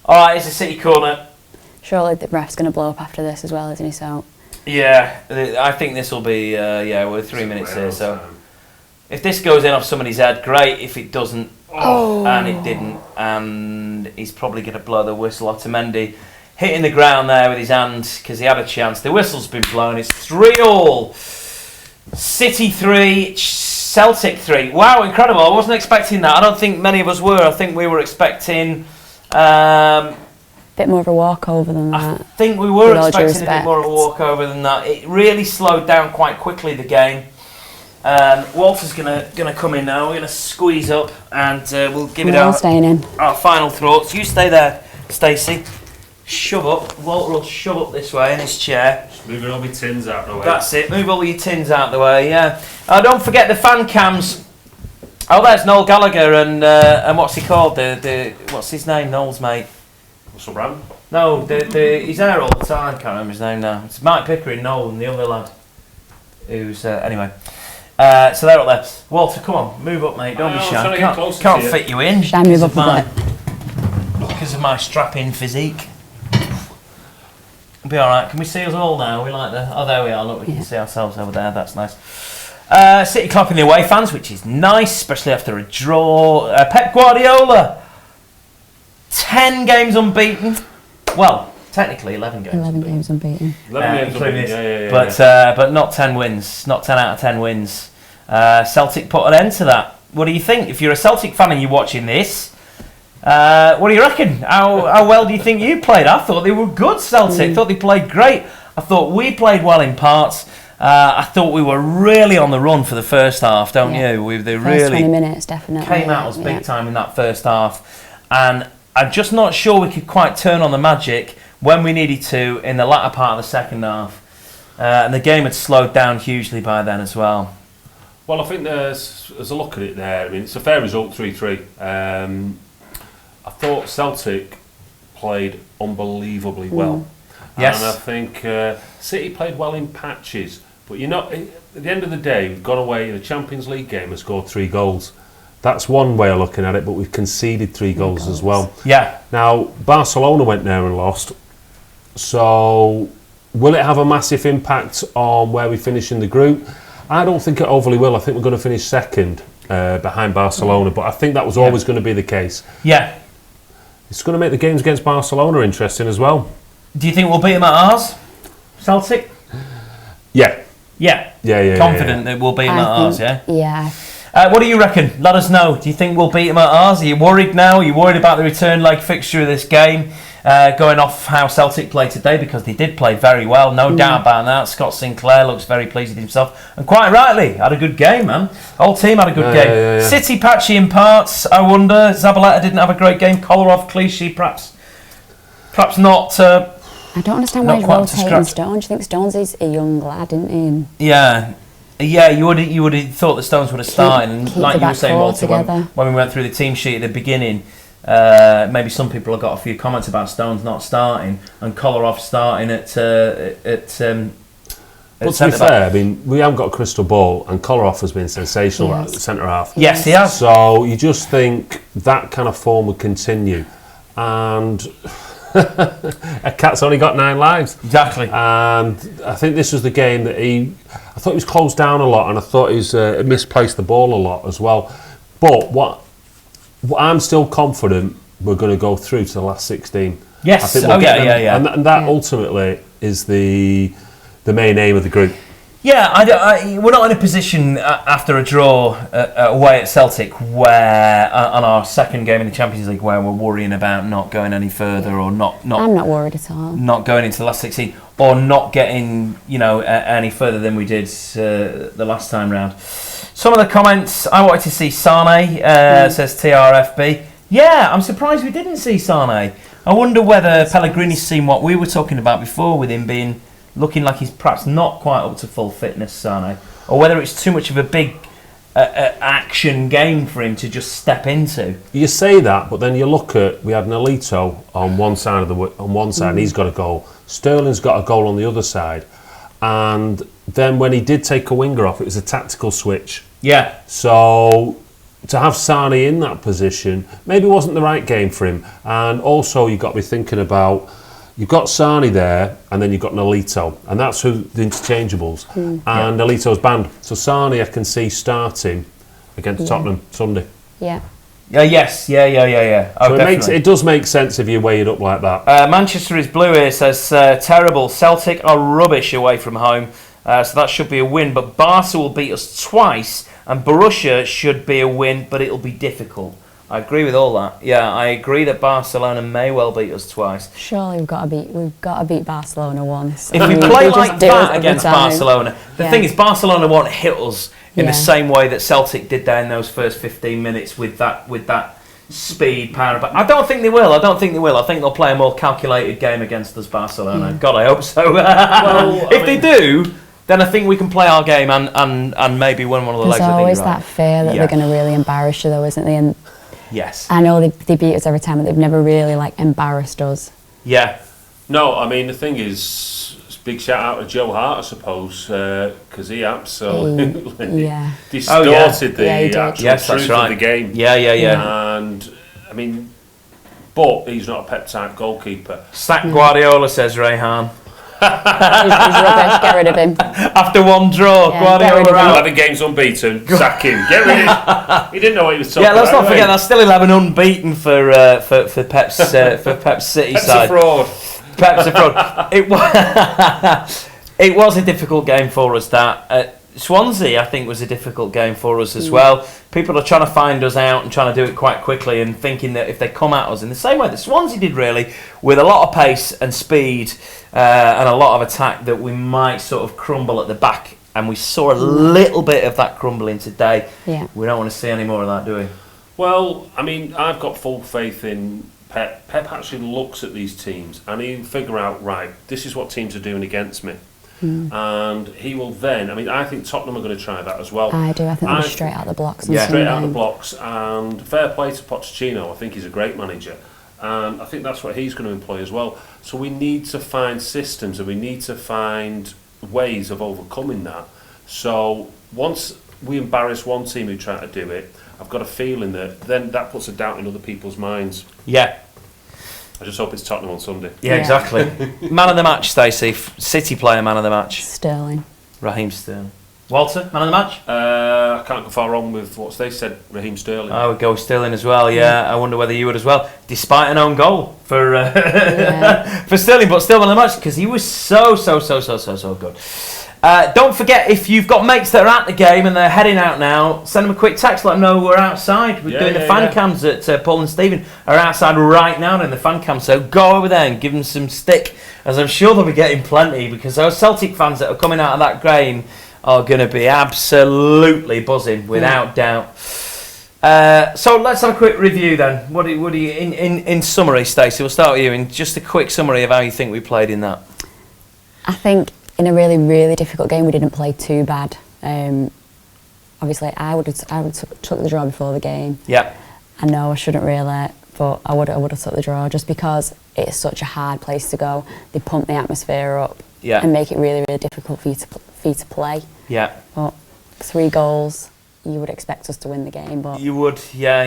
All right, it's a City corner. Surely the ref's going to blow up after this as well, isn't he? So. Yeah, I think this will be. We're 3 minutes here, so if this goes in off somebody's head, great. If it doesn't, and it didn't, and he's probably going to blow the whistle. Otamendi hitting the ground there with his hand because he had a chance. The whistle's been blown. It's 3-3. City 3, Celtic 3. Wow, incredible! I wasn't expecting that. I don't think many of us were. I think we were expecting. Bit more of a walkover than that. I think we were expecting a bit more of a walkover than that. It really slowed down quite quickly, the game. Walter's gonna come in now. We're gonna squeeze up and we'll give it our final thoughts. You stay there, Stacey. Shove up. Walter will shove up this way in his chair. Just moving all my tins out the way. That's it. Move all your tins out the way. Yeah. Don't forget the fan cams. Oh, there's Noel Gallagher and what's he called? The what's his name? Noel's mate. Russell Brand? No, he's there all the time. Can't remember his name now. It's Mike Pickering, Noel, and the other lad. Who's anyway. So they're up there. Walter, come on, move up, mate. Don't be shy. Can't fit you in because of my strapping physique. It'll be all right. Can we see us all now? We like the. Oh, there we are. Look, we can see ourselves over there. That's nice. City clapping the away fans, which is nice, especially after a draw. Pep Guardiola. 10 games unbeaten. Well, technically 11 games. 11 games unbeaten. 11 games unbeaten. Yeah. But not 10 wins. Not 10 out of 10 wins. Celtic put an end to that. What do you think? If you're a Celtic fan and you're watching this, what do you reckon? How well do you think you played? I thought they were good, Celtic. I thought they played great. I thought we played well in parts. I thought we were really on the run for the first half, don't you? They first 20 minutes, definitely. Came at us big time in that first half. And I'm just not sure we could quite turn on the magic when we needed to in the latter part of the second half. And the game had slowed down hugely by then as well. Well, I think there's a look at it there. I mean, it's a fair result, 3-3. I thought Celtic played unbelievably well. Yes. And I think City played well in patches. But at the end of the day, we've gone away in a Champions League game and scored 3 goals. That's one way of looking at it, but we've conceded 3 goals as well. Yeah. Now, Barcelona went there and lost. So, will it have a massive impact on where we finish in the group? I don't think it overly will. I think we're going to finish second behind Barcelona, but I think that was always going to be the case. Yeah. It's going to make the games against Barcelona interesting as well. Do you think we'll beat them at ours, Celtic? Yeah. Confident that we'll beat them at ours, yeah? Yeah. What do you reckon? Let us know. Do you think we'll beat them at ours? Are you worried now? Are you worried about the return leg fixture of this game? going off how Celtic played today, because they did play very well, no doubt about that. Scott Sinclair looks very pleased with himself, and quite rightly, had a good game, man. Whole team had a good game. Yeah. City patchy in parts, I wonder. Zabaleta didn't have a great game. Kolarov, Clichy, perhaps not. I don't understand why he's rotating Stones. Do you think Stones is a young lad, isn't he? Yeah, you would have thought the Stones would have started, and like you were saying, Walter, when we went through the team sheet at the beginning, maybe some people have got a few comments about Stones not starting and Kolarov starting at But to be fair, I mean, we haven't got a crystal ball, and Kolarov has been sensational at centre half. Yes, he has. So you just think that kind of form would continue, and a cat's only got 9 lives. Exactly. And I think this was the game that I thought he was closed down a lot, and I thought he's misplaced the ball a lot as well. But what I'm still confident we're going to go through to the last 16. Yes. I think yeah. And that ultimately is the main aim of the group. Yeah, we're not in a position after a draw away at Celtic where, on our second game in the Champions League, where we're worrying about not going any further or not. I'm not worried at all. Not going into the last 16 or not getting any further than we did the last time round. Some of the comments, I wanted to see Sane, says TRFB. Yeah, I'm surprised we didn't see Sane. I wonder whether Pellegrini's seen what we were talking about before with him looking like he's perhaps not quite up to full fitness, Sane, or whether it's too much of a big action game for him to just step into. You say that, but then you look at, we had Nolito on one side and he's got a goal. Sterling's got a goal on the other side, and then when he did take a winger off, it was a tactical switch. Yeah. So to have Sane in that position maybe wasn't the right game for him, and also you've got to be thinking about. You've got Sane there, and then you've got Nolito, and that's who the interchangeables. And Nolito's banned, so Sane I can see starting against Tottenham Sunday. Yeah. Yes. Oh, so it does make sense if you weigh it up like that. Manchester is blue here, says terrible. Celtic are rubbish away from home, so that should be a win. But Barca will beat us twice, and Borussia should be a win, but it'll be difficult. I agree with all that. Yeah, I agree that Barcelona may well beat us twice. Surely we've got to beat Barcelona once. If we play like that against Barcelona, the thing is, Barcelona won't hit us in the same way that Celtic did there in those first 15 minutes with that speed, power. But I don't think they will. I think they'll play a more calculated game against us, Barcelona. God, I hope so. If they do, then I think we can play our game and maybe win one of the legs. There's always that fear that they're going to really embarrass you, though, isn't they? And yes. I know they beat us every time, but they've never really embarrassed us. Yeah. No, I mean the thing is, big shout out to Joe Hart, I suppose, because he absolutely distorted the actual truth of the game. Yeah. And I mean, but he's not a Pep type goalkeeper. Sack Guardiola, says Rayhan. He's rubbish. Get rid of him. After one draw, Guardiola out. 11 games unbeaten. Sack him. Get rid of him. He didn't know what he was talking about. Yeah, let's not forget that's still 11 unbeaten for Pep's City side. Pep's a fraud. It was a difficult game for us. That Swansea, I think, was a difficult game for us as well. People are trying to find us out and trying to do it quite quickly, and thinking that if they come at us in the same way that Swansea did, really, with a lot of pace and speed and a lot of attack, that we might sort of crumble at the back. And we saw a little bit of that crumbling today. Yeah. We don't want to see any more of that, do we? Well, I mean, I've got full faith in Pep. Pep actually looks at these teams and he'll figure out, right, this is what teams are doing against me. And he will then, I mean, I think Tottenham are going to try that as well. I do. I think they're straight out the blocks. Straight out the blocks. And fair play to Pochettino. I think he's a great manager. And I think that's what he's going to employ as well. So we need to find systems and we need to find ways of overcoming that. So once we embarrass one team who try to do it, I've got a feeling that then that puts a doubt in other people's minds. Yeah. I just hope it's Tottenham on Sunday. Yeah, exactly. Man of the match, Stacey. City player, man of the match. Sterling. Raheem Sterling. Walter, man of the match? I can't go far wrong with what they said, Raheem Sterling. I would go Sterling as well, I wonder whether you would as well. Despite an own goal for Sterling, but still man of the match, because he was so good. Don't forget, if you've got mates that are at the game and they're heading out now, send them a quick text, let them know we're outside. We're doing the fan cams at Paul and Stephen are outside right now in the fan cam, so go over there and give them some stick, as I'm sure they'll be getting plenty, because those Celtic fans that are coming out of that game are going to be absolutely buzzing, without doubt. So let's have a quick review then. What do you in summary, Stacey? We'll start with you in just a quick summary of how you think we played in that. I think in a really, really difficult game, we didn't play too bad. Obviously, I would have took the draw before the game. Yeah. I know I shouldn't really, but I would have took the draw just because it's such a hard place to go. They pump the atmosphere up and make it really, really difficult for you to play. Yeah. But 3 goals, you would expect us to win the game, but you would, yeah.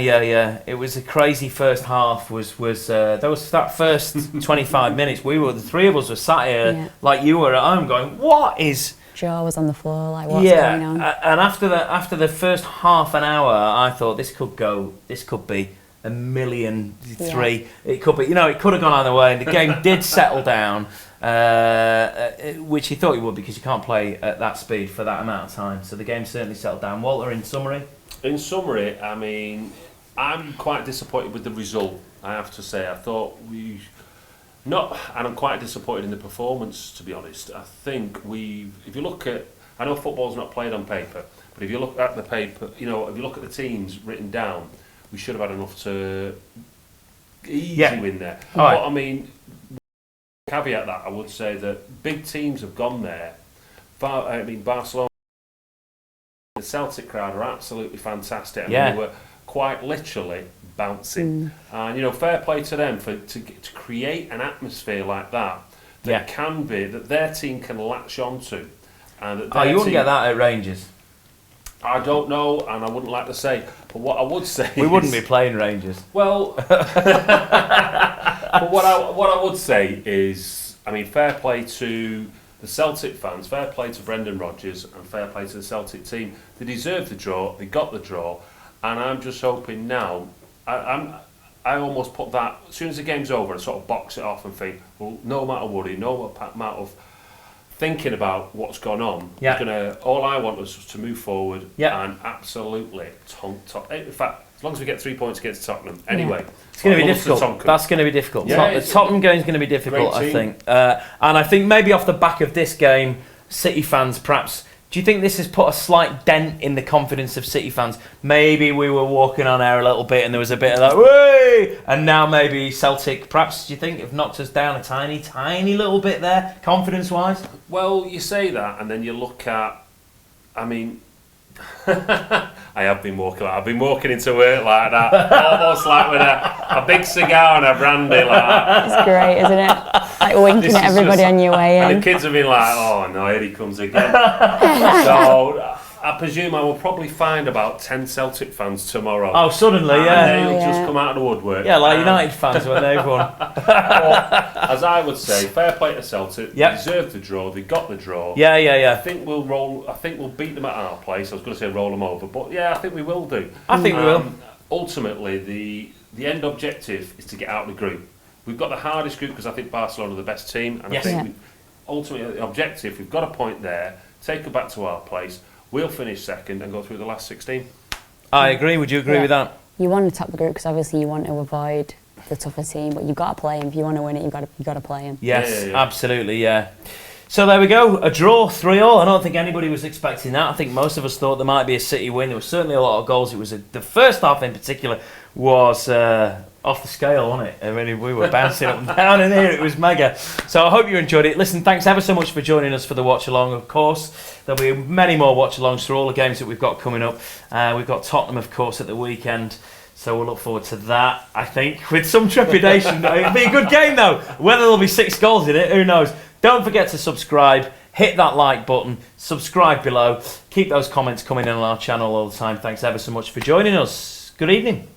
It was a crazy first half. There was that first 25 minutes. The 3 of us were sat here like you were at home, going, "What is?" Jaw was on the floor, like what's going on? And after the first half an hour, I thought this could be 1,000,003. It could be, it could have gone either way. And the game did settle down, which you thought it would, because you can't play at that speed for that amount of time. So the game certainly settled down. Walter, in summary? In summary, I mean, I'm quite disappointed with the result, I have to say. I thought and I'm quite disappointed in the performance, to be honest. I think if you look at, I know football's not played on paper, but if you look at the paper, if you look at the teams written down, we should have had enough to easily win there. But I mean, caveat that, I would say that big teams have gone there. Barcelona, the Celtic crowd are absolutely fantastic. I mean, they were quite literally bouncing. And fair play to them to create an atmosphere like that that their team can latch onto. And that you wouldn't get that at Rangers. I don't know, and I wouldn't like to say. But what I would say, we wouldn't be playing Rangers. Well, but what I would say is, I mean, fair play to the Celtic fans, fair play to Brendan Rodgers, and fair play to the Celtic team. They deserved the draw. They got the draw. And I'm just hoping now, I almost put that, as soon as the game's over, and sort of box it off and think, well, no matter worry, no amount of thinking about what's gone on, all I want was to move forward and absolutely in fact, as long as we get 3 points against Tottenham, anyway. It's going to be difficult. That's going to be difficult. The Tottenham game is going to be difficult, I think. And I think maybe off the back of this game, City fans perhaps, do you think this has put a slight dent in the confidence of City fans? Maybe we were walking on air a little bit and there was a bit of that, "Way!" And now maybe Celtic, perhaps, do you think, have knocked us down a tiny, tiny little bit there, confidence-wise? Well, you say that, and then you look at, I mean, I have been walking. I've been walking into work like that, almost like with a big cigar and a brandy like that. It's great, isn't it? Like winking at everybody on your way in. And the kids have been like, "Oh no, here he comes again." So I presume I will probably find about 10 Celtic fans tomorrow. Oh, suddenly, and they'll just come out of the woodwork. Yeah, like United fans when they've won. As I would say, fair play to Celtic. They deserved the draw. They got the draw. Yeah. I think we'll roll. I think we'll beat them at our place. I was going to say roll them over, but I think we will do. I think we will. Ultimately, the end objective is to get out of the group. We've got the hardest group because I think Barcelona are the best team, and I think ultimately the objective, we've got a point there. Take it back to our place. We'll finish second and go through the last 16. I agree. Would you agree with that? You want to top the group because obviously you want to avoid the tougher team, but you've got to play him. If you want to win it, you've got to play him. Yes, absolutely, So there we go, a draw, 3-3. I don't think anybody was expecting that. I think most of us thought there might be a City win. There was certainly a lot of goals. It was the first half in particular was off the scale, wasn't it? I mean, we were bouncing up and down in here. It was mega. So I hope you enjoyed it. Listen, thanks ever so much for joining us for the Watchalong, of course. There'll be many more Watchalongs through all the games that we've got coming up. We've got Tottenham, of course, at the weekend. So we'll look forward to that, I think, with some trepidation. It'll be a good game, though. Whether there'll be 6 goals in it, who knows? Don't forget to subscribe. Hit that like button. Subscribe below. Keep those comments coming in on our channel all the time. Thanks ever so much for joining us. Good evening.